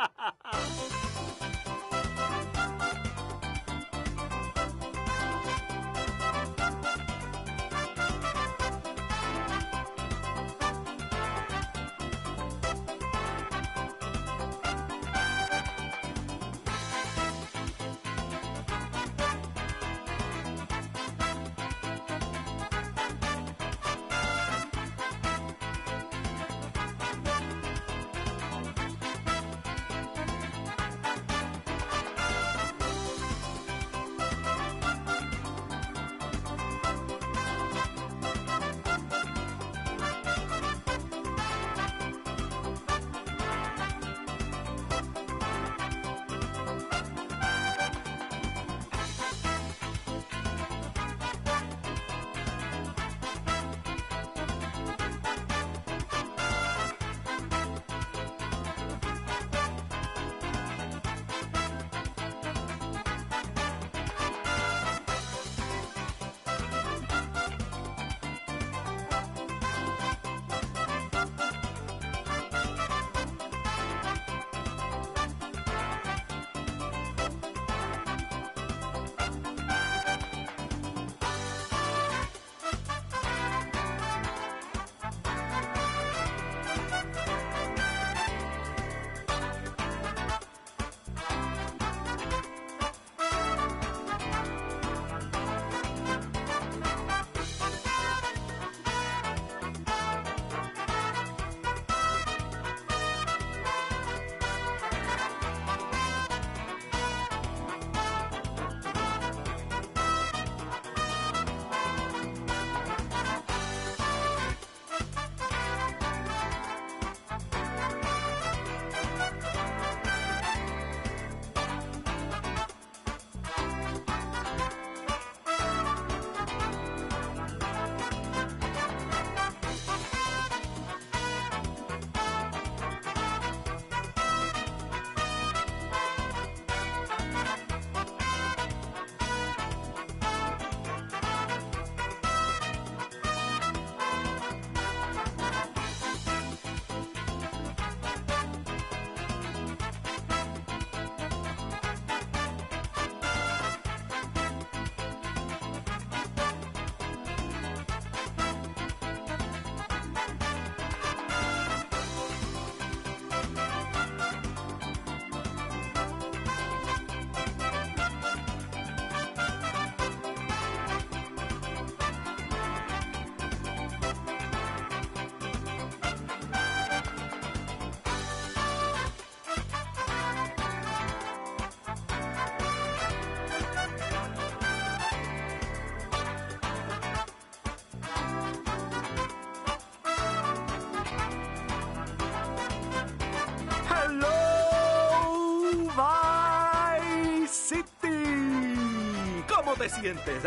¿Te sientes?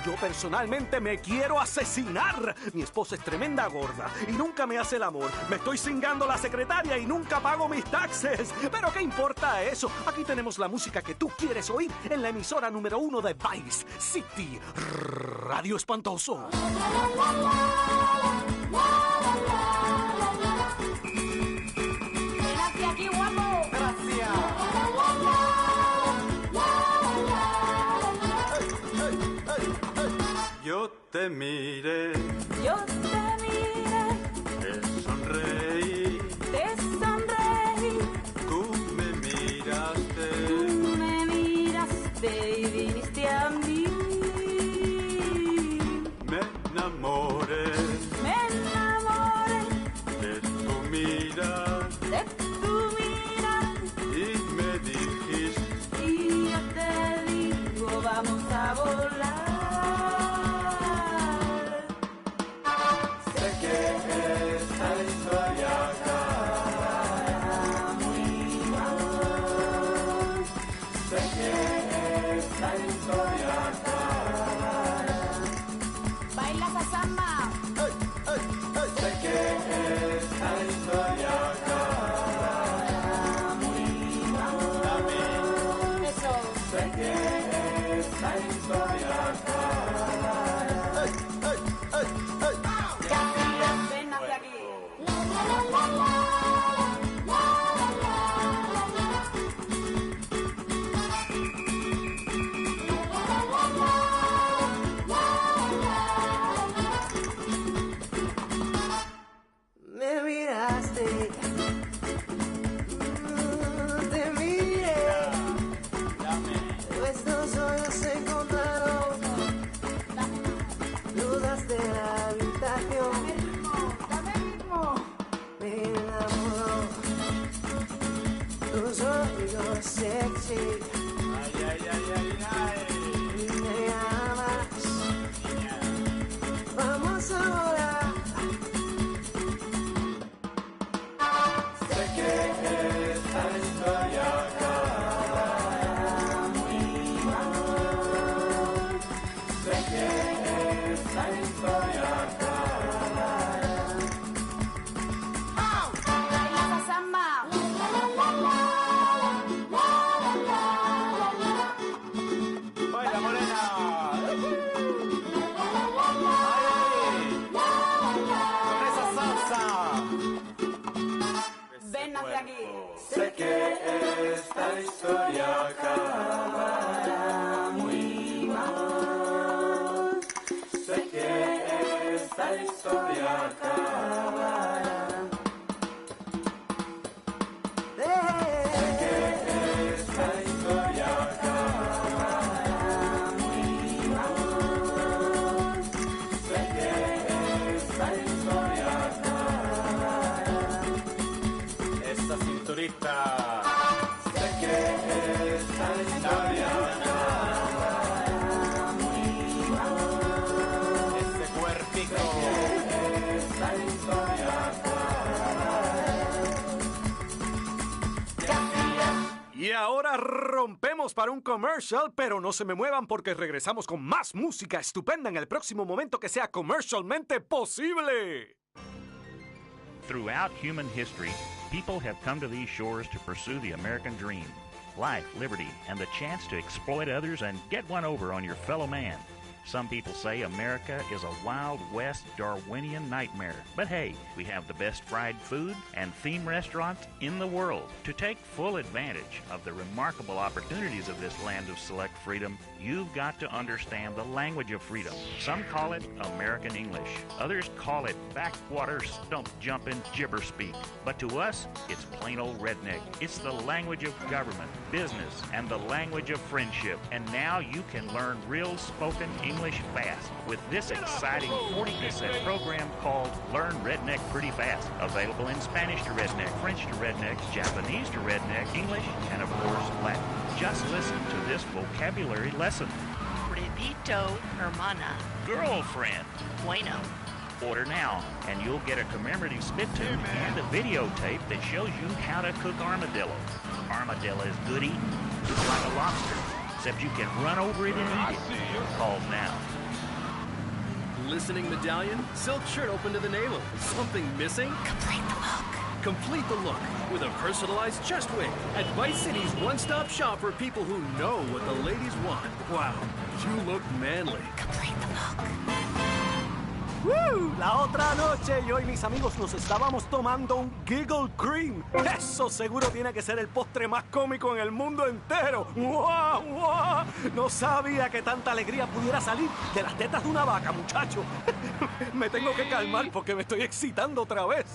Yo personalmente me quiero asesinar. Mi esposa es tremenda gorda y nunca me hace el amor. Me estoy cingando la secretaria y nunca pago mis taxes. Pero ¿qué importa eso? Aquí tenemos la música que tú quieres oír en la emisora número 1 de Vice City, Radio Espantoso. Gracias, aquí guapo. Gracias. Yo te miré, Yo te miré, te sonreí, tú me miraste, tú me miraste y viniste a mí. me enamoré de tu mirada y me dijiste, y yo te digo, vamos a volar. Vamos ahora. Sé que esta historia acabará muy mal. Sé que esta historia acabará. La Isa Samba. Baila, morena. Con esa salsa. Ven hacia aquí. Sé que esta historia acabará muy mal. Sé que esta historia acabará. Sé que esta historia acabará muy mal. Sé que esta historia acabará. Esa cinturita. Sé que esta historia acabará muy mal. Ese cuerpito. Esta historia Y ahora rompemos para un commercial, pero no se me muevan porque regresamos con más música estupenda en el próximo momento que sea comercialmente posible. Throughout human history, people have come to these shores to pursue the American dream. Life, liberty, and the chance to exploit others and get one over on your fellow man. Some people say America is a Wild West Darwinian nightmare. But hey, we have the best fried food and theme restaurants in the world. To take full advantage of the remarkable opportunities of this land of select freedom, you've got to understand the language of freedom. Some call it American English. Others call it backwater stump-jumping gibber speak. But to us, it's plain old redneck. It's the language of government, business, and the language of friendship. And now you can learn real spoken English fast with this exciting 40-cassette program called Learn Redneck Pretty Fast. Available in Spanish to redneck, French to redneck, Japanese to redneck, English, and of course Latin. Just listen to this vocabulary lesson. Repito, hermana. Girlfriend. Bueno. Order now, and you'll get a commemorative spit tune and a videotape that shows you how to cook armadillo. Armadillo is good eating, just like a lobster, except you can run over it and eat it. Call now. Listening medallion, silk shirt open to the navel. Something missing? Complete the look. Complete the look with a personalized chest wig at Vice City's one-stop shop for people who know what the ladies want. Wow, you look manly. Complete the look. ¡Woo! La otra noche yo y mis amigos nos estábamos tomando un Giggle Cream. Eso seguro tiene que ser el postre más cómico en el mundo entero. ¡Guau, guau! No sabía que tanta alegría pudiera salir de las tetas de una vaca, muchacho. Me tengo que calmar porque me estoy excitando otra vez.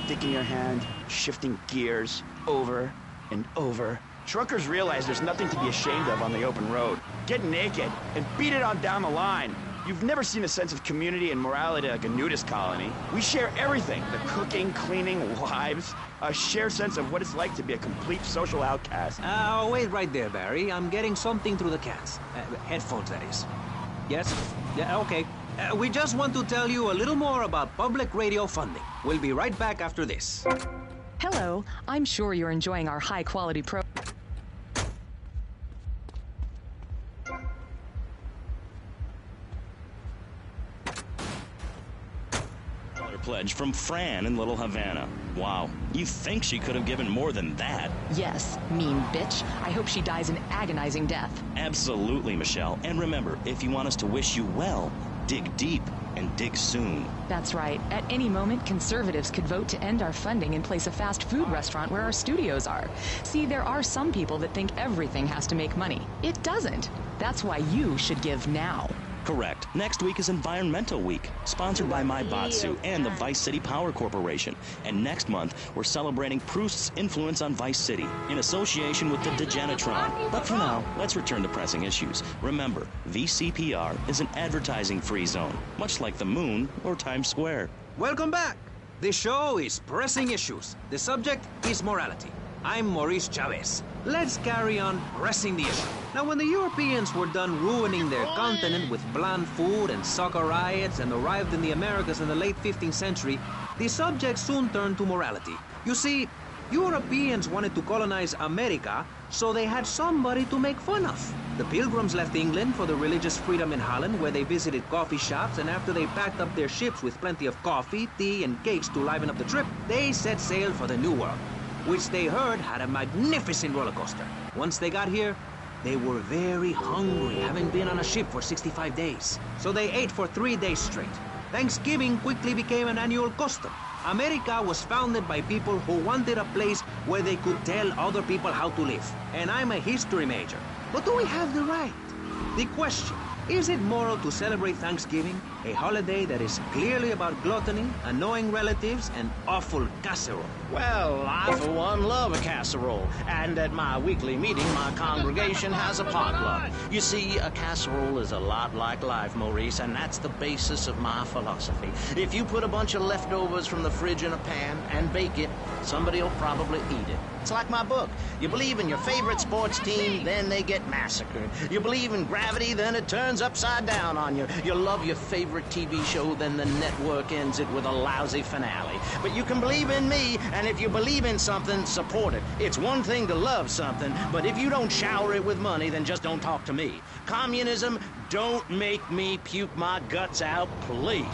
Sticking your hand, shifting gears, over and over. Truckers realize there's nothing to be ashamed of on the open road. Get naked and beat it on down the line. You've never seen a sense of community and morality like a nudist colony. We share everything. The cooking, cleaning, wives. A shared sense of what it's like to be a complete social outcast. Wait right there, Barry. I'm getting something through the cats. Headphones, that is. Yes? Yeah, okay. We just want to tell you a little more about public radio funding. We'll be right back after this. Hello, I'm sure you're enjoying our high-quality pledge from Fran in Little Havana. Wow, you think she could have given more than that? Yes, mean bitch. I hope she dies an agonizing death. Absolutely, Michelle. And remember, if you want us to wish you well, dig deep and dig soon. That's right. At any moment, conservatives could vote to end our funding and place a fast food restaurant where our studios are. See, there are some people that think everything has to make money. It doesn't. That's why you should give now. Correct. Next week is Environmental Week, sponsored by My Batsu and the Vice City Power Corporation. And next month, we're celebrating Proust's influence on Vice City in association with the Degenitron. But for now, let's return to pressing issues. Remember, VCPR is an advertising-free zone, much like the moon or Times Square. Welcome back. This show is Pressing Issues. The subject is morality. I'm Maurice Chavez. Let's carry on pressing the issue. Now, when the Europeans were done ruining their continent with bland food and soccer riots and arrived in the Americas in the late 15th century, the subject soon turned to morality. You see, Europeans wanted to colonize America, so they had somebody to make fun of. The Pilgrims left England for the religious freedom in Holland, where they visited coffee shops, and after they packed up their ships with plenty of coffee, tea, and cakes to liven up the trip, they set sail for the New World, which they heard had a magnificent roller coaster. Once they got here, they were very hungry, having been on a ship for 65 days. So they ate for 3 days straight. Thanksgiving quickly became an annual custom. America was founded by people who wanted a place where they could tell other people how to live. And I'm a history major. But do we have the right? The question, is it moral to celebrate Thanksgiving, a holiday that is clearly about gluttony, annoying relatives, and awful casserole? Well, I, for one, love a casserole. And at my weekly meeting, my congregation has a potluck. You see, a casserole is a lot like life, Maurice, and that's the basis of my philosophy. If you put a bunch of leftovers from the fridge in a pan and bake it, somebody will probably eat it. It's like my book. You believe in your favorite sports team, then they get massacred. You believe in gravity, then it turns upside down on you. You love your favorite TV show, then the network ends it with a lousy finale. But you can believe in me, and if you believe in something, support it. It's one thing to love something, but if you don't shower it with money, then just don't talk to me. Communism, don't make me puke my guts out, please.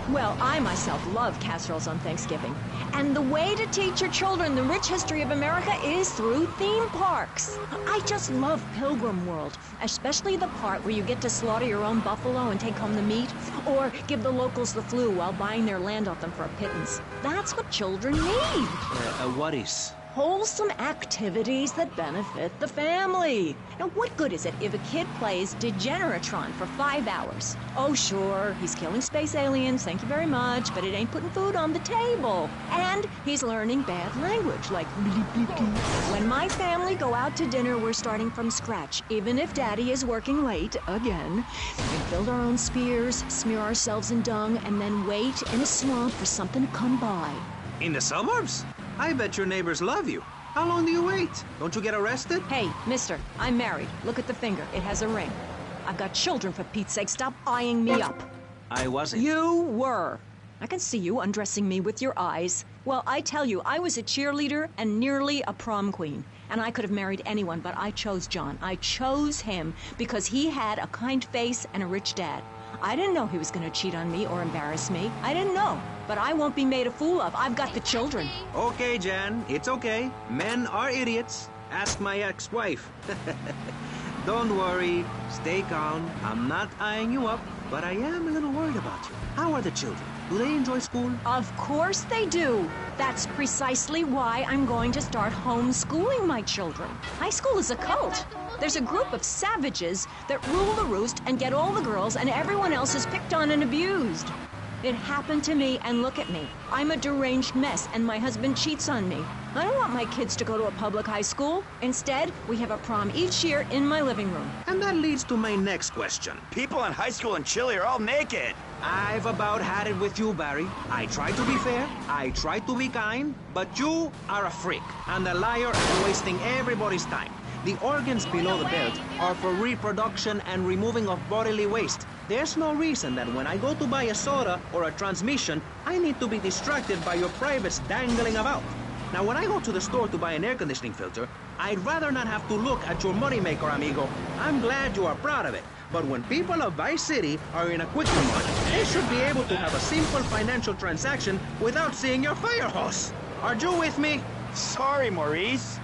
Well, I myself love casseroles on Thanksgiving. And the way to teach your children the rich history of America is through theme parks. I just love Pilgrim World, especially the part where you get to slaughter your own buffalo and take home the meat, or give the locals the flu while buying their land off them for a pittance. That's what children need. What is? Wholesome activities that benefit the family. Now, what good is it if a kid plays Degeneratron for 5 hours? Oh, sure, he's killing space aliens, thank you very much, but it ain't putting food on the table. And he's learning bad language, like when my family go out to dinner, we're starting from scratch, even if Daddy is working late again. We build our own spears, smear ourselves in dung, and then wait in a swamp for something to come by. In the suburbs? I bet your neighbors love you. How long do you wait? Don't you get arrested? Hey, mister, I'm married. Look at the finger. It has a ring. I've got children, for Pete's sake. Stop eyeing me up. I wasn't. You were. I can see you undressing me with your eyes. Well, I tell you, I was a cheerleader and nearly a prom queen. And I could have married anyone, but I chose John. I chose him because he had a kind face and a rich dad. I didn't know he was going to cheat on me or embarrass me. I didn't know. But I won't be made a fool of. I've got the children. Okay, Jan. It's okay. Men are idiots. Ask my ex-wife. Don't worry. Stay calm. I'm not eyeing you up, but I am a little worried about you. How are the children? Do they enjoy school? Of course they do. That's precisely why I'm going to start homeschooling my children. High school is a cult. There's a group of savages that rule the roost and get all the girls, and everyone else is picked on and abused. It happened to me, and look at me. I'm a deranged mess, and my husband cheats on me. I don't want my kids to go to a public high school. Instead, we have a prom each year in my living room. And that leads to my next question. People in high school in Chile are all naked. I've about had it with you, Barry. I try to be fair, I try to be kind, but you are a freak and a liar and wasting everybody's time. The organs below the belt are for reproduction and removing of bodily waste. There's no reason that when I go to buy a soda or a transmission, I need to be distracted by your privates dangling about. Now, when I go to the store to buy an air conditioning filter, I'd rather not have to look at your moneymaker, amigo. I'm glad you are proud of it. But when people of Vice City are in a quickie mart, they should be able to have a simple financial transaction without seeing your fire hose. Are you with me? Sorry, Maurice.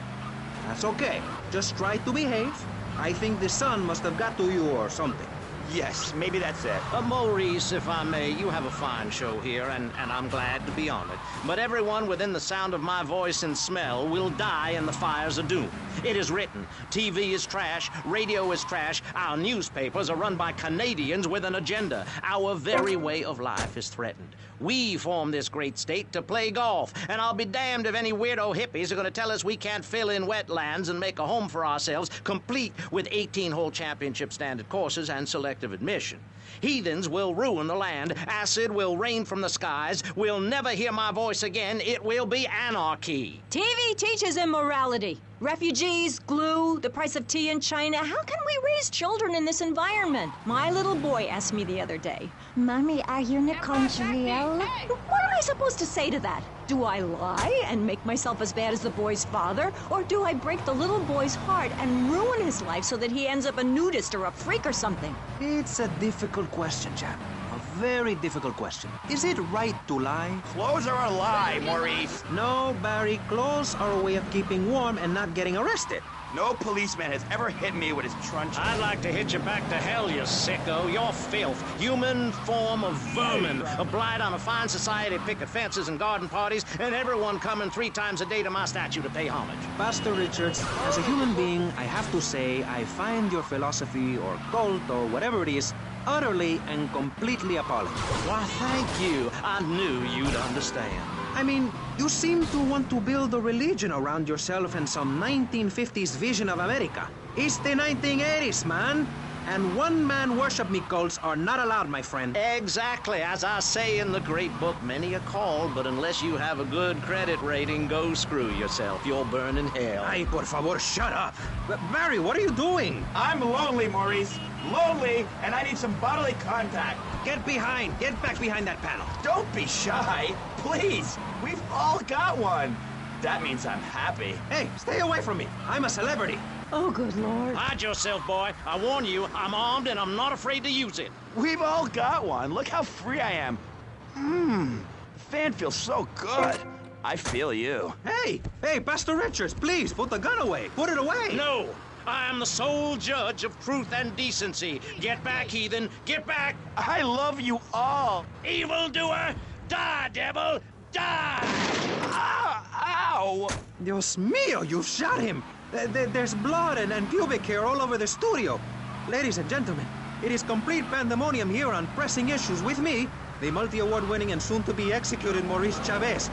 That's okay. Just try to behave. I think the sun must have got to you or something. Yes, maybe that's it. Maurice, if I may, you have a fine show here, and I'm glad to be on it. But everyone within the sound of my voice and smell will die in the fires of doom. It is written. TV is trash. Radio is trash. Our newspapers are run by Canadians with an agenda. Our very way of life is threatened. We formed this great state to play golf, and I'll be damned if any weirdo hippies are going to tell us we can't fill in wetlands and make a home for ourselves, complete with 18-hole championship standard courses and selective admission. Heathens will ruin the land. Acid will rain from the skies. We'll never hear my voice again. It will be anarchy. TV teaches immorality. Refugees, glue, the price of tea in China. How can we raise children in this environment? My little boy asked me the other day, Mommy, are you Nicole real? What am I supposed to say to that? Do I lie and make myself as bad as the boy's father? Or do I break the little boy's heart and ruin his life so that he ends up a nudist or a freak or something? It's a difficult question, Jack. A very difficult question. Is it right to lie? Clothes are a lie, Maurice. No, Barry. Clothes are a way of keeping warm and not getting arrested. No policeman has ever hit me with his truncheon. I'd like to hit you back to hell, you sicko. You're filth. Human form of vermin. A blight on a fine society, picket fences and garden parties, and everyone coming 3 times a day to my statue to pay homage. Pastor Richards, as a human being, I have to say I find your philosophy or cult or whatever it is utterly and completely appalling. Why, thank you. I knew you'd understand. I mean, you seem to want to build a religion around yourself and some 1950s vision of America. It's the 1980s, man. And one-man worship me cults are not allowed, my friend. Exactly. As I say in the great book, many are called, but unless you have a good credit rating, go screw yourself. You'll burn in hell. Ay, por favor, shut up. Barry, what are you doing? I'm lonely, Maurice. Lonely, and I need some bodily contact. Get back behind that panel. Don't be shy, please. We've all got one. That means I'm happy. Hey, stay away from me. I'm a celebrity. Oh, good Lord. Hide yourself, boy. I warn you, I'm armed and I'm not afraid to use it. We've all got one. Look how free I am. The fan feels so good. I feel you. Hey, Pastor Richards, please, put the gun away. Put it away. No. I am the sole judge of truth and decency. Get back, heathen. Get back. I love you all. Evildoer, die, devil, die. Ow! Dios mío, you shot him. There's blood and pubic hair all over the studio. Ladies and gentlemen, it is complete pandemonium here on Pressing Issues with me, the multi-award-winning and soon-to-be executed Maurice Chavez.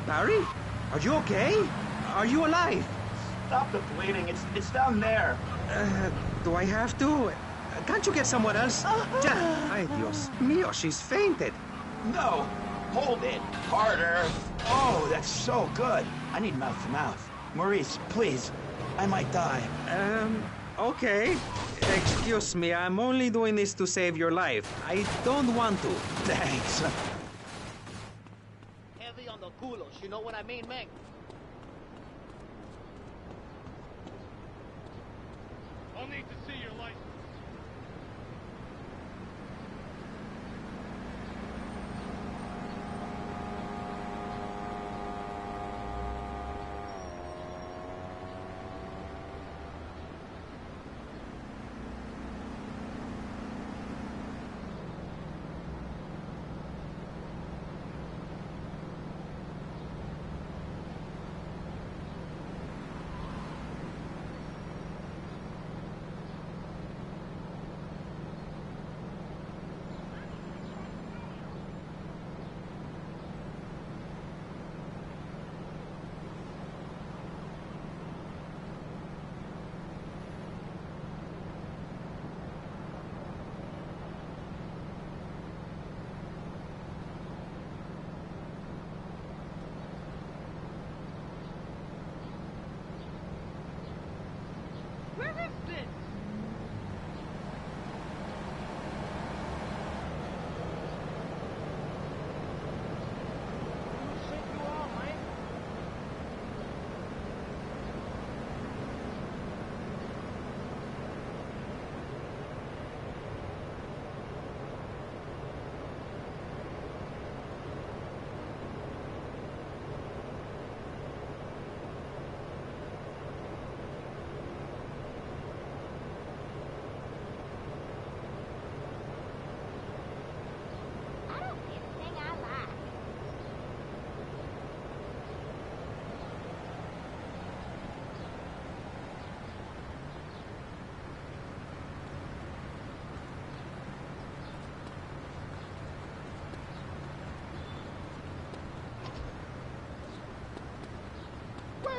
Barry, are you okay? Are you alive? Stop the bleeding. It's down there. Do I have to? Can't you get someone else? Ay, Dios mío, she's fainted. No. Hold it. Harder. Oh, that's so good. I need mouth to mouth. Maurice, please. I might die. Okay. Excuse me, I'm only doing this to save your life. I don't want to. Thanks. Heavy on the culos, you know what I mean, Meg? I'll need to see your license.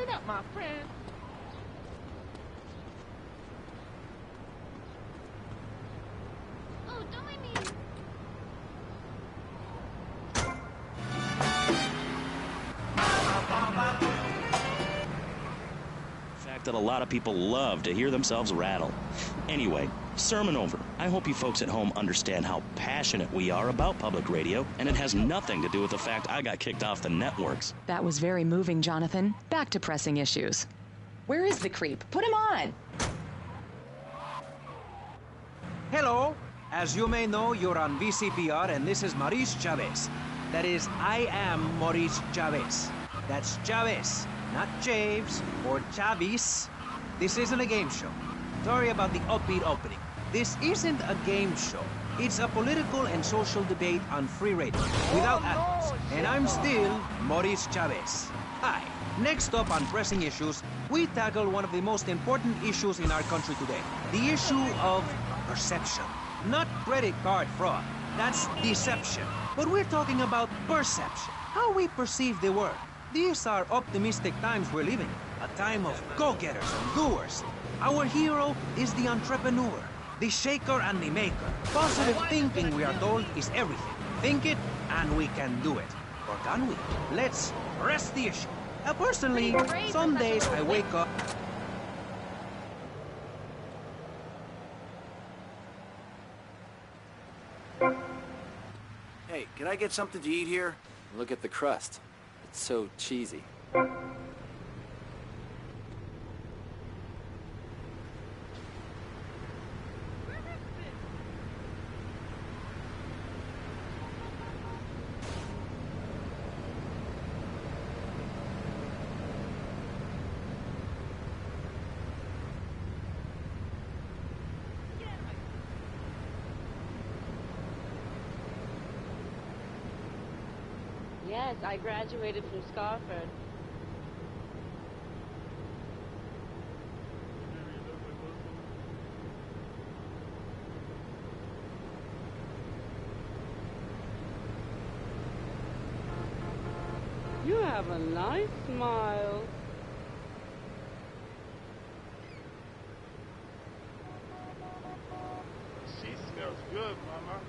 Wait up, my friend. Oh, don't make me... Fact that a lot of people love to hear themselves rattle. Anyway, sermon over. I hope you folks at home understand how passionate we are about public radio, and it has nothing to do with the fact I got kicked off the networks. That was very moving, Jonathan. Back to pressing issues. Where is the creep? Put him on! Hello. As you may know, you're on VCPR, and this is Maurice Chavez. That is, I am Maurice Chavez. That's Chavez, not Chaves or Chavis. This isn't a game show. Sorry about the upbeat opening. This isn't a game show. It's a political and social debate on free radio, without adults. And I'm still Maurice Chavez. Hi. Next up on Pressing Issues, we tackle one of the most important issues in our country today. The issue of perception. Not credit card fraud. That's deception. But we're talking about perception. How we perceive the world. These are optimistic times we're living in. A time of go-getters and doers. Our hero is the entrepreneur, the shaker and the maker. Positive thinking, we are told, is everything. Think it, and we can do it. Or can we? Let's press the issue. Personally, some days I wake up... Hey, can I get something to eat here? Look at the crust. It's so cheesy. Yes, I graduated from Scarford. You have a nice smile. She smells good, Mama.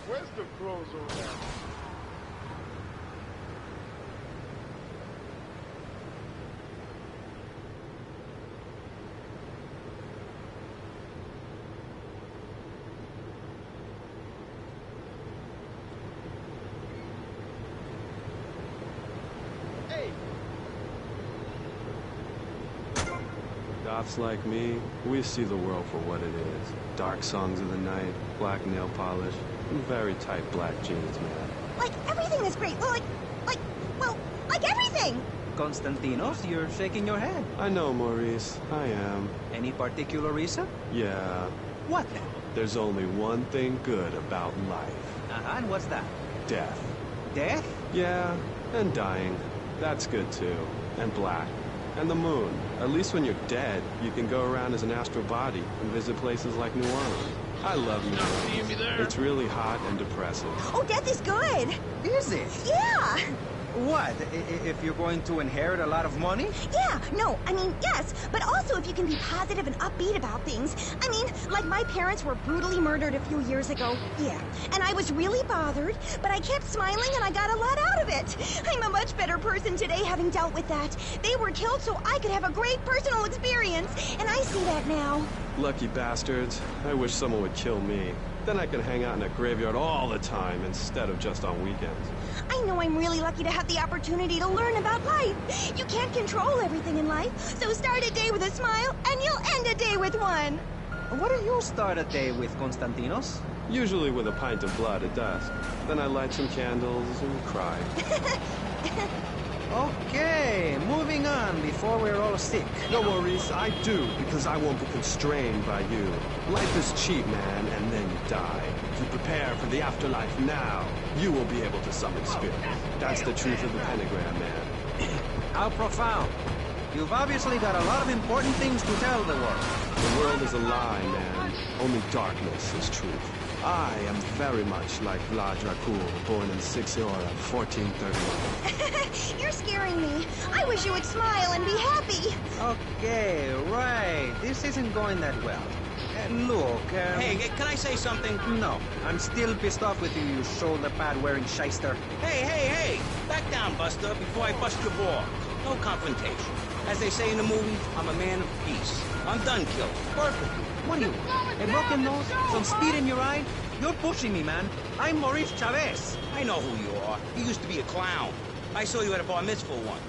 Where's the crows over there? Goths like me, we see the world for what it is. Dark songs of the night, black nail polish, and very tight black jeans, man. Like, everything is great. Well, like everything. Constantinos, you're shaking your head. I know, Maurice. I am. Any particular reason? Yeah. What then? There's only one thing good about life. And what's that? Death. Death? Yeah, and dying. That's good too. And black. And the moon. At least when you're dead, you can go around as an astral body and visit places like New Orleans. I love New Orleans. It's really hot and depressing. Oh, death is good. Is it? Yeah. What? If you're going to inherit a lot of money? Yeah, no, I mean, yes, but also if you can be positive and upbeat about things. I mean, like my parents were brutally murdered a few years ago. Yeah, and I was really bothered, but I kept smiling and I got a lot out of it. I'm a much better person today having dealt with that. They were killed so I could have a great personal experience, and I see that now. Lucky bastards. I wish someone would kill me. Then I could hang out in a graveyard all the time instead of just on weekends. I know I'm really lucky to have the opportunity to learn about life. You can't control everything in life, so start a day with a smile, and you'll end a day with one. What do you start a day with, Constantinos? Usually with a pint of blood at dusk. Then I light some candles and cry. Okay, moving on before we're all sick. No, Maurice, I do, because I won't be constrained by you. Life is cheap, man, and then you die. If you prepare for the afterlife now, you will be able to summon spirits. That's the truth of the pentagram, man. How profound. You've obviously got a lot of important things to tell the world. The world is a lie, man. Only darkness is truth. I am very much like Vlad Dracul, born in Sixiora, 1431. You're scaring me. I wish you would smile and be happy. Okay, right. This isn't going that well. Look, Hey, can I say something? No, I'm still pissed off with you, you shoulder pad wearing shyster. Hey! Back down, Buster, before I bust your ball. No confrontation. As they say in the movies, I'm a man of peace. I'm done killing. Perfect. What are you? A broken nose? Some speed in your eye? You're pushing me, man. I'm Maurice Chavez. I know who you are. You used to be a clown. I saw you at a bar mitzvah once.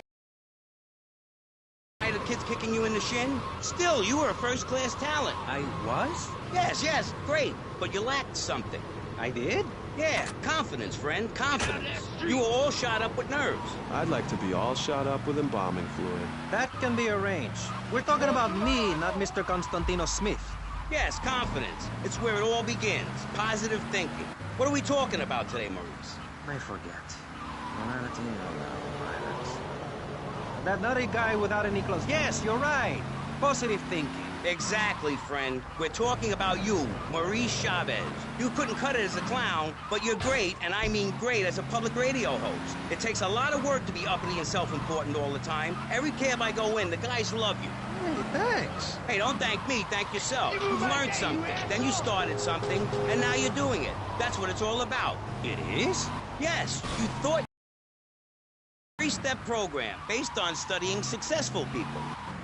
The kids kicking you in the shin? Still, you were a first-class talent. I was? Yes, great. But you lacked something. I did? Yeah, confidence, friend, confidence. You were all shot up with nerves. I'd like to be all shot up with embalming fluid. That can be arranged. We're talking about me, not Mr. Constantino Smith. Yes, confidence. It's where it all begins. Positive thinking. What are we talking about today, Maurice? I forget. That nutty guy without any clothes. Yes, you're right. Positive thinking. Exactly, friend. We're talking about you, Maurice Chavez. You couldn't cut it as a clown, but you're great, and I mean great, as a public radio host. It takes a lot of work to be uppity and self-important all the time. Every cab I go in, the guys love you. Hey, thanks. Hey, don't thank me, thank yourself. You've learned something, then you started something, and now you're doing it. That's what it's all about. It is? Yes, you thought... Three-step program based on studying successful people,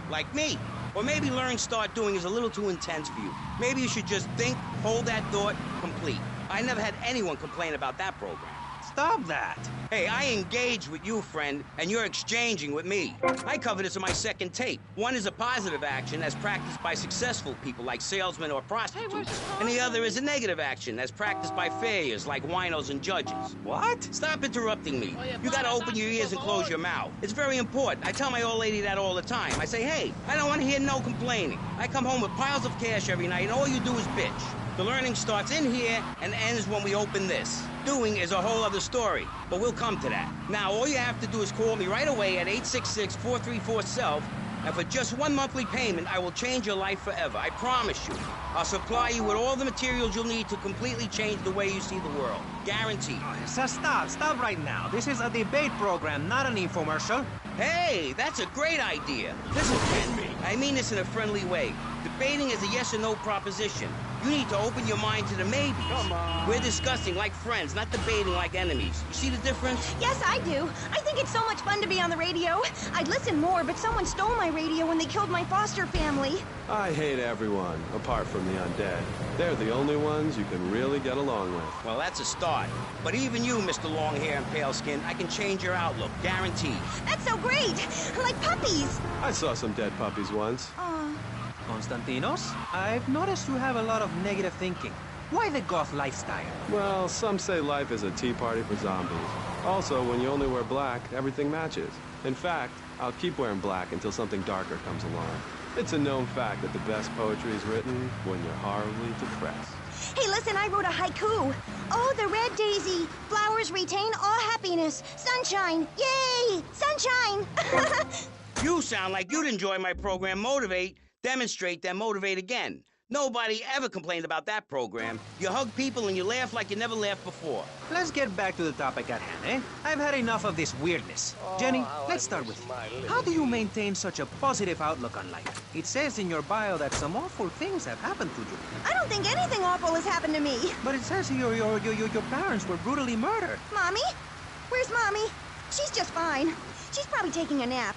like me. Or maybe learning start doing is a little too intense for you. Maybe you should just think, hold that thought, complete. I never had anyone complain about that program. Stop that. Hey, I engage with you, friend, and you're exchanging with me. I cover this in my second tape. One is a positive action as practiced by successful people like salesmen or prostitutes. And the other is a negative action as practiced by failures like winos and judges. What? Stop interrupting me. You gotta open your ears and close your mouth. It's very important. I tell my old lady that all the time. I say, hey, I don't want to hear no complaining. I come home with piles of cash every night and all you do is bitch. The learning starts in here and ends when we open this. Doing is a whole other story, but we'll come to that. Now, all you have to do is call me right away at 866-434-SELF, and for just one monthly payment, I will change your life forever. I promise you. I'll supply you with all the materials you'll need to completely change the way you see the world. Guaranteed. So stop right now. This is a debate program, not an infomercial. Hey, that's a great idea. Listen to me. I mean this in a friendly way. Debating is a yes or no proposition. You need to open your mind to the maybes. Come on. We're discussing like friends, not debating like enemies. You see the difference? Yes, I do. I think it's so much fun to be on the radio. I'd listen more, but someone stole my radio when they killed my foster family. I hate everyone, apart from the undead. They're the only ones you can really get along with. Well, that's a start. But even you, Mr. Long Hair and Pale Skin, I can change your outlook. Guaranteed. That's so great. Like puppies. I saw some dead puppies once. Constantinos, I've noticed you have a lot of negative thinking. Why the goth lifestyle? Well, some say life is a tea party for zombies. Also, when you only wear black, everything matches. In fact, I'll keep wearing black until something darker comes along. It's a known fact that the best poetry is written when you're horribly depressed. Hey, listen, I wrote a haiku. Oh, the red daisy. Flowers retain all happiness. Sunshine. Yay! Sunshine! You sound like you'd enjoy my program Motivate, Demonstrate, then Motivate Again. Nobody ever complained about that program. You hug people and you laugh like you never laughed before. Let's get back to the topic at hand, eh? I've had enough of this weirdness. Jenny, let's start with you. How do you maintain such a positive outlook on life? It says in your bio that some awful things have happened to you. I don't think anything awful has happened to me. But it says your parents were brutally murdered. Mommy? Where's Mommy? She's just fine. She's probably taking a nap.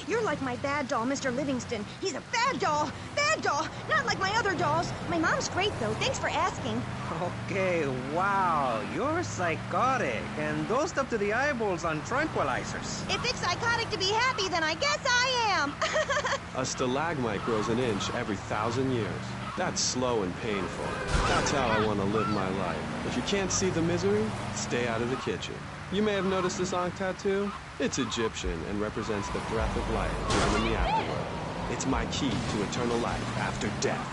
You're like my bad doll, Mr. Livingston. He's a bad doll. Bad doll. Not like my other dolls. My mom's great, though. Thanks for asking. Okay, wow. You're psychotic and dosed up to the eyeballs on tranquilizers. If it's psychotic to be happy, then I guess I am. A stalagmite grows an inch every 1,000 years. That's slow and painful. That's how I want to live my life. If you can't see the misery, stay out of the kitchen. You may have noticed this Ankh tattoo. It's Egyptian and represents the breath of life given in the afterworld. It's my key to eternal life after death.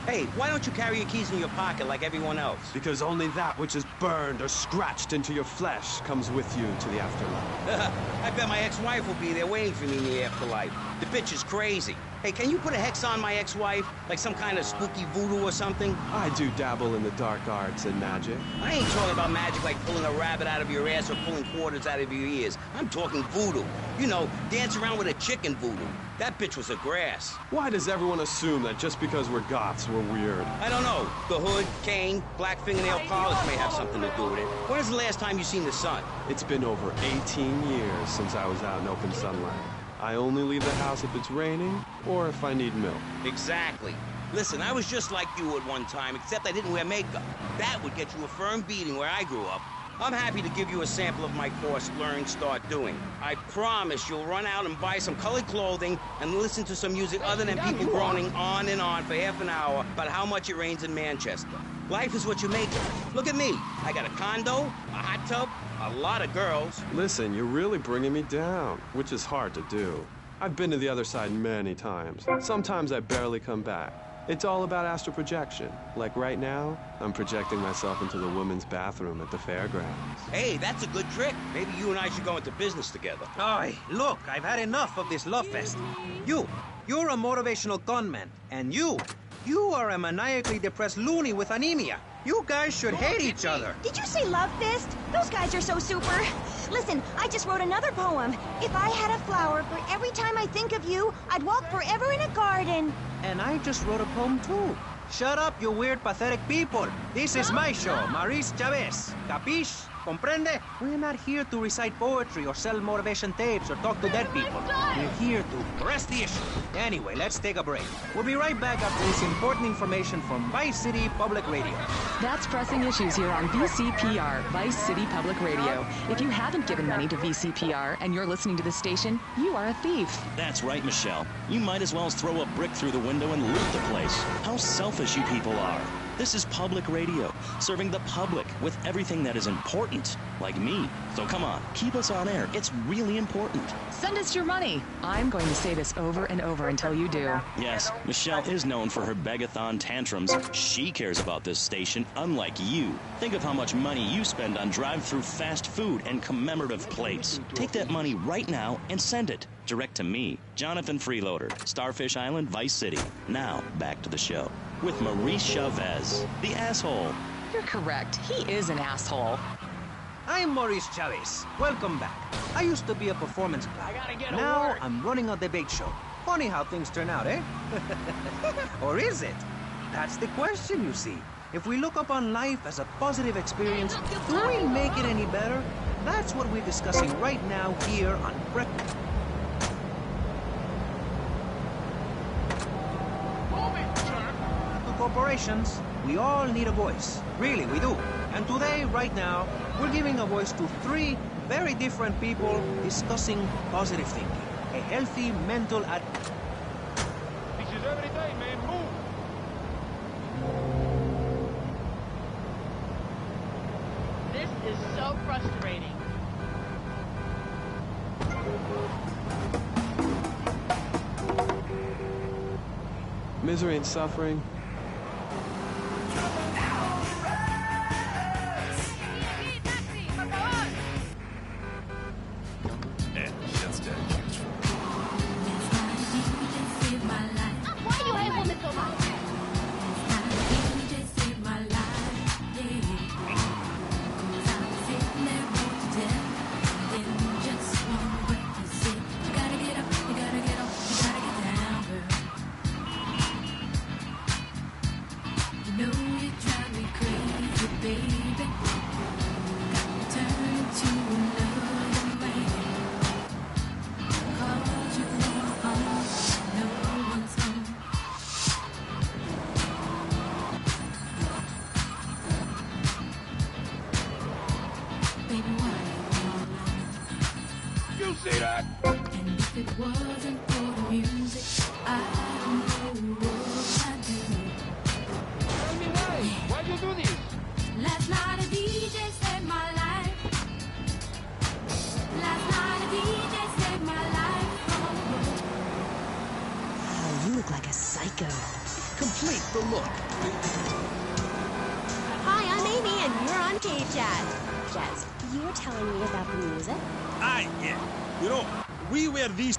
Hey, why don't you carry your keys in your pocket like everyone else? Because only that which is burned or scratched into your flesh comes with you to the afterlife. I bet my ex-wife will be there waiting for me in the afterlife. The bitch is crazy. Hey, can you put a hex on my ex-wife? Like some kind of spooky voodoo or something? I do dabble in the dark arts and magic. I ain't talking about magic like pulling a rabbit out of your ass or pulling quarters out of your ears. I'm talking voodoo. You know, dance around with a chicken voodoo. That bitch was a grass. Why does everyone assume that just because we're goths, we're weird? I don't know. The hood, cane, black fingernail polish may have something to do with it. When is the last time you seen the sun? It's been over 18 years since I was out in open sunlight. I only leave the house if it's raining or if I need milk. Exactly. Listen, I was just like you at one time, except I didn't wear makeup. That would get you a firm beating where I grew up. I'm happy to give you a sample of my course, Learn, Start Doing. I promise you'll run out and buy some colored clothing and listen to some music other than people groaning on and on for half an hour about how much it rains in Manchester. Life is what you make it. Look at me. I got a condo, a hot tub, a lot of girls. Listen, you're really bringing me down, which is hard to do. I've been to the other side many times. Sometimes I barely come back. It's all about astral projection. Like right now, I'm projecting myself into the women's bathroom at the fairgrounds. Hey, that's a good trick. Maybe you and I should go into business together. Oi, look, I've had enough of this love fest. You're a motivational gunman, and you are a maniacally depressed loony with anemia. You guys should hate each other. Did you say love fist? Those guys are so super. Listen, I just wrote another poem. If I had a flower for every time I think of you, I'd walk forever in a garden. And I just wrote a poem too. Shut up, you weird, pathetic people. This is my show, Maurice Chavez. Capiche? Comprende? We're not here to recite poetry or sell motivation tapes or talk to dead people. We're here to press the issue. Anyway, let's take a break. We'll be right back after this important information from Vice City Public Radio. That's Pressing Issues here on VCPR, Vice City Public Radio. If you haven't given money to VCPR and you're listening to this station, you are a thief. That's right, Michelle. You might as well throw a brick through the window and loot the place. How selfish you people are. This is public radio, serving the public with everything that is important, like me. So come on, keep us on air. It's really important. Send us your money. I'm going to say this over and over until you do. Yes, Michelle is known for her begathon tantrums. She cares about this station, unlike you. Think of how much money you spend on drive-through fast food and commemorative plates. Take that money right now and send it direct to me, Jonathan Freeloader, Starfish Island, Vice City. Now, back to the show with Maurice Chavez, the asshole. You're correct. He is an asshole. I'm Maurice Chavez. Welcome back. I used to be a performance guy. Now I'm running a debate show. Funny how things turn out, eh? Or is it? That's the question, you see. If we look upon life as a positive experience, do we make it any better? That's what we're discussing right now here on Breakfast. Corporations, we all need a voice. Really, we do. And today, right now, we're giving a voice to three very different people discussing positive thinking. A healthy mental This is every day, man. Move. This is so frustrating. misery and suffering. Why you hate women so much? You see that? And if it wasn't for the music, I don't know what I'd do. Tell me why'd you do this? Last night a DJ saved my life. Last night a DJ saved my life from the road. Oh, you look like a psycho. Complete the look. Hi, I'm Amy, and you're on Cave Jazz. Jazz, you were telling me about the music? Yeah. You know, we were these.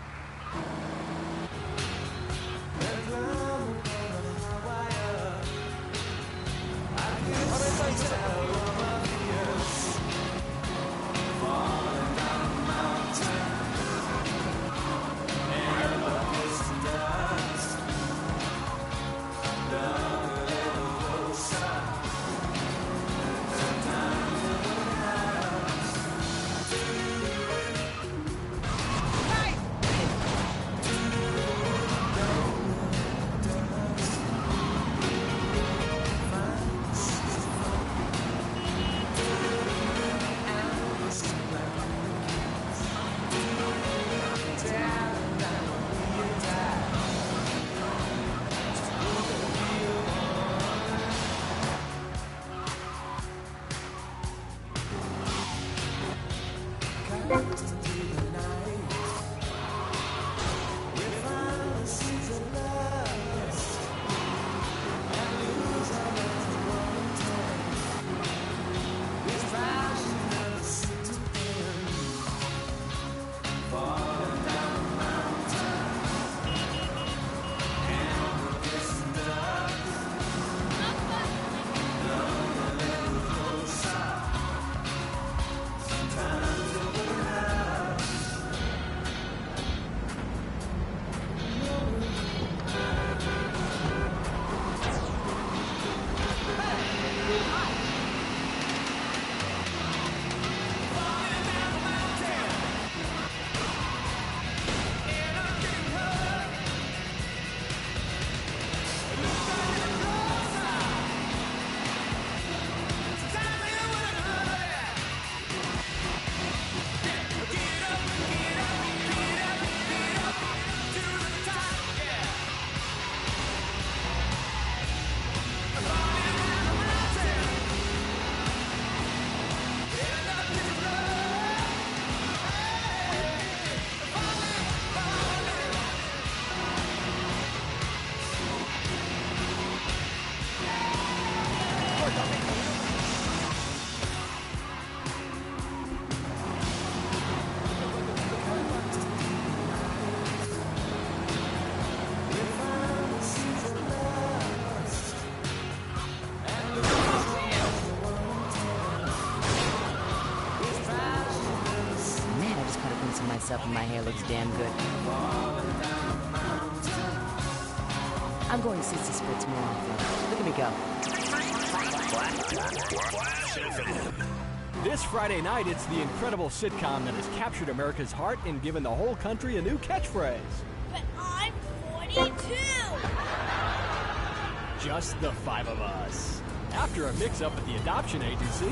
Myself and my hair looks damn good. I'm going to Sissy Splits more often. Look at me go. This Friday night, it's the incredible sitcom that has captured America's heart and given the whole country a new catchphrase. But I'm 42! Just the five of us. After a mix-up at the adoption agency,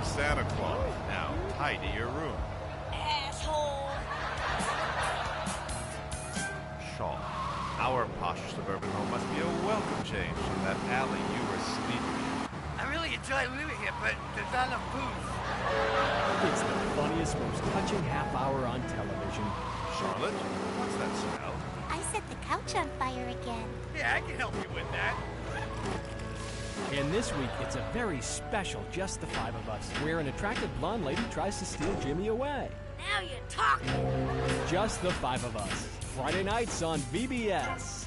Santa Claus. Now, tidy your room. Asshole! Our posh suburban home must be a welcome change from that alley you were sleeping in. I really enjoy living here, but there's not enough booze. It's the funniest, most touching half hour on television. Charlotte, what's that smell? I set the couch on fire again. Yeah, I can help you with that. And this week, it's a very special Just the Five of Us, where an attractive blonde lady tries to steal Jimmy away. Now you're talking. Just the Five of Us. Friday nights on VBS.